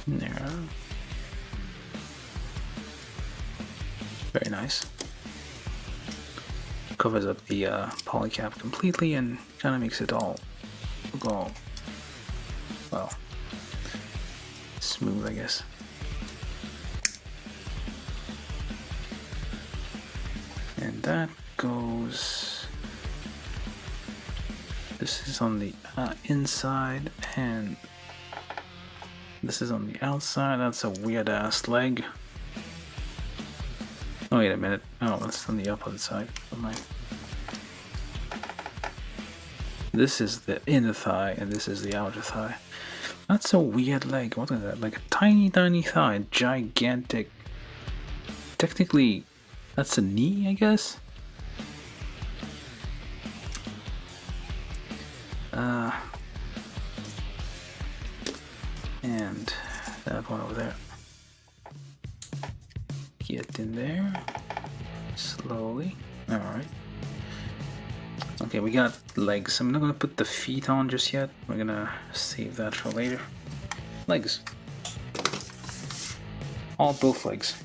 There. Very nice. Covers up the polycap completely and kind of makes it all go, well, smooth, I guess. And that goes. This is on the inside and this is on the outside. That's a weird ass leg. Oh, wait a minute. Oh, that's on the opposite side of my... This is the inner thigh, and this is the outer thigh. That's a weird leg. What is that? Like a tiny, tiny thigh. Gigantic. Technically, that's a knee, I guess? And that one over there. Get in there. Slowly. Alright. Okay, we got legs. I'm not gonna put the feet on just yet. We're gonna save that for later. Legs. Both legs.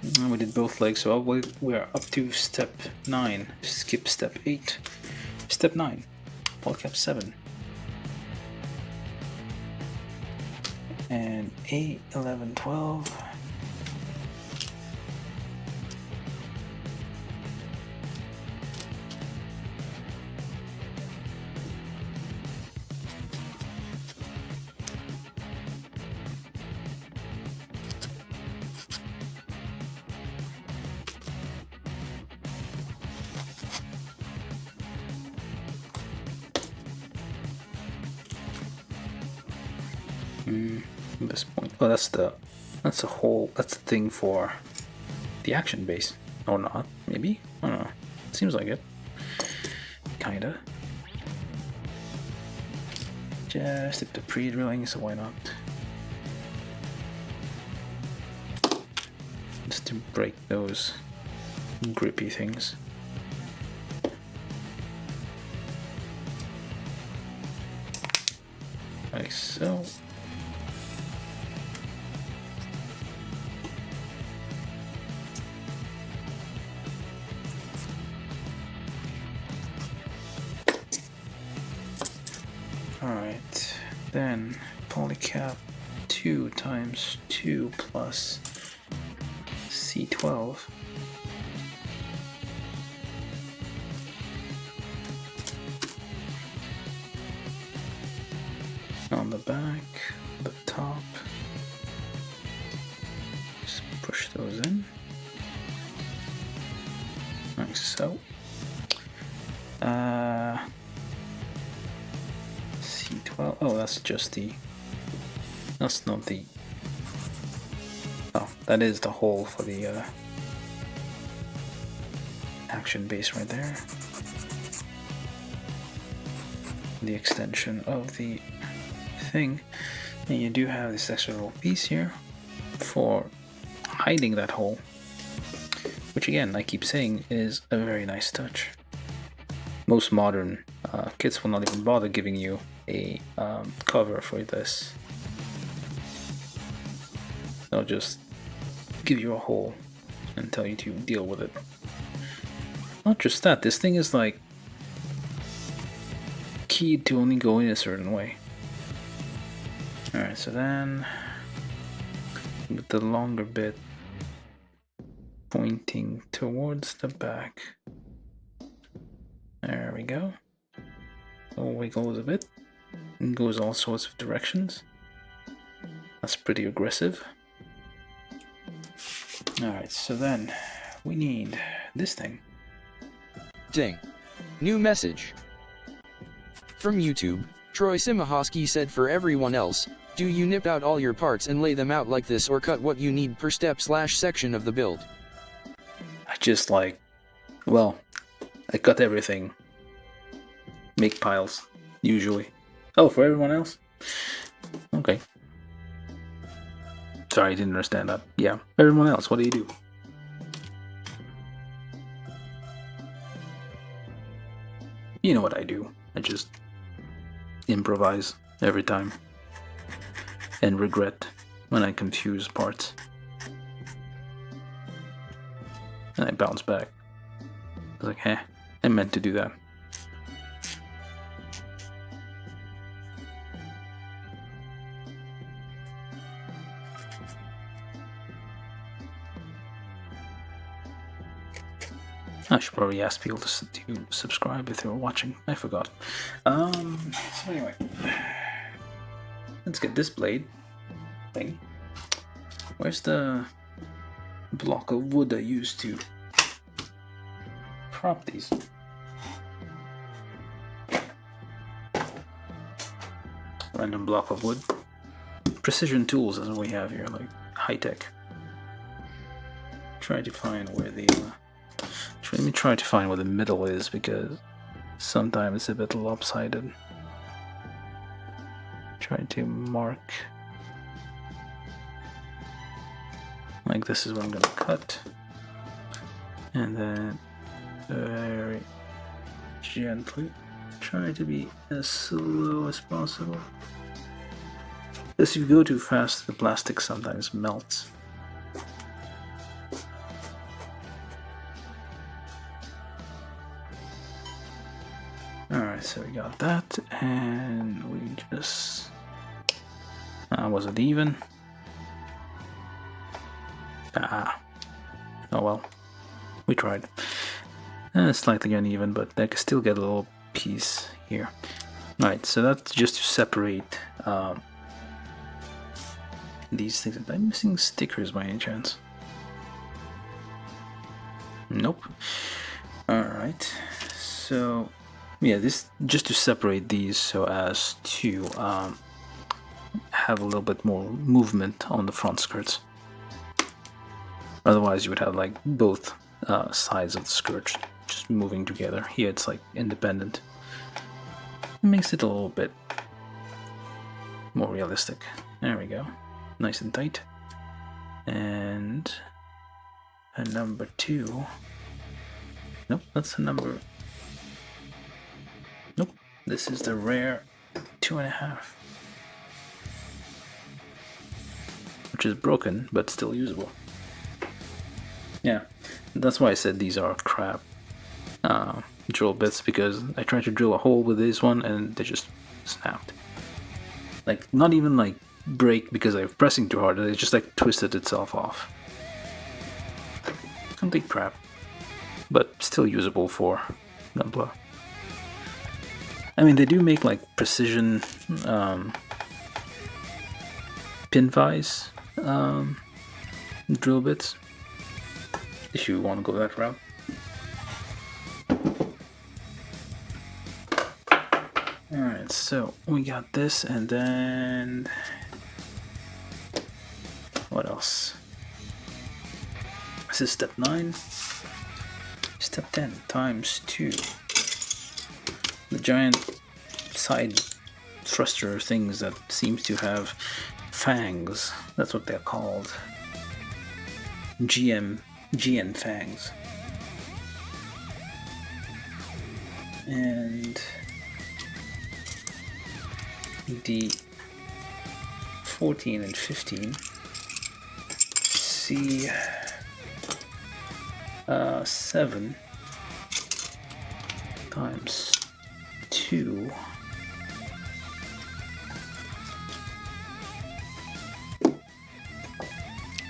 And we did both legs, so we're up to step 9. Skip step 8. Step 9. Polycap 7. And 8, 11, 12. At this point, oh, that's the thing for the action base, or not? Maybe, I don't know. Seems like it. Kinda. Just did the pre-drilling, so why not? Just to break those grippy things. Like so. Alright, then polycap 2 times 2 plus C12. On the back, the top. Just push those in. Like so. C12. Oh, that's just the. That's not the. Oh, that is the hole for the action base right there. The extension of the thing, and you do have this extra little piece here for hiding that hole, which again I keep saying is a very nice touch. Most modern kits will not even bother giving you a cover for this. They'll just give you a hole and tell you to deal with it. Not just that, this thing is like keyed to only go in a certain way. Alright, so then with the longer bit pointing towards the back. There we go. So wiggles a bit and goes all sorts of directions. That's pretty aggressive. Alright, so then we need this thing. Ding. New message. From YouTube, Troy Simahosky said, for everyone else, do you nip out all your parts and lay them out like this, or cut what you need per step/section of the build? I just like, well, I cut everything. Make piles, usually. Oh, for everyone else? Okay. Sorry, I didn't understand that. Yeah, everyone else, what do you do? You know what I do. I just improvise every time. And regret when I confuse parts. And I bounce back. I was like, I meant to do that. I should probably ask people to subscribe if they were watching. I forgot. So anyway, let's get this blade thing. Where's the block of wood I used to prop these. Random block of wood. Precision tools as we have here, like high tech. Try to find where the let me try to find where the middle is, because sometimes it's a bit lopsided. Try to mark like this is what I'm gonna cut, and then very gently try to be as slow as possible. As you go too fast, the plastic sometimes melts. Alright, so we got that, and we just... was it even? Oh well. We tried. Slightly uneven, but I can still get a little piece here. Alright, so that's just to separate these things. Am I missing stickers by any chance? Nope. Alright, so yeah, this just to separate these so as to have a little bit more movement on the front skirts. Otherwise you would have like both sides of the skirt just moving together. Here it's like independent. It makes it a little bit more realistic. There we go. Nice and tight. And a number 2. Nope, that's a number... Nope, this is the rare 2.5. Which is broken, but still usable. Yeah, that's why I said these are crap drill bits, because I tried to drill a hole with this one and they just snapped. Like, not even like break because I was pressing too hard, it just like twisted itself off. Complete crap, but still usable for Gunpla. I mean, they do make like precision pin vise drill bits, if you want to go that route. Alright, so we got this, and then what else? This is step 9. Step 10 times 2. The giant side thruster things that seems to have fangs. That's what they're called. GN fangs. And the 14 and 15 see 7 times 2 I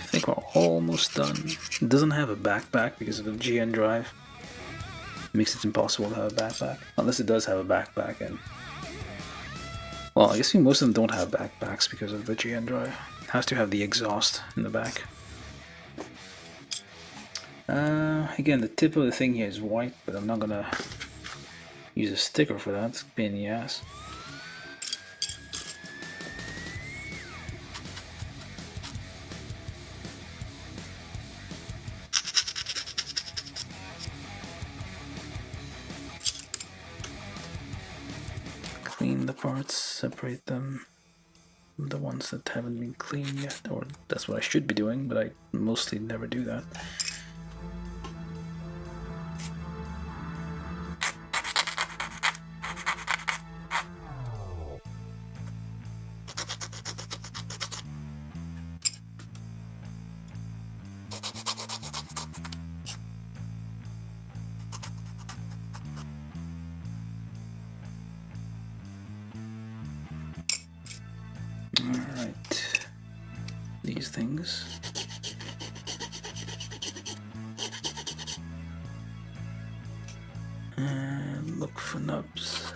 think we're almost done. It doesn't have a backpack because of the GN drive. It makes it impossible to have a backpack, unless it does have a backpack. And well, I guess most of them don't have backpacks because of the GN drive. It has to have the exhaust in the back. Again, the tip of the thing here is white, but I'm not gonna use a sticker for that. It's a pain in the ass. Clean the parts, separate them from the ones that haven't been cleaned yet, or that's what I should be doing, but I mostly never do that. Alright, these things. And look for nubs.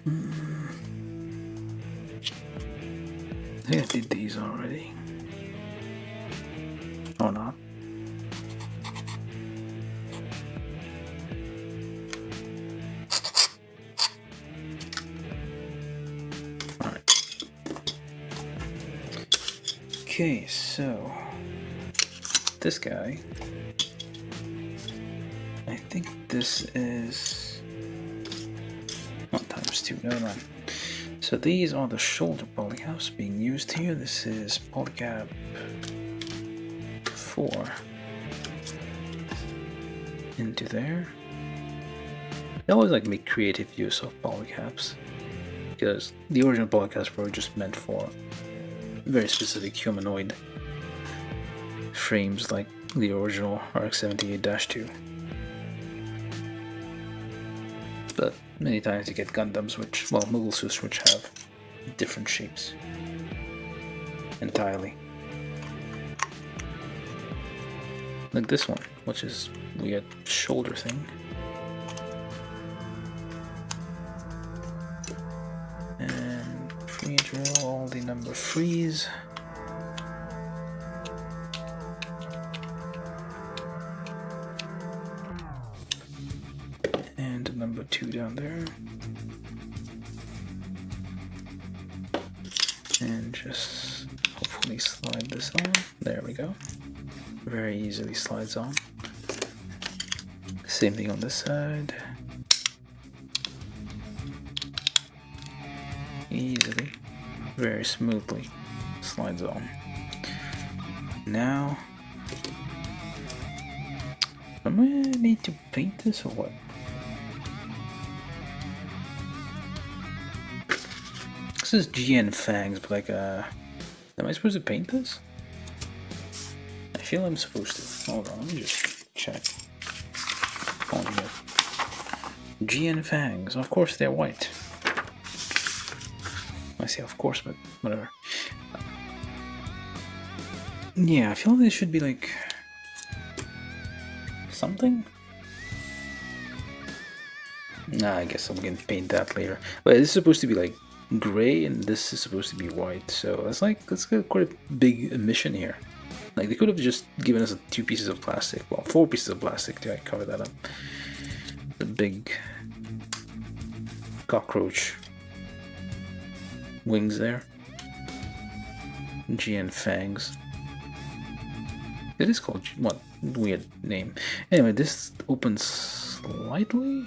I think I did these already. Or not. Alright. Okay, so this guy, I think this is 1 times 2, never mind. So these are the shoulder polycaps being used here. This is polycap 4 into there. They always like make creative use of polycaps because the original polycaps were just meant for very specific humanoid frames like the original RX-78-2. But many times you get Gundams which, well, Mobile Suits which have different shapes entirely. Like this one, which is weird shoulder thing. And free drill all the number 3s. And number 2 down there. And just hopefully slide this on. There we go. Very easily slides on. Same thing on this side. Easily, very smoothly slides on. Now, am I need to paint this or what? This is GN Fangs, but like, am I supposed to paint this? I feel I'm supposed to. Hold on, let me just check. On here. GN Fangs, of course they're white. I say of course, but whatever. Yeah, I feel like this should be like something. Nah, I guess I'm gonna paint that later. But this is supposed to be like gray, and this is supposed to be white. So that's quite a big omission here. Like they could have just given us 2 pieces of plastic, well, 4 pieces of plastic to cover that up. The big cockroach wings there. GN Fangs. It is called, what weird name. Anyway, this opens slightly.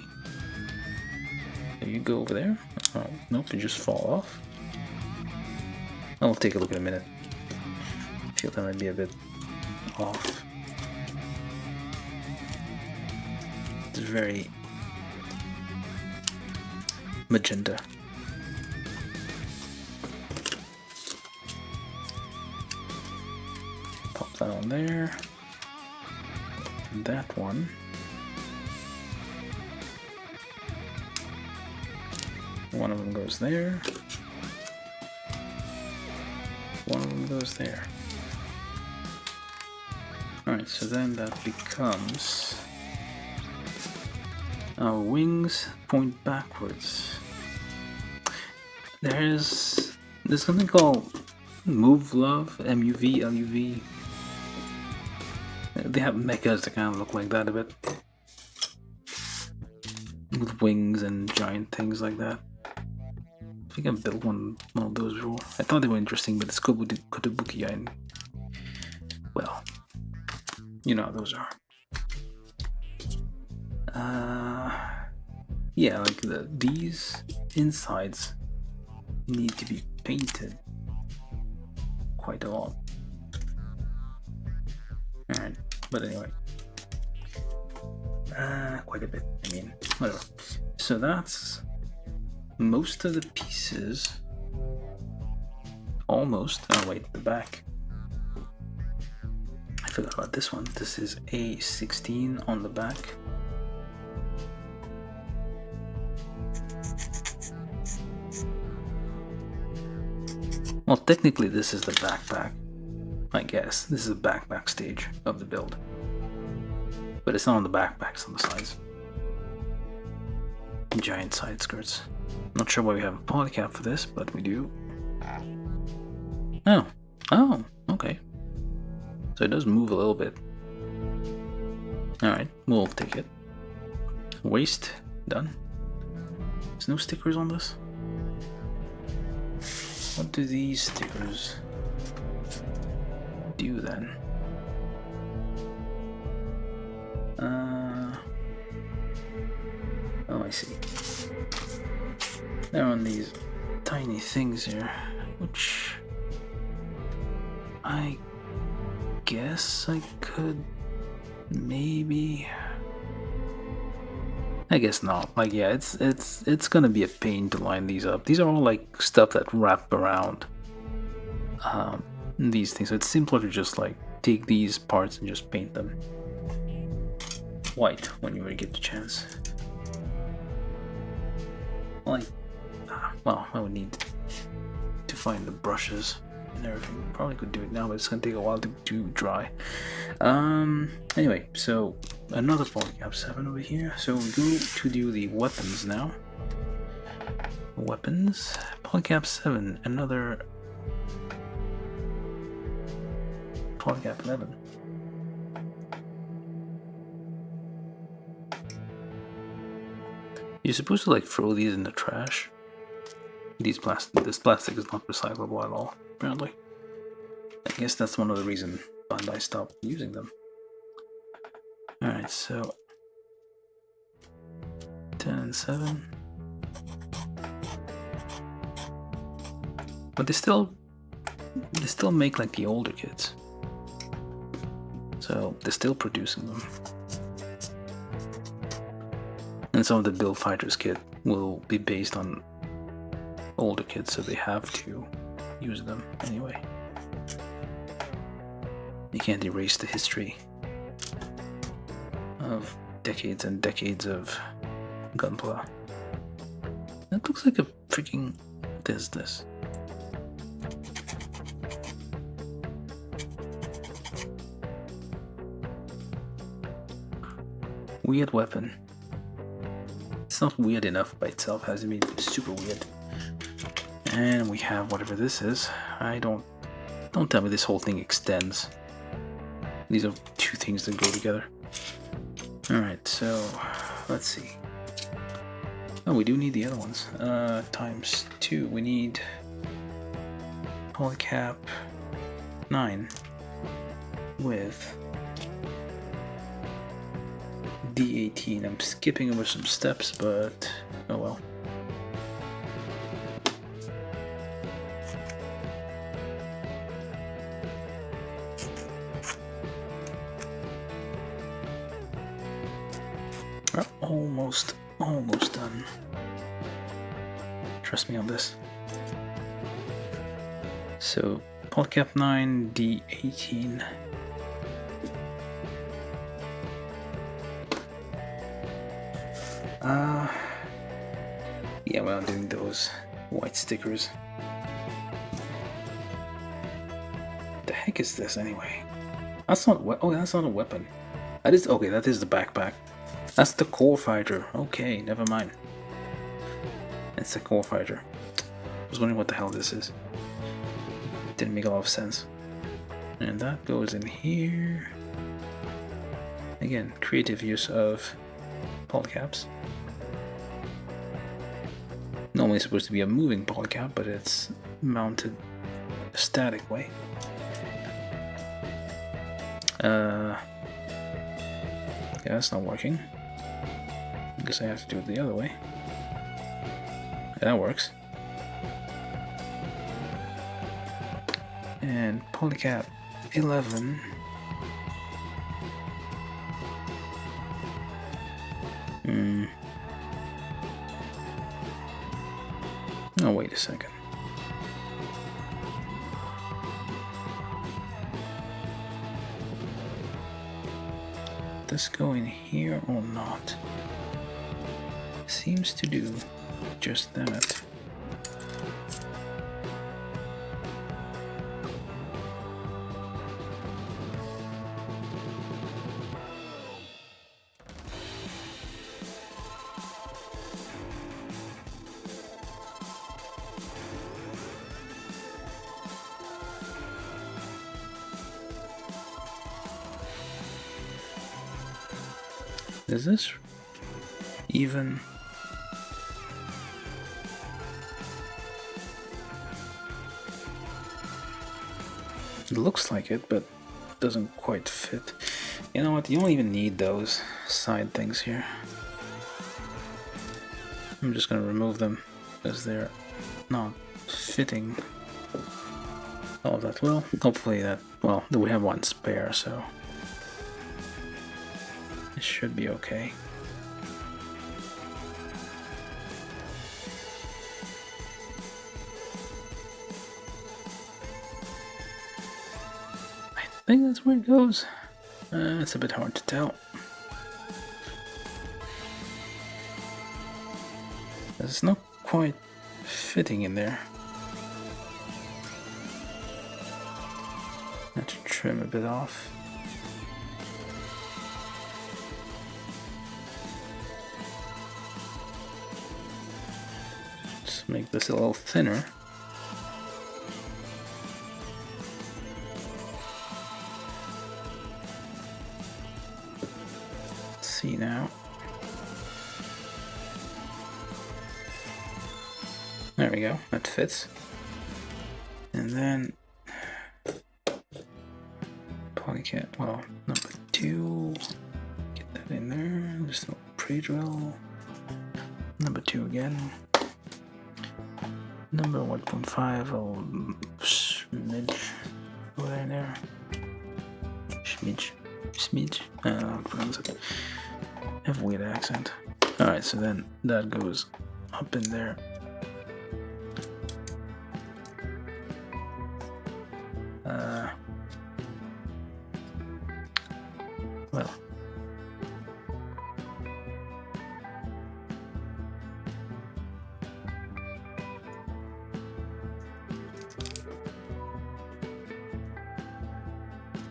You go over there. Oh, nope, it just fall off. I'll take a look in a minute. I feel that might be a bit off. It's very magenta. Pop that on there. And that one. One of them goes there. One of them goes there. Alright, so then that becomes our wings point backwards. There's something called Move Love, MUV, LUV. They have mechas that kind of look like that a bit. With wings and giant things like that. I think I built one of those before. I thought they were interesting, but it's Kotobukiya and, well, you know how those are. Yeah, like these insides need to be painted quite a lot. Alright, but anyway. Quite a bit, I mean, whatever. So that's most of the pieces. Almost. Oh wait, the back. I forgot about this one. This is A16 on the back. Well, technically this is the backpack. I guess. This is the backpack stage of the build. But it's not on the back, it's on the sides. Giant side skirts. Not sure why we have a polycap for this, but we do. Oh, okay. So it does move a little bit. Alright, we'll take it. Waste, done. There's no stickers on this? What do these stickers do then? Oh, I see. They're on these tiny things here, which I guess I could maybe. I guess not. Like, yeah, it's gonna be a pain to line these up. These are all like stuff that wrap around these things. So it's simpler to just like take these parts and just paint them white when you really get the chance. Like, well, I would need to find the brushes and everything. Probably could do it now, but it's gonna take a while to dry. Anyway, so another polycap 7 over here. So we go to do the weapons now. Weapons, polycap 7, another polycap 11. You're supposed to like throw these in the trash. This plastic is not recyclable at all, apparently. I guess that's one of the reasons Bandai stopped using them. Alright, so 10 and 7. But they still make like the older kids. So they're still producing them. And some of the Build Fighters kit will be based on older kids, so they have to use them anyway. You can't erase the history of decades and decades of Gunpla. That looks like a freaking... What is this? Weird weapon. It's not weird enough by itself, has to be super weird. And we have whatever this is. Don't tell me this whole thing extends. These are two things that go together. Alright, so let's see. Oh, we do need the other ones. Times 2. We need polycap 9 with D18. I'm skipping over some steps, but oh well. We're almost done. Trust me on this. So, polycap 9, D18. Yeah, we're not doing those white stickers. What the heck is this anyway? That's not that's not a weapon. That is okay. That is the backpack. That's the core fighter. Okay, never mind. It's the core fighter. I was wondering what the hell this is. Didn't make a lot of sense. And that goes in here. Again, creative use of polycaps. Normally it's supposed to be a moving polycap, but it's mounted a static way. Yeah, that's not working. I guess I have to do it the other way. That works. And polycap 11. Oh, wait a second. Does this go in here or not? Seems to do just that. Is this even? It looks like it, but doesn't quite fit. You know what? You don't even need those side things here. I'm just gonna remove them because they're not fitting all that well. Hopefully that, well, we have one spare, so it should be okay. I think that's where it goes. It's a bit hard to tell. It's not quite fitting in there. I have to trim a bit off. Just make this a little thinner. Let's see now. There we go, that fits. And then polycat, well, number 2, get that in there, just a little pre-drill. Number 2 again. Number 1.5, I'll smidge over in there. Smidge, I don't know how to pronounce it. I have a weird accent. Alright, so then that goes up in there. Well,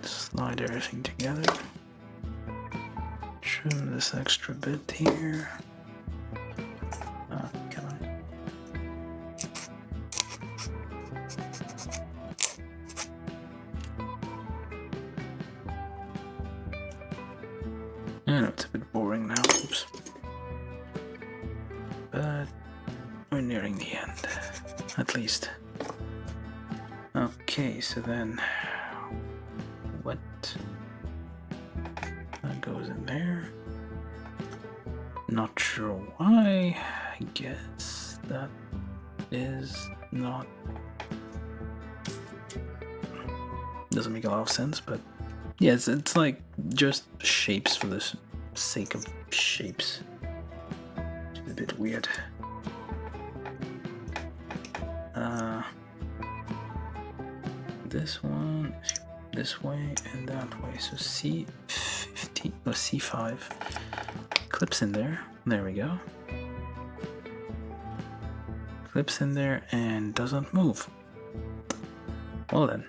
slide everything together, trim this extra bit here. Come on. I know it's a bit boring now, oops. But we're nearing the end, at least. Okay, so then what? That goes in there. Not sure why. I guess that is not. Doesn't make a lot of sense, but yeah, it's like just shapes for the sake of shapes. It's a bit weird. This one, this way and that way. So C50 or C5 clips in there. There we go. Clips in there and doesn't move. Well then.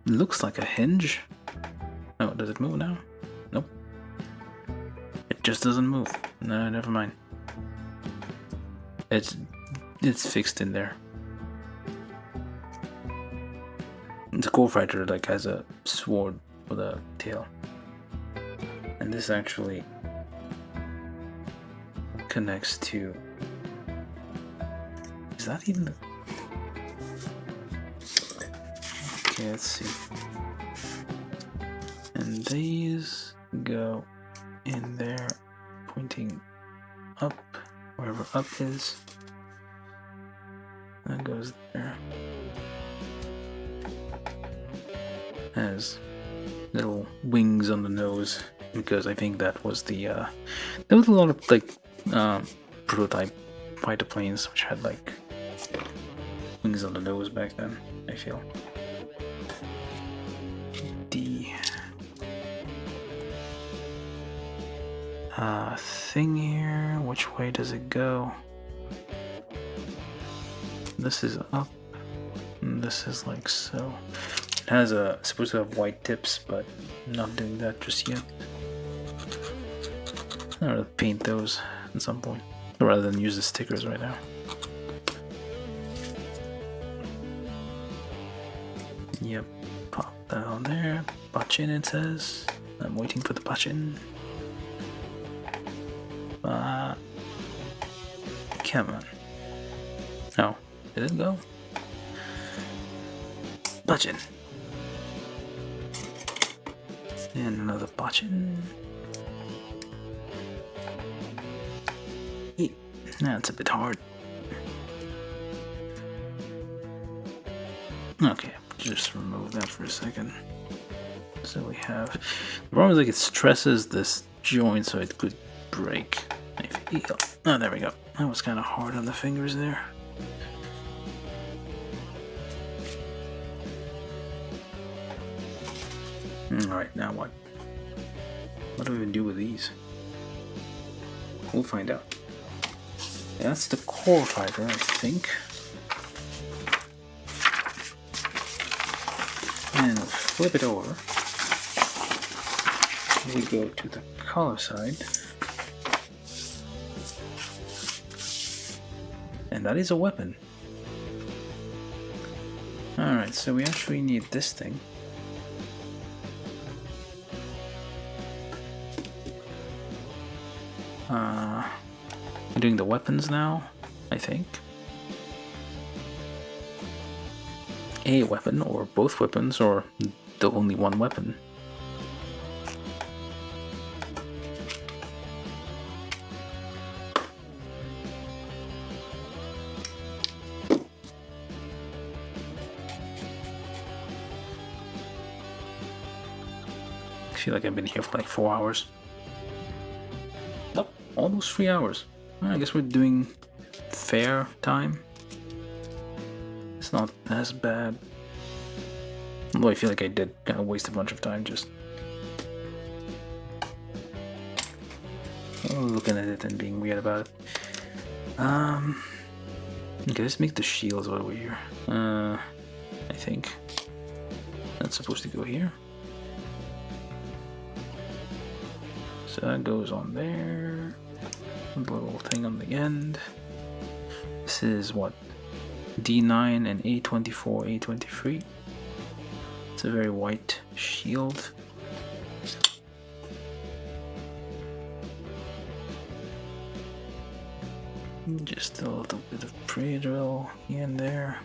Looks like a hinge. Oh, does it move now? Nope. It just doesn't move. No, never mind. It's fixed in there. The core fighter like has a sword with a tail, and this actually connects to. Is that even the? Okay, let's see. And these go in there, pointing up, wherever up is. That goes there. Has little wings on the nose, because I think that was the there was a lot of like prototype fighter planes which had like wings on the nose back then, I feel. The thing here, which way does it go? This is up and this is like so. It has supposed to have white tips, but I'm not doing that just yet. I'm gonna paint those at some point, rather than use the stickers right now. Yep, pop that on there. Bachin it says. I'm waiting for the button. Come on. Oh, did it go? Button. And another button. That's a bit hard. Okay, just remove that for a second. So we have, the problem is like it stresses this joint so it could break. Oh, there we go. That was kind of hard on the fingers there. Alright, now what? What do we even do with these? We'll find out. That's the core fighter, I think. And flip it over. We go to the color side. And that is a weapon. Alright, so we actually need this thing. We're doing the weapons now, I think. A weapon, or both weapons, or the only one weapon. I feel like I've been here for like 4 hours. Oh, almost 3 hours. I guess we're doing fair time. It's not as bad. Although I feel like I did kind of waste a bunch of time just looking at it and being weird about it. Okay, let's make the shields over here. I think that's supposed to go here. So that goes on there. A little thing on the end. This is what? D9 and A24, A23. It's a very white shield. Just a little bit of pre-drill here and there.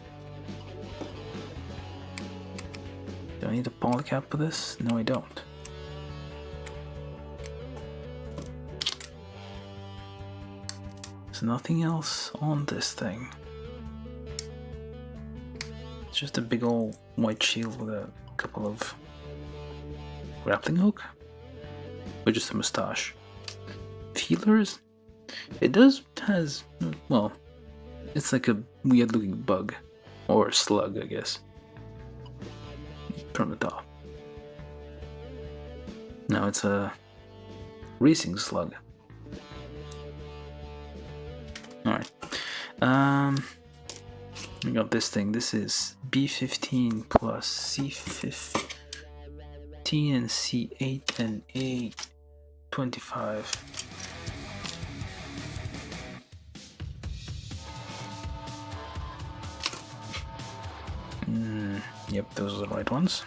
Do I need a polycap for this? No, I don't. There's nothing else on this thing. It's just a big old white shield with a couple of grappling hook. Or just a mustache. Feelers? It has, well, it's like a weird looking bug. Or slug, I guess. From the top. Now it's a racing slug. Alright. We got this thing. This is B15 plus C15 and C8 and A25. Yep, those are the right ones.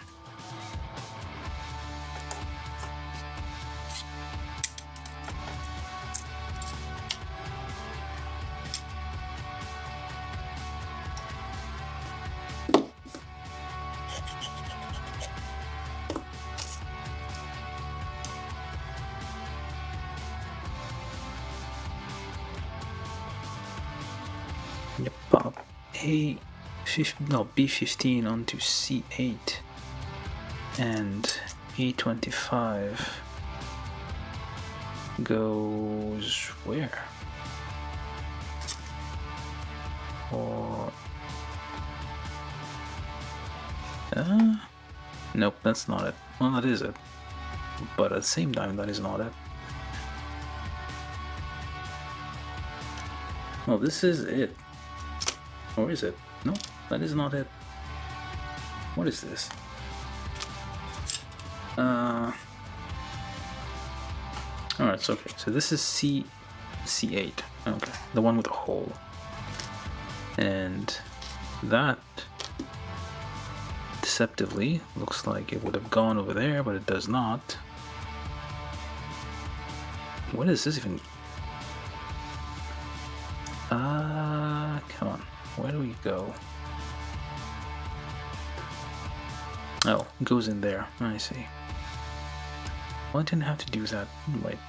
Yep, pop B15 onto C8 and A25 goes where? Or nope, that's not it. Well, that is it, but at the same time that is not it. Well, this is it. Or is it? No, that is not it. What is this? Alright, so okay. So this is C8. Okay, the one with the hole. And that deceptively looks like it would have gone over there, but it does not. What is this even? Come on. Where do we go? Oh, it goes in there. I see. Well, I didn't have to do that. Wait.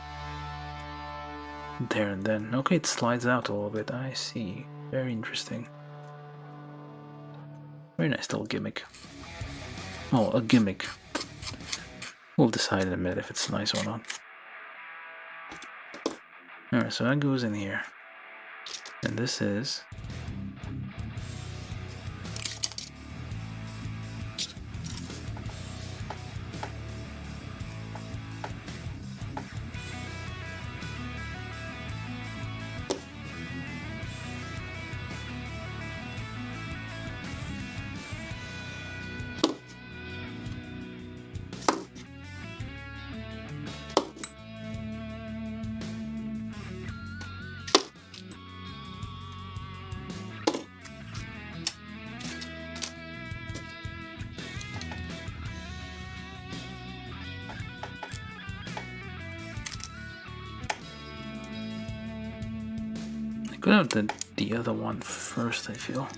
There and then. Okay, it slides out a little bit. I see. Very interesting. Very nice little gimmick. Oh, a gimmick. We'll decide in a minute if it's nice or not. Alright, so that goes in here. And this is... Could have done the other one first, I feel.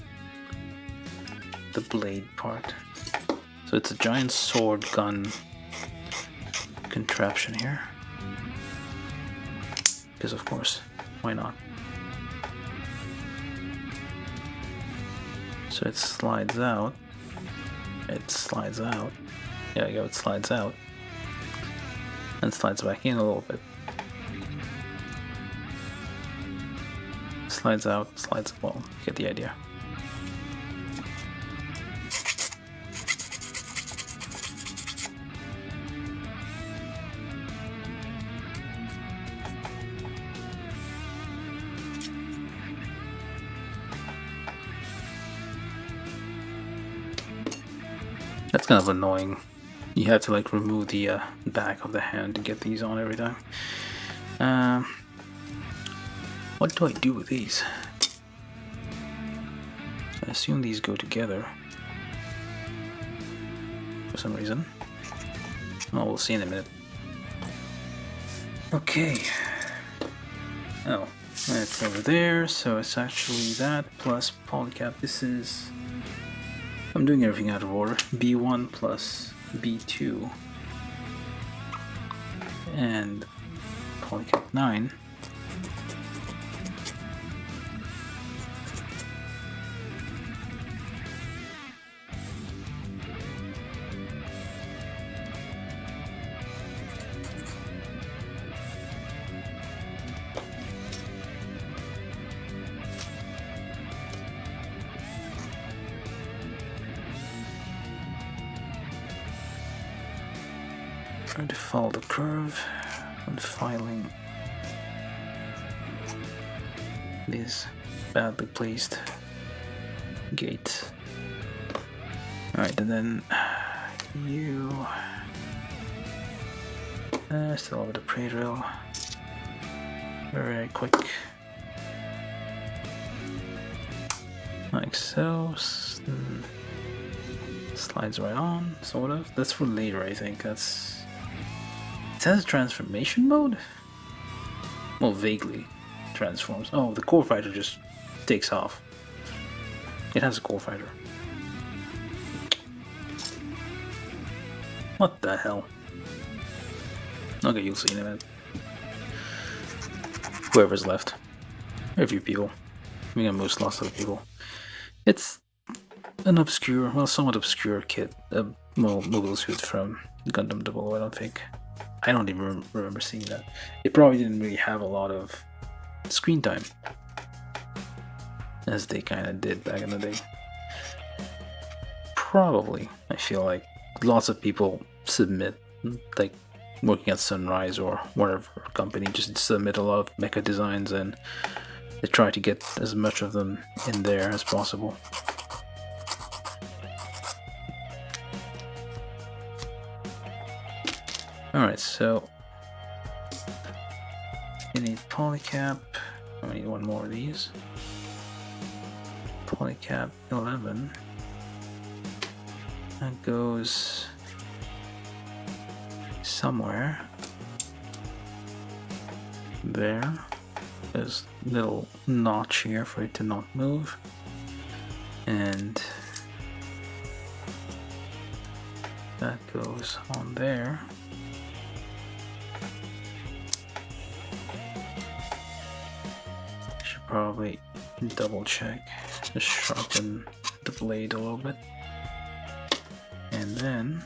The blade part. So it's a giant sword gun contraption here. Because of course, why not? So it slides out. It slides out. There you go, it slides out. And slides back in a little bit. Slides out, slides, well, you get the idea. That's kind of annoying. You have to like remove the back of the hand to get these on every time. What do I do with these? I assume these go together for some reason. Oh, we'll see in a minute. Okay. Oh, it's over there, so it's actually that plus polycap. This is... I'm doing everything out of order. B1 plus B2 and polycap 9. Trying to follow the curve and filing these badly placed gates. Alright, and then you still over the prey drill. Very quick. Like so. Slides right on, sort of. That's for later, I think. That's... It has a transformation mode? Well, vaguely transforms. Oh, the core fighter just takes off. It has a core fighter. What the hell? Okay, you'll see in a minute. Whoever's left. Very few people. We got most lots of people. It's an obscure, well, somewhat obscure kit. A mobile suit from Gundam 00, I don't think. I don't even remember seeing that. It probably didn't really have a lot of screen time, as they kind of did back in the day. Probably, I feel like lots of people submit, like working at Sunrise or whatever company, just submit a lot of mecha designs and they try to get as much of them in there as possible. Alright, so you need polycap. I need one more of these. Polycap 11. That goes somewhere. there. There's a little notch here for it to not move. And that goes on there. Should probably double check, just sharpen the blade a little bit. And then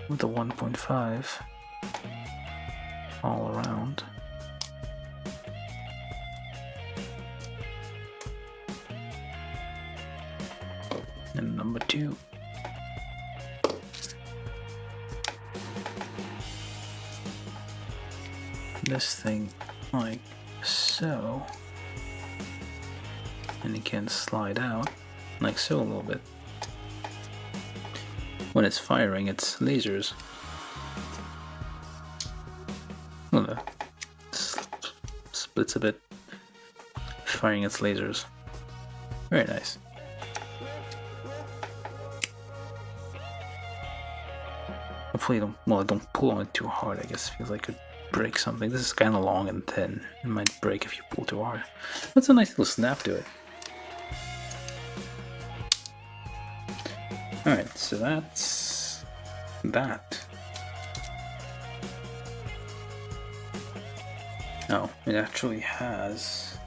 with the 1.5 all around. And number 2. This thing like so. And it can slide out like so a little bit. When it's firing its lasers. Well, splits a bit, firing its lasers. Very nice. Hopefully, don't pull on it too hard. I guess it feels like it could break something. This is kind of long and thin. It might break if you pull too hard. That's a nice little snap to it. Alright, so that's that. No, it actually has...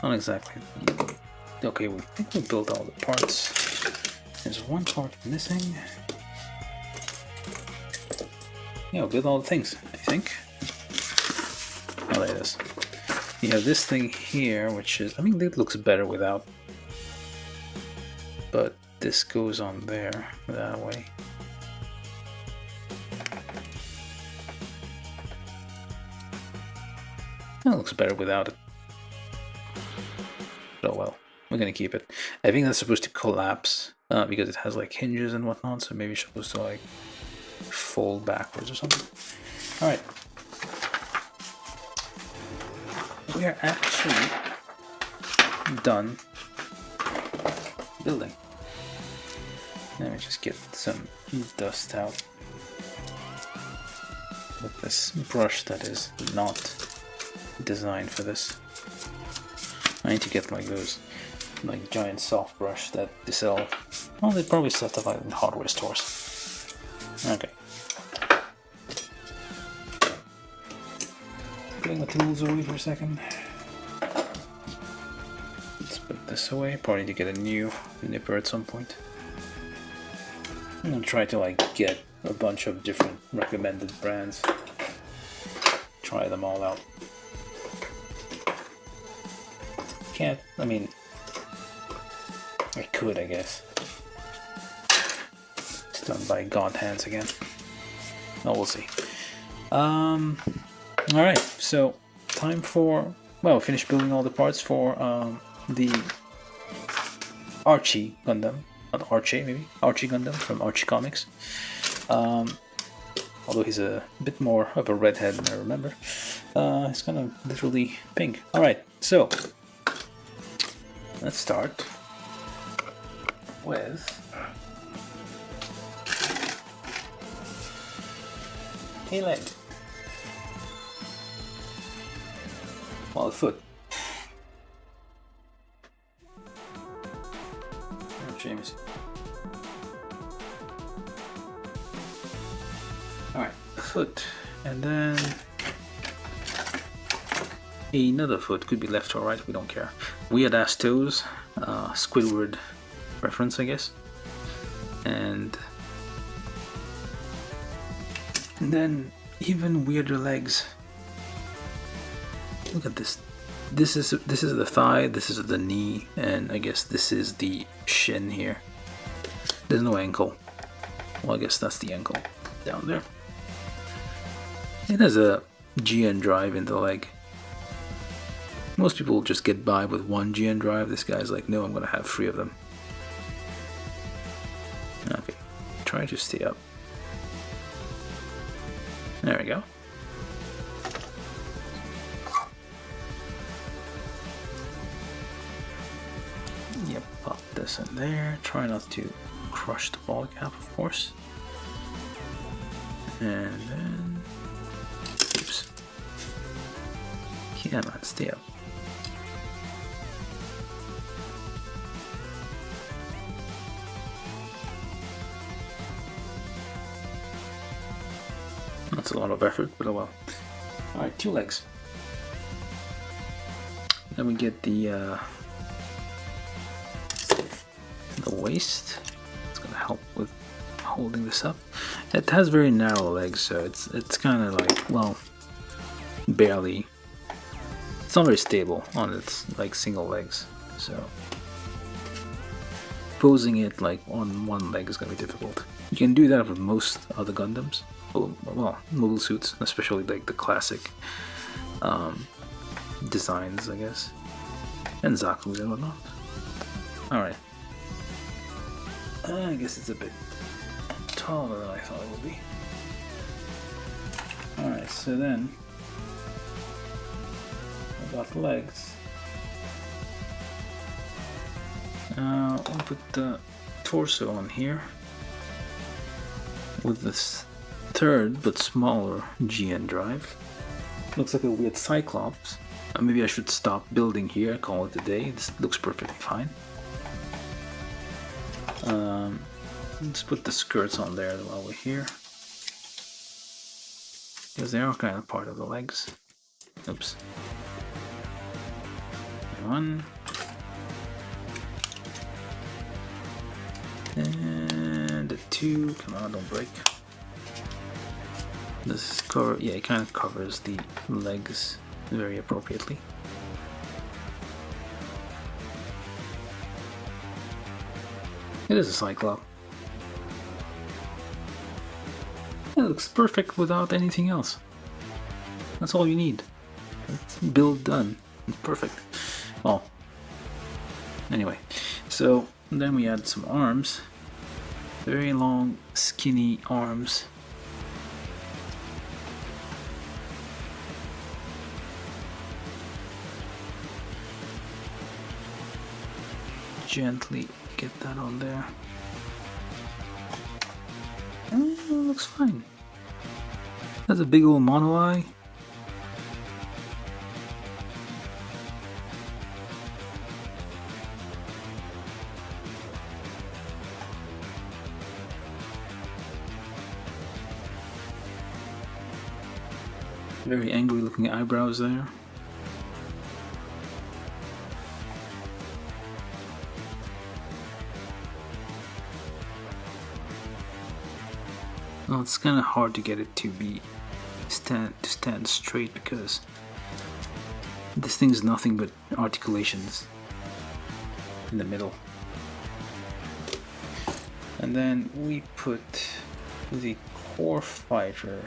Not exactly. Okay, we think we built all the parts. There's one part missing. Yeah, we built all the things, I think. Oh, there it is. You have this thing here, which is... I mean, it looks better without. But this goes on there, that way. That looks better without it. Oh well, we're gonna keep it. I think that's supposed to collapse because it has like hinges and whatnot, so maybe it's supposed to like fold backwards or something. Alright. We are actually done building. Let me just get some dust out with this brush that is not designed for this. I need to get like those like giant soft brush that they sell. Well, they probably sell stuff like in hardware stores. Okay. Putting the tools away for a second. Let's put this away. Probably need to get a new nipper at some point. I'm gonna try to like get a bunch of different recommended brands. Try them all out. Can't, I mean, I could, I guess. It's done by gaunt hands again. Oh, we'll see. Alright, so time for, well, finish building all the parts for the Arche Gundam. Not Arche, maybe? Arche Gundam from Arche Comics. Although he's a bit more of a redhead than I remember. He's kind of literally pink. Alright, so let's start with a leg. Well, a foot. Oh, James. Alright, a foot. And then another foot, could be left or right, we don't care. Weird ass toes, Squidward reference, I guess. And then even weirder legs. Look at this. This is the thigh, this is the knee, and I guess this is the shin here. There's no ankle. Well, I guess that's the ankle down there. It has a GN drive in the leg. Most people just get by with one GN drive. This guy's like, no, I'm gonna have 3 of them. Okay, try to stay up. There we go. Yep, pop this in there. Try not to crush the ball cap, of course. And then Yeah, man, stay up. That's a lot of effort, but oh well. Alright, 2 legs. Then we get the waist. It's gonna help with holding this up. It has very narrow legs, so it's kind of like, well, barely. It's not very stable on its like single legs, so posing it like on one leg is gonna be difficult. You can do that with most other Gundams. Well, mobile suits, especially like the classic designs, I guess, and Zaku's and whatnot. Alright. I guess it's a bit taller than I thought it would be. Alright, so then about the legs. I'll put the torso on here with this third but smaller GN drive. Looks like a weird Cyclops. Maybe I should stop building here, call it a day. This looks perfectly fine. Let's put the skirts on there while we're here, because they are kind of part of the legs. Oops. 1. And a 2. Come on, don't break. This is cover. Yeah, it kind of covers the legs very appropriately. It is a Cyclops. It looks perfect without anything else. That's all you need. It's build done. Perfect. Well, anyway, so then we add some arms. Very long, skinny arms. Gently get that on there. Looks fine. That's a big old mono eye. Very angry looking eyebrows there. Well, it's kind of hard to get it to stand straight, because this thing is nothing but articulations in the middle. And then we put the core fighter,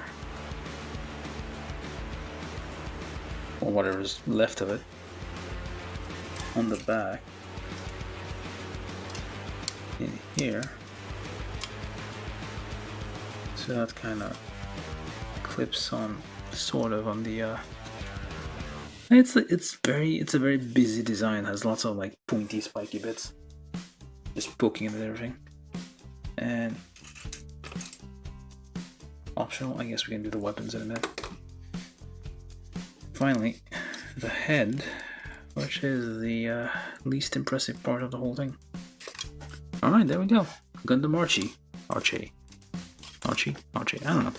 or whatever's left of it, on the back in here. So that kind of clips on, sort of, on the. It's a very busy design. It has lots of like pointy, spiky bits, just poking at everything. And optional, I guess we can do the weapons in a minute. Finally, the head, which is the least impressive part of the whole thing. All right, there we go. Gundam Arche, I don't know.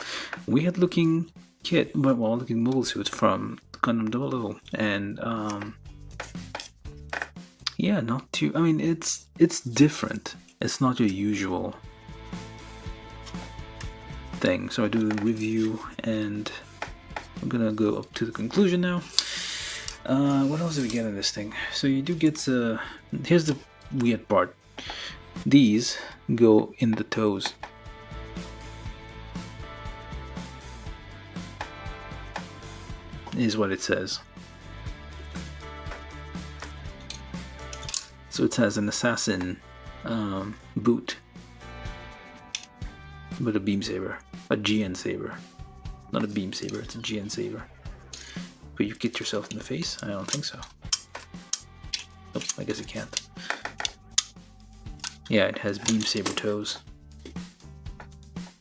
Weird looking kit, but well, looking mobile suits from Gundam 0000, and yeah, not too. I mean, it's different. It's not your usual thing. So I do a review, and I'm gonna go up to the conclusion now. What else do we get in this thing? So you do get here's the weird part. These go in the toes. Is what it says. So it has an assassin boot, but a beam saber, a GN saber, not a beam saber. It's a GN saber. But you get yourself in the face? I don't think so. Oh, I guess it can't. Yeah, it has beam saber toes.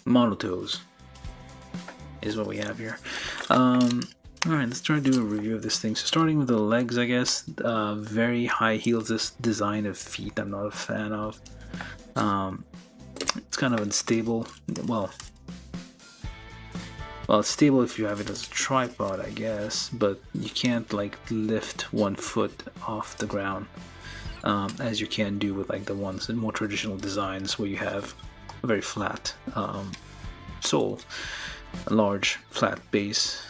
Mono toes is what we have here. Alright, let's try to do a review of this thing. So starting with the legs, I guess. Very high heels. This design of feet I'm not a fan of. It's kind of unstable. Well, it's stable if you have it as a tripod, I guess, but you can't like lift one foot off the ground as you can do with like the ones in more traditional designs where you have a very flat sole, a large flat base.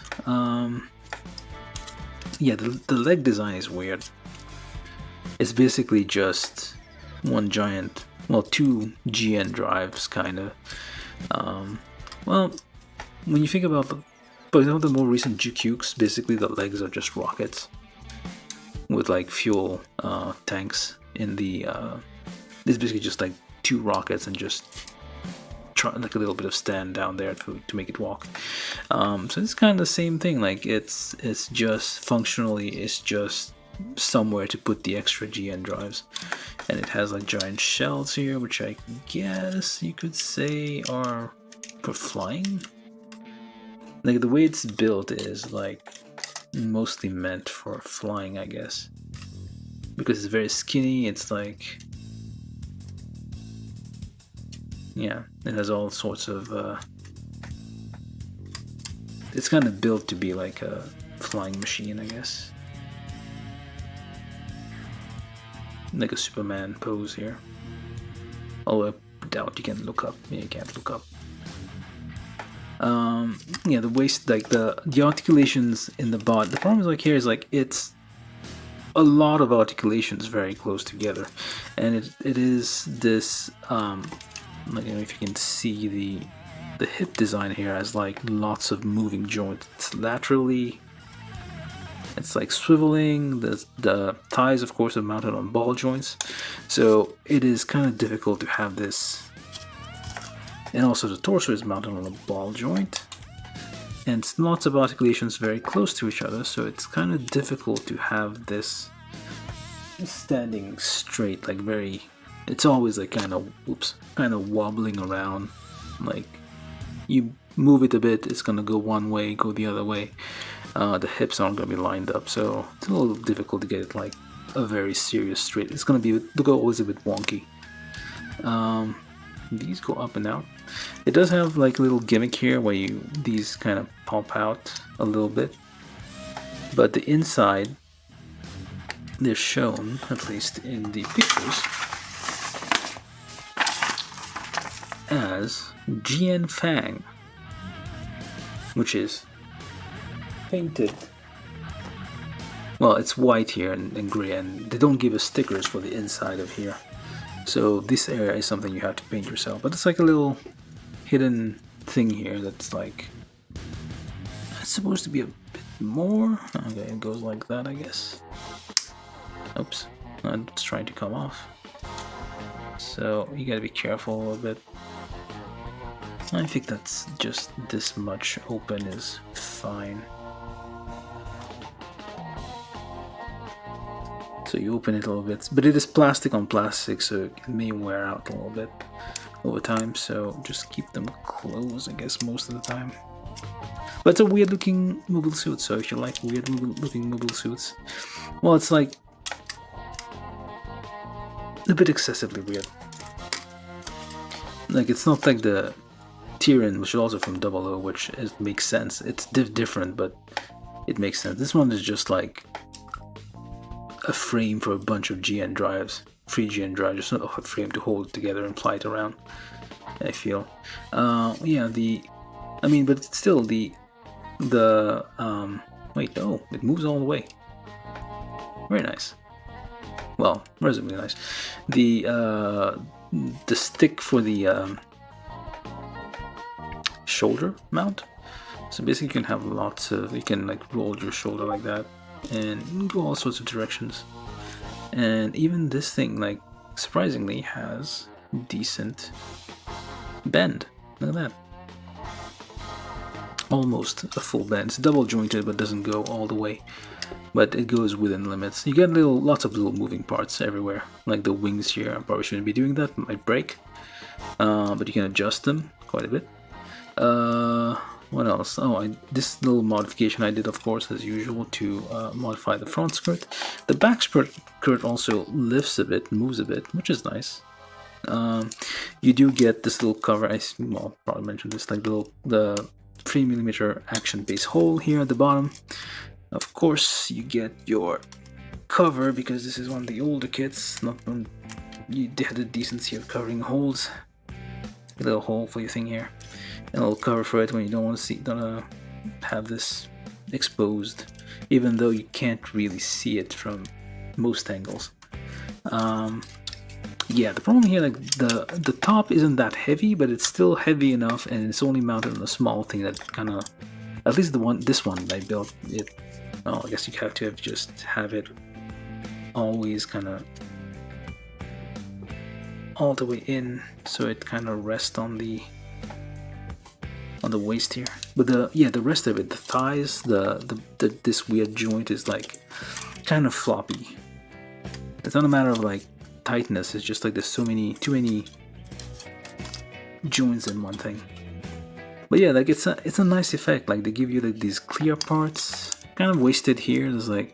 Yeah, the leg design is weird. It's basically just one giant, well, two GN drives, kind of. Well, when you think about for example, the more recent GQs, basically the legs are just rockets with like fuel tanks in the. It's basically just like two rockets and just like a little bit of stand down there to make it walk. So it's kind of the same thing. Like it's just functionally, it's just somewhere to put the extra GN drives, and it has like giant shells here, which I guess you could say are for flying. Like the way it's built is like mostly meant for flying, I guess, because it's very skinny. It's like, yeah, it has all sorts of it's kind of built to be like a flying machine, I guess, like a Superman pose here. Although I doubt you can look up. Yeah, you can't look up. Yeah, the waist, like the articulations in the bot. The problem is like here is like it's a lot of articulations very close together, and it is this like, if you can see the hip design here has like lots of moving joints. It's laterally, it's like swiveling. The thighs, of course, are mounted on ball joints, so it is kind of difficult to have this. And also the torso is mounted on a ball joint, and it's lots of articulations very close to each other, so it's kind of difficult to have this standing straight, like very, it's always like kind of wobbling around. Like you move it a bit, it's gonna go one way, go the other way. The hips aren't gonna be lined up, so it's a little difficult to get it like a very serious straight. It's gonna be always a bit wonky. These go up and out. It does have like a little gimmick here where these kind of pop out a little bit, but the inside, they're shown, at least in the pictures, as GN Fang, which is painted. Well, it's white here and gray, and they don't give us stickers for the inside of here. So this area is something you have to paint yourself, but it's like a little hidden thing here that's like, it's supposed to be a bit more. Okay, it goes like that, I guess. Oops, it's trying to come off. So you gotta be careful a little bit. I think that's just this much open is fine. So you open it a little bit, but it is plastic on plastic, so it may wear out a little bit over time, so just keep them closed, I guess, most of the time. But it's a weird looking mobile suit, so if you like weird looking mobile suits, well, it's like a bit excessively weird. Like, it's not like the Tyrion, which is also from 00, which makes sense. It's different, but it makes sense. This one is just like a frame for a bunch of GN drives, free GN drives, just a frame to hold it together and fly it around, I feel. Yeah, I mean, but it's still wait, no, it moves all the way. Very nice. Well, reasonably nice. The stick for the shoulder mount. So basically you can have lots of, you can like roll your shoulder like that and go all sorts of directions. And even this thing, like, surprisingly has decent bend. Look at that. Almost a full bend. It's double jointed but doesn't go all the way, but it goes within limits. You get lots of little moving parts everywhere, like the wings here. I probably shouldn't be doing that, it might break, but you can adjust them quite a bit. What else? Oh, this little modification I did, of course, as usual, to modify the front skirt. The back skirt also lifts a bit, moves a bit, which is nice. You do get this little cover. Well, probably mentioned this, like the 3mm action base hole here at the bottom. Of course, you get your cover because this is one of the older kits. Not one you had the decency of covering holes. A little hole for your thing here, and a little cover for it when you don't want to see, have this exposed, even though you can't really see it from most angles. Yeah, the problem here, like the top isn't that heavy, but it's still heavy enough, and it's only mounted on a small thing that kind of, at least this one I built it. Oh, I guess you have to have it always kind of all the way in, so it kind of rests on the waist here. But the rest of it, the thighs, this weird joint is like kind of floppy. It's not a matter of like tightness, it's just like there's too many joints in one thing. But yeah, like it's a nice effect. Like they give you like these clear parts, kind of wasted here. There's a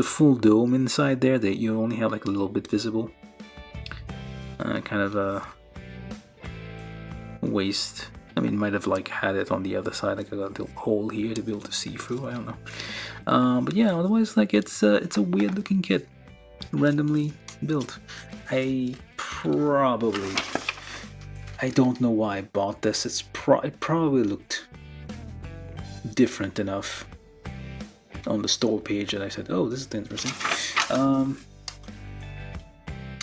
full dome inside there that you only have like a little bit visible. Kind of a waste. I mean, might have like had it on the other side, like a little hole here to be able to see through. I don't know. But yeah, otherwise, like it's a weird looking kit, randomly built. I don't know why I bought this. It probably looked different enough on the store page that I said, oh, this is interesting.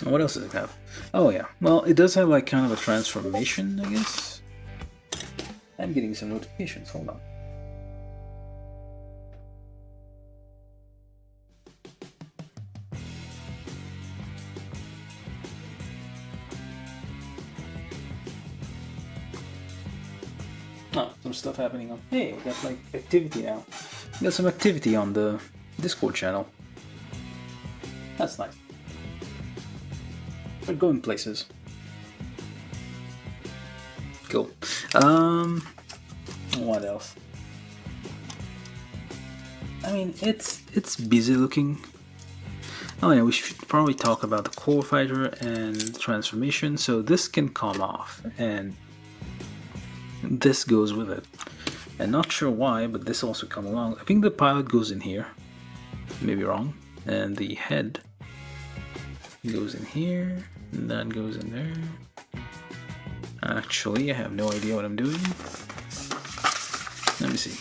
What else does it have? Oh yeah, well, it does have like kind of a transformation, I guess. I'm getting some notifications, hold on. Oh, some stuff happening on. Hey, we got like activity now. We got some activity on the Discord channel. That's nice. We're going places. Cool. What else? I mean, it's busy looking. Oh yeah, we should probably talk about the core fighter and transformation. So this can come off, and this goes with it. And not sure why, but this also come along. I think the pilot goes in here. Maybe wrong. And the head goes in here, and that goes in there. Actually, I have no idea what I'm doing. Let me see.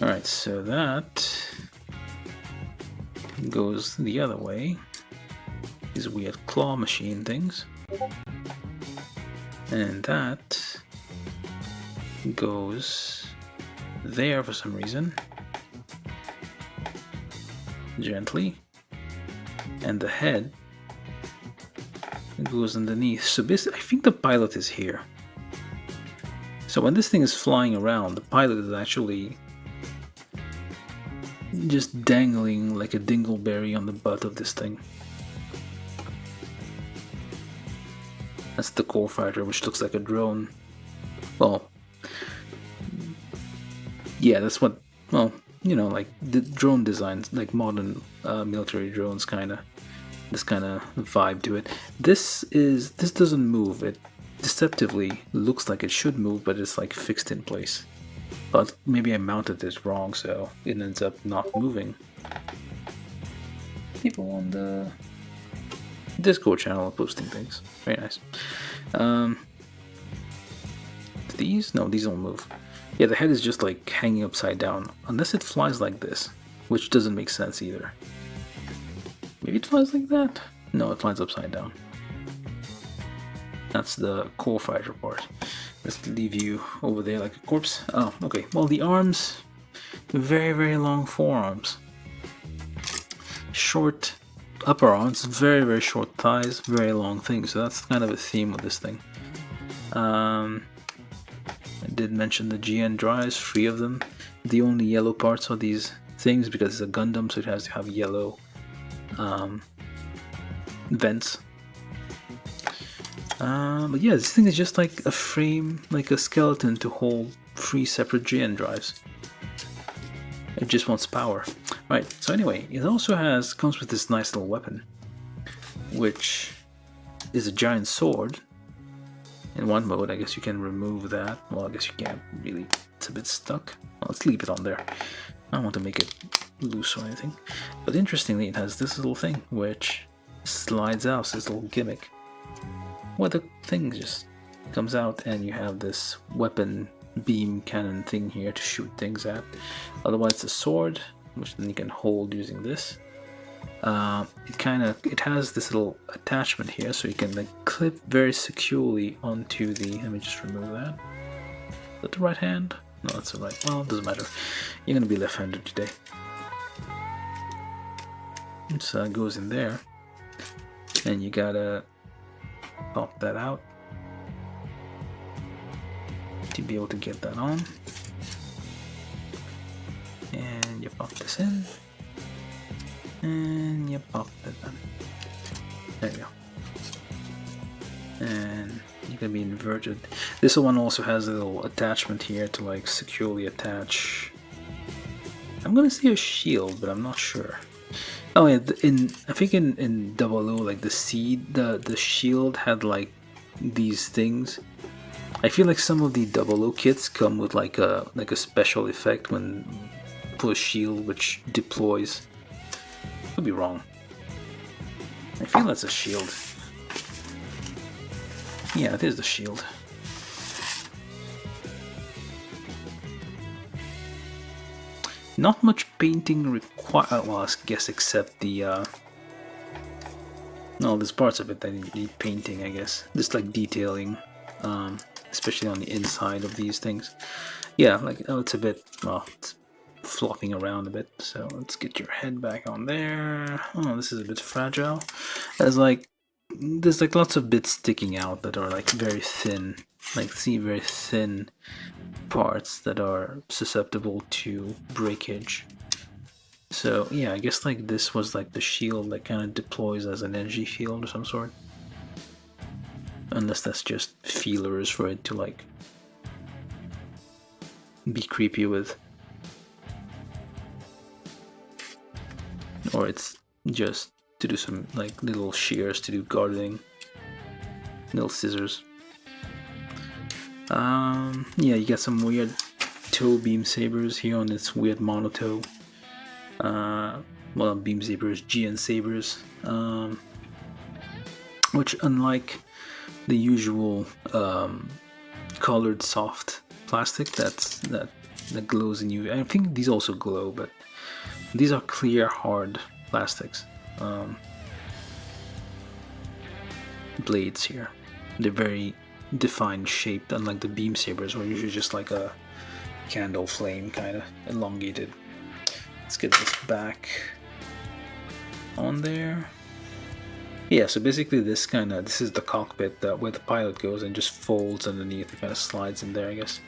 Alright, so that goes the other way. These weird claw machine things. And that goes there for some reason. Gently. And the head goes underneath. So basically, I think the pilot is here. So when this thing is flying around, the pilot is actually just dangling like a dingleberry on the butt of this thing. That's the core fighter, which looks like a drone. Well, yeah, that's what, well, you know, like the drone designs, like modern military drones, this kind of vibe to it. This doesn't move. It deceptively looks like it should move, but it's like fixed in place. But maybe I mounted this wrong, so it ends up not moving. People on the Discord channel are posting things. Very nice. These? No, these don't move. Yeah, the head is just like hanging upside down, unless it flies like this, which doesn't make sense either. Maybe it flies like that? No, it flies upside down. That's the core fighter part. Let's leave you over there like a corpse. Oh, okay. Well, the arms, very, very long forearms. Short upper arms, very, very short thighs, very long things. So that's kind of a theme of this thing. I did mention the GN drives, 3 of them. The only yellow parts are these things because it's a Gundam, so it has to have yellow vents. But yeah, this thing is just like a frame, like a skeleton to hold 3 separate GN drives. It just wants power. Right, so anyway, it also comes with this nice little weapon, which is a giant sword. In one mode, I guess you can remove that. Well, I guess you can't really. It's a bit stuck. Well, let's leave it on there. I don't want to make it loose or anything. But interestingly, it has this little thing which slides out, this little gimmick, where the thing just comes out and you have this weapon beam cannon thing here to shoot things at. Otherwise, it's a sword, which then you can hold using this. It has this little attachment here, so you can like clip very securely onto the. Let me just remove that. Is that the right hand? No, that's the right. Well, it doesn't matter. You're gonna be left-handed today. It goes in there, and you gotta pop that out to be able to get that on. And you pop this in. And you pop it on. There you go. And you can be inverted. This one also has a little attachment here to like securely attach. I'm gonna say a shield, but I'm not sure. Oh yeah, I think in 00, like the shield had like these things. I feel like some of the 00 kits come with like a special effect when you put a shield which deploys. Could be wrong. I feel that's a shield. Yeah, it is the shield. Not much painting required. Well, I guess except the. No, there's parts of it that need painting. I guess just like detailing, especially on the inside of these things. Yeah, like it's a bit. Well, it's flopping around a bit. So let's get your head back on there. Oh, this is a bit fragile. There's like lots of bits sticking out that are like very thin. Like see very thin parts that are susceptible to breakage. So yeah, I guess like this was like the shield that kind of deploys as an energy field of some sort. Unless that's just feelers for it to like be creepy with. Or it's just to do some like little shears to do gardening. Little scissors. Yeah, you got some weird toe beam sabers here on its weird monotoe. Well, beam sabers, GN sabers. Which unlike the usual colored soft plastic that glows in UV. I think these also glow, but these are clear, hard plastics. Blades here. They're very defined shaped, unlike the beam sabers, where usually just like a candle flame, kind of elongated. Let's get this back on there. Yeah, so basically this is the cockpit where the pilot goes and just folds underneath. It kind of slides in there, I guess.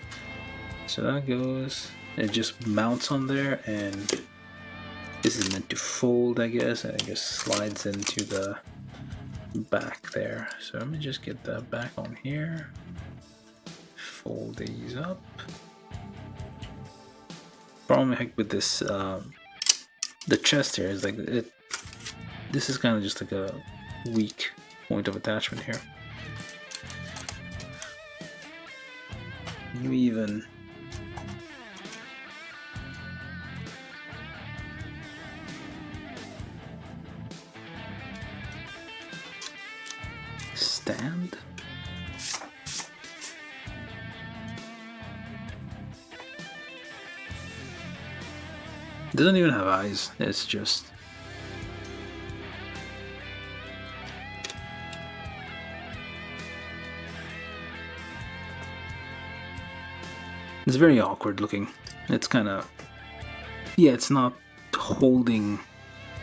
So that goes. It just mounts on there, and this is meant to fold, I guess, and it just slides into the back there. So let me just get that back on here. Fold these up. Problem with this, the chest here is like this is kind of just like a weak point of attachment here. You even stand. It doesn't even have eyes, it's just it's very awkward looking. It's kind of, yeah, it's not holding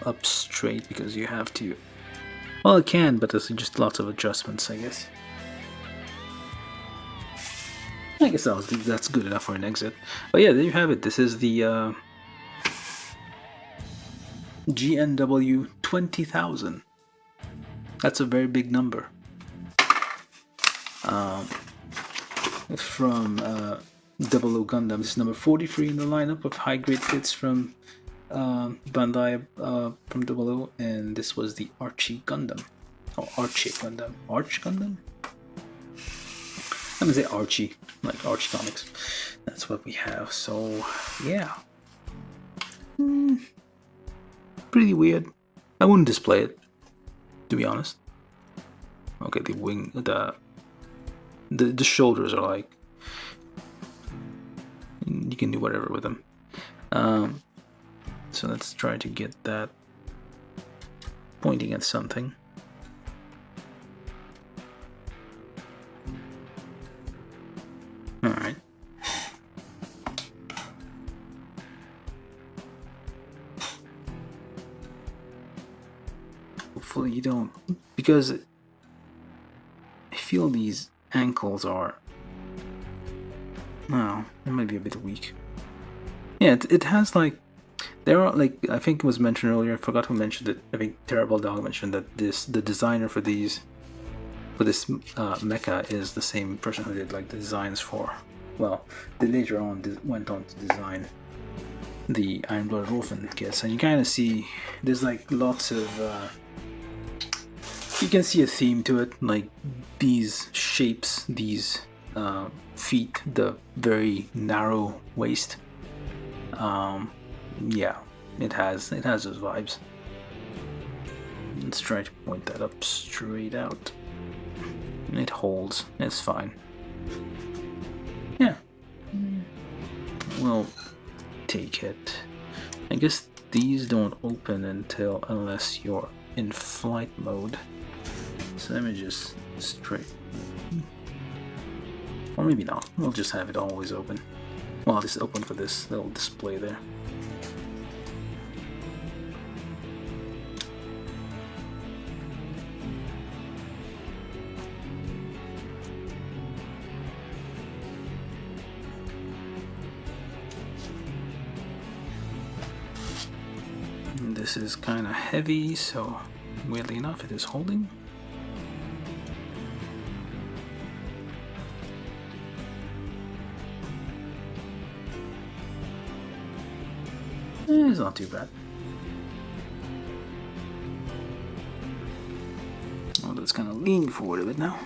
up straight because you have to. Well, it can, but there's just lots of adjustments, I guess. I guess that's good enough for an exit. But yeah, there you have it. This is the GNW-20000. That's a very big number. From 00 Gundam. This is number 43 in the lineup of high-grade kits from Bandai from 00, and this was the Arche Gundam. Oh, Arche Gundam. Arch Gundam? I'm gonna say Archie, like Archie Comics. That's what we have, so yeah. Pretty weird. I wouldn't display it, to be honest. Okay, the wing, the shoulders are like, you can do whatever with them. So let's try to get that pointing at something. Alright. Hopefully you don't, because I feel these ankles are, well, it might be a bit weak. Yeah, it has like, there are like, I think it was mentioned earlier, I forgot who mentioned it, I think Terrible Dog mentioned that the designer for this mecha is the same person who did like the designs for, well, they later on went on to design the Iron Blooded Orphan kits, and you kind of see there's like lots of you can see a theme to it, like these shapes, these feet, the very narrow waist. Yeah, it has those vibes. Let's try to point that up straight out. It holds, it's fine. Yeah, we'll take it. I guess these don't open unless you're in flight mode. So let me just straight, or maybe not. We'll just have it always open. Well, this is open for this little display there. And this is kind of heavy, so weirdly enough, it is holding. It's not too bad. Oh, that's kind of leaning forward a bit now.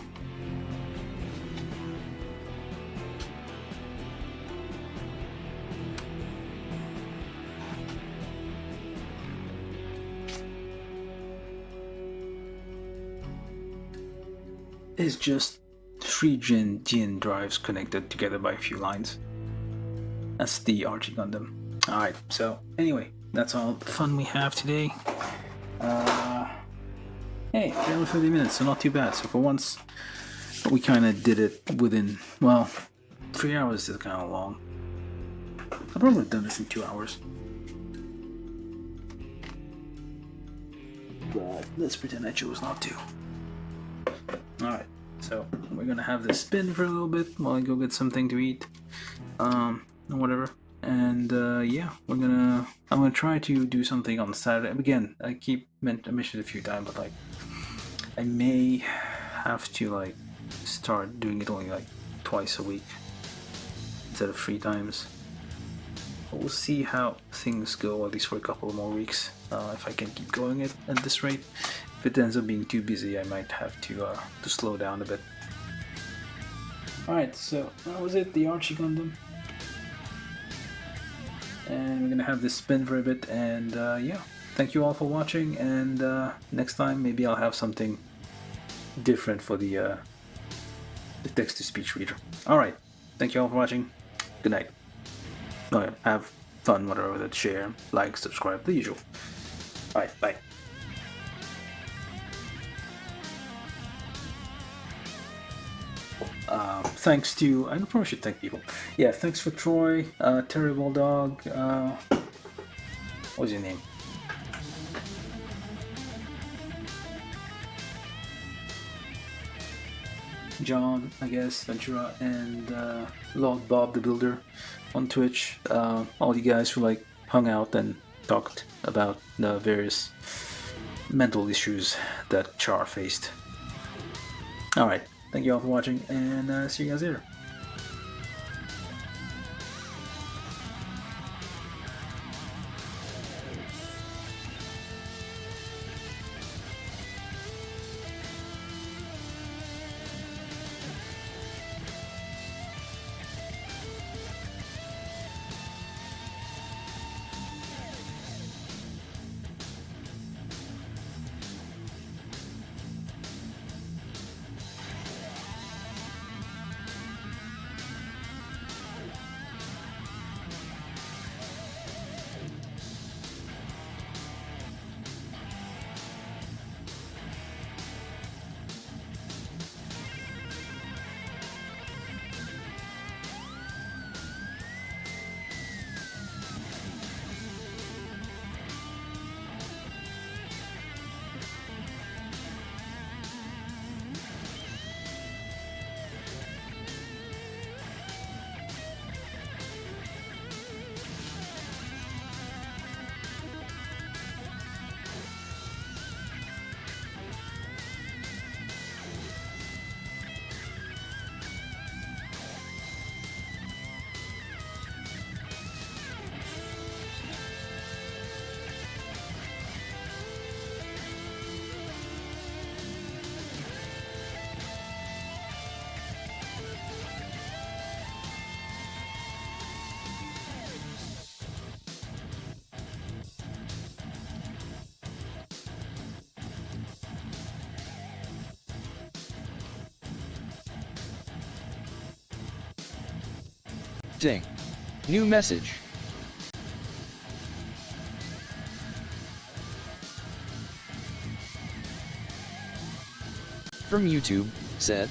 It's just 3 GN drives connected together by a few lines. That's the Arche Gundam. Alright, so anyway, that's all the fun we have today. Hey, 30 minutes, so not too bad. So for once, we kind of did it within, well, 3 hours is kind of long. I probably would have done this in 2 hours. But let's pretend I chose not to. Alright, so we're gonna have this spin for a little bit while I go get something to eat. Or whatever. And yeah, I'm gonna try to do something on Saturday. Again, I mentioned it a few times, but like I may have to like start doing it only like twice a week instead of 3 times. But we'll see how things go, at least for a couple more weeks. If I can keep going at this rate. If it ends up being too busy, I might have to slow down a bit. Alright, so that was it, the Arche Gundam. And we're gonna have this spin for a bit, and yeah, thank you all for watching, and next time maybe I'll have something different for the text-to-speech reader. Alright, thank you all for watching, good night. Alright, have fun, whatever with it, share, like, subscribe, the usual. Alright, bye. Thanks to, I probably should thank people. Yeah, thanks for Troy, Terrible Dog, what was your name? John, I guess, Ventura, and Lord Bob the Builder on Twitch. All you guys who like hung out and talked about the various mental issues that Char faced. Alright. Thank you all for watching, and see you guys later. Ding. New message. From YouTube, said.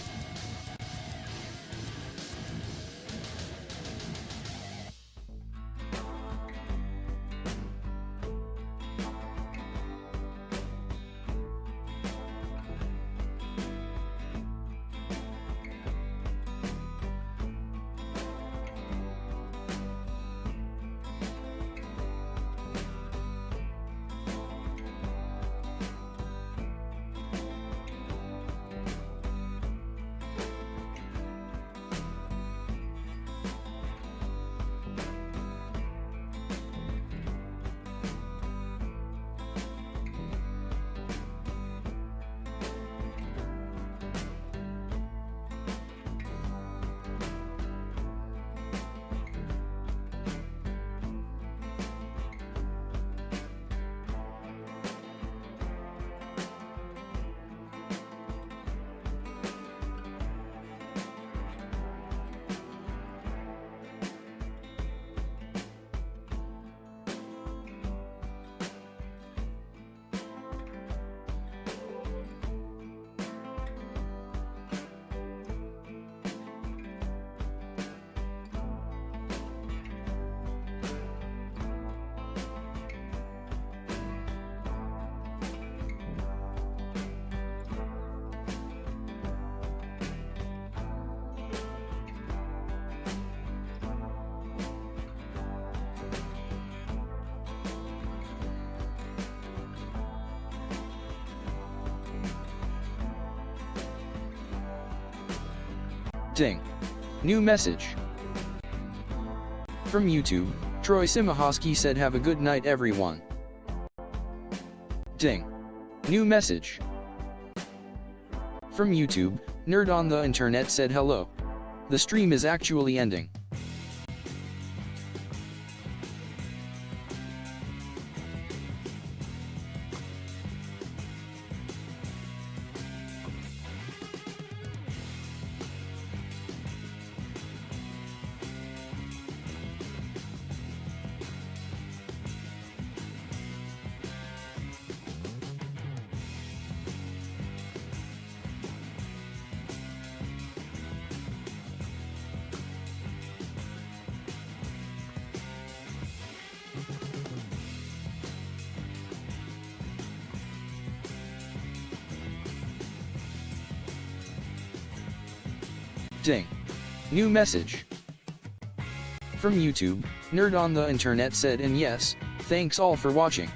Ding. New message. From YouTube, Troy Simahosky said have a good night everyone. Ding. New message. From YouTube, Nerd on the Internet said hello. The stream is actually ending. Ding. New message. From YouTube, Nerd on the Internet said and yes, thanks all for watching.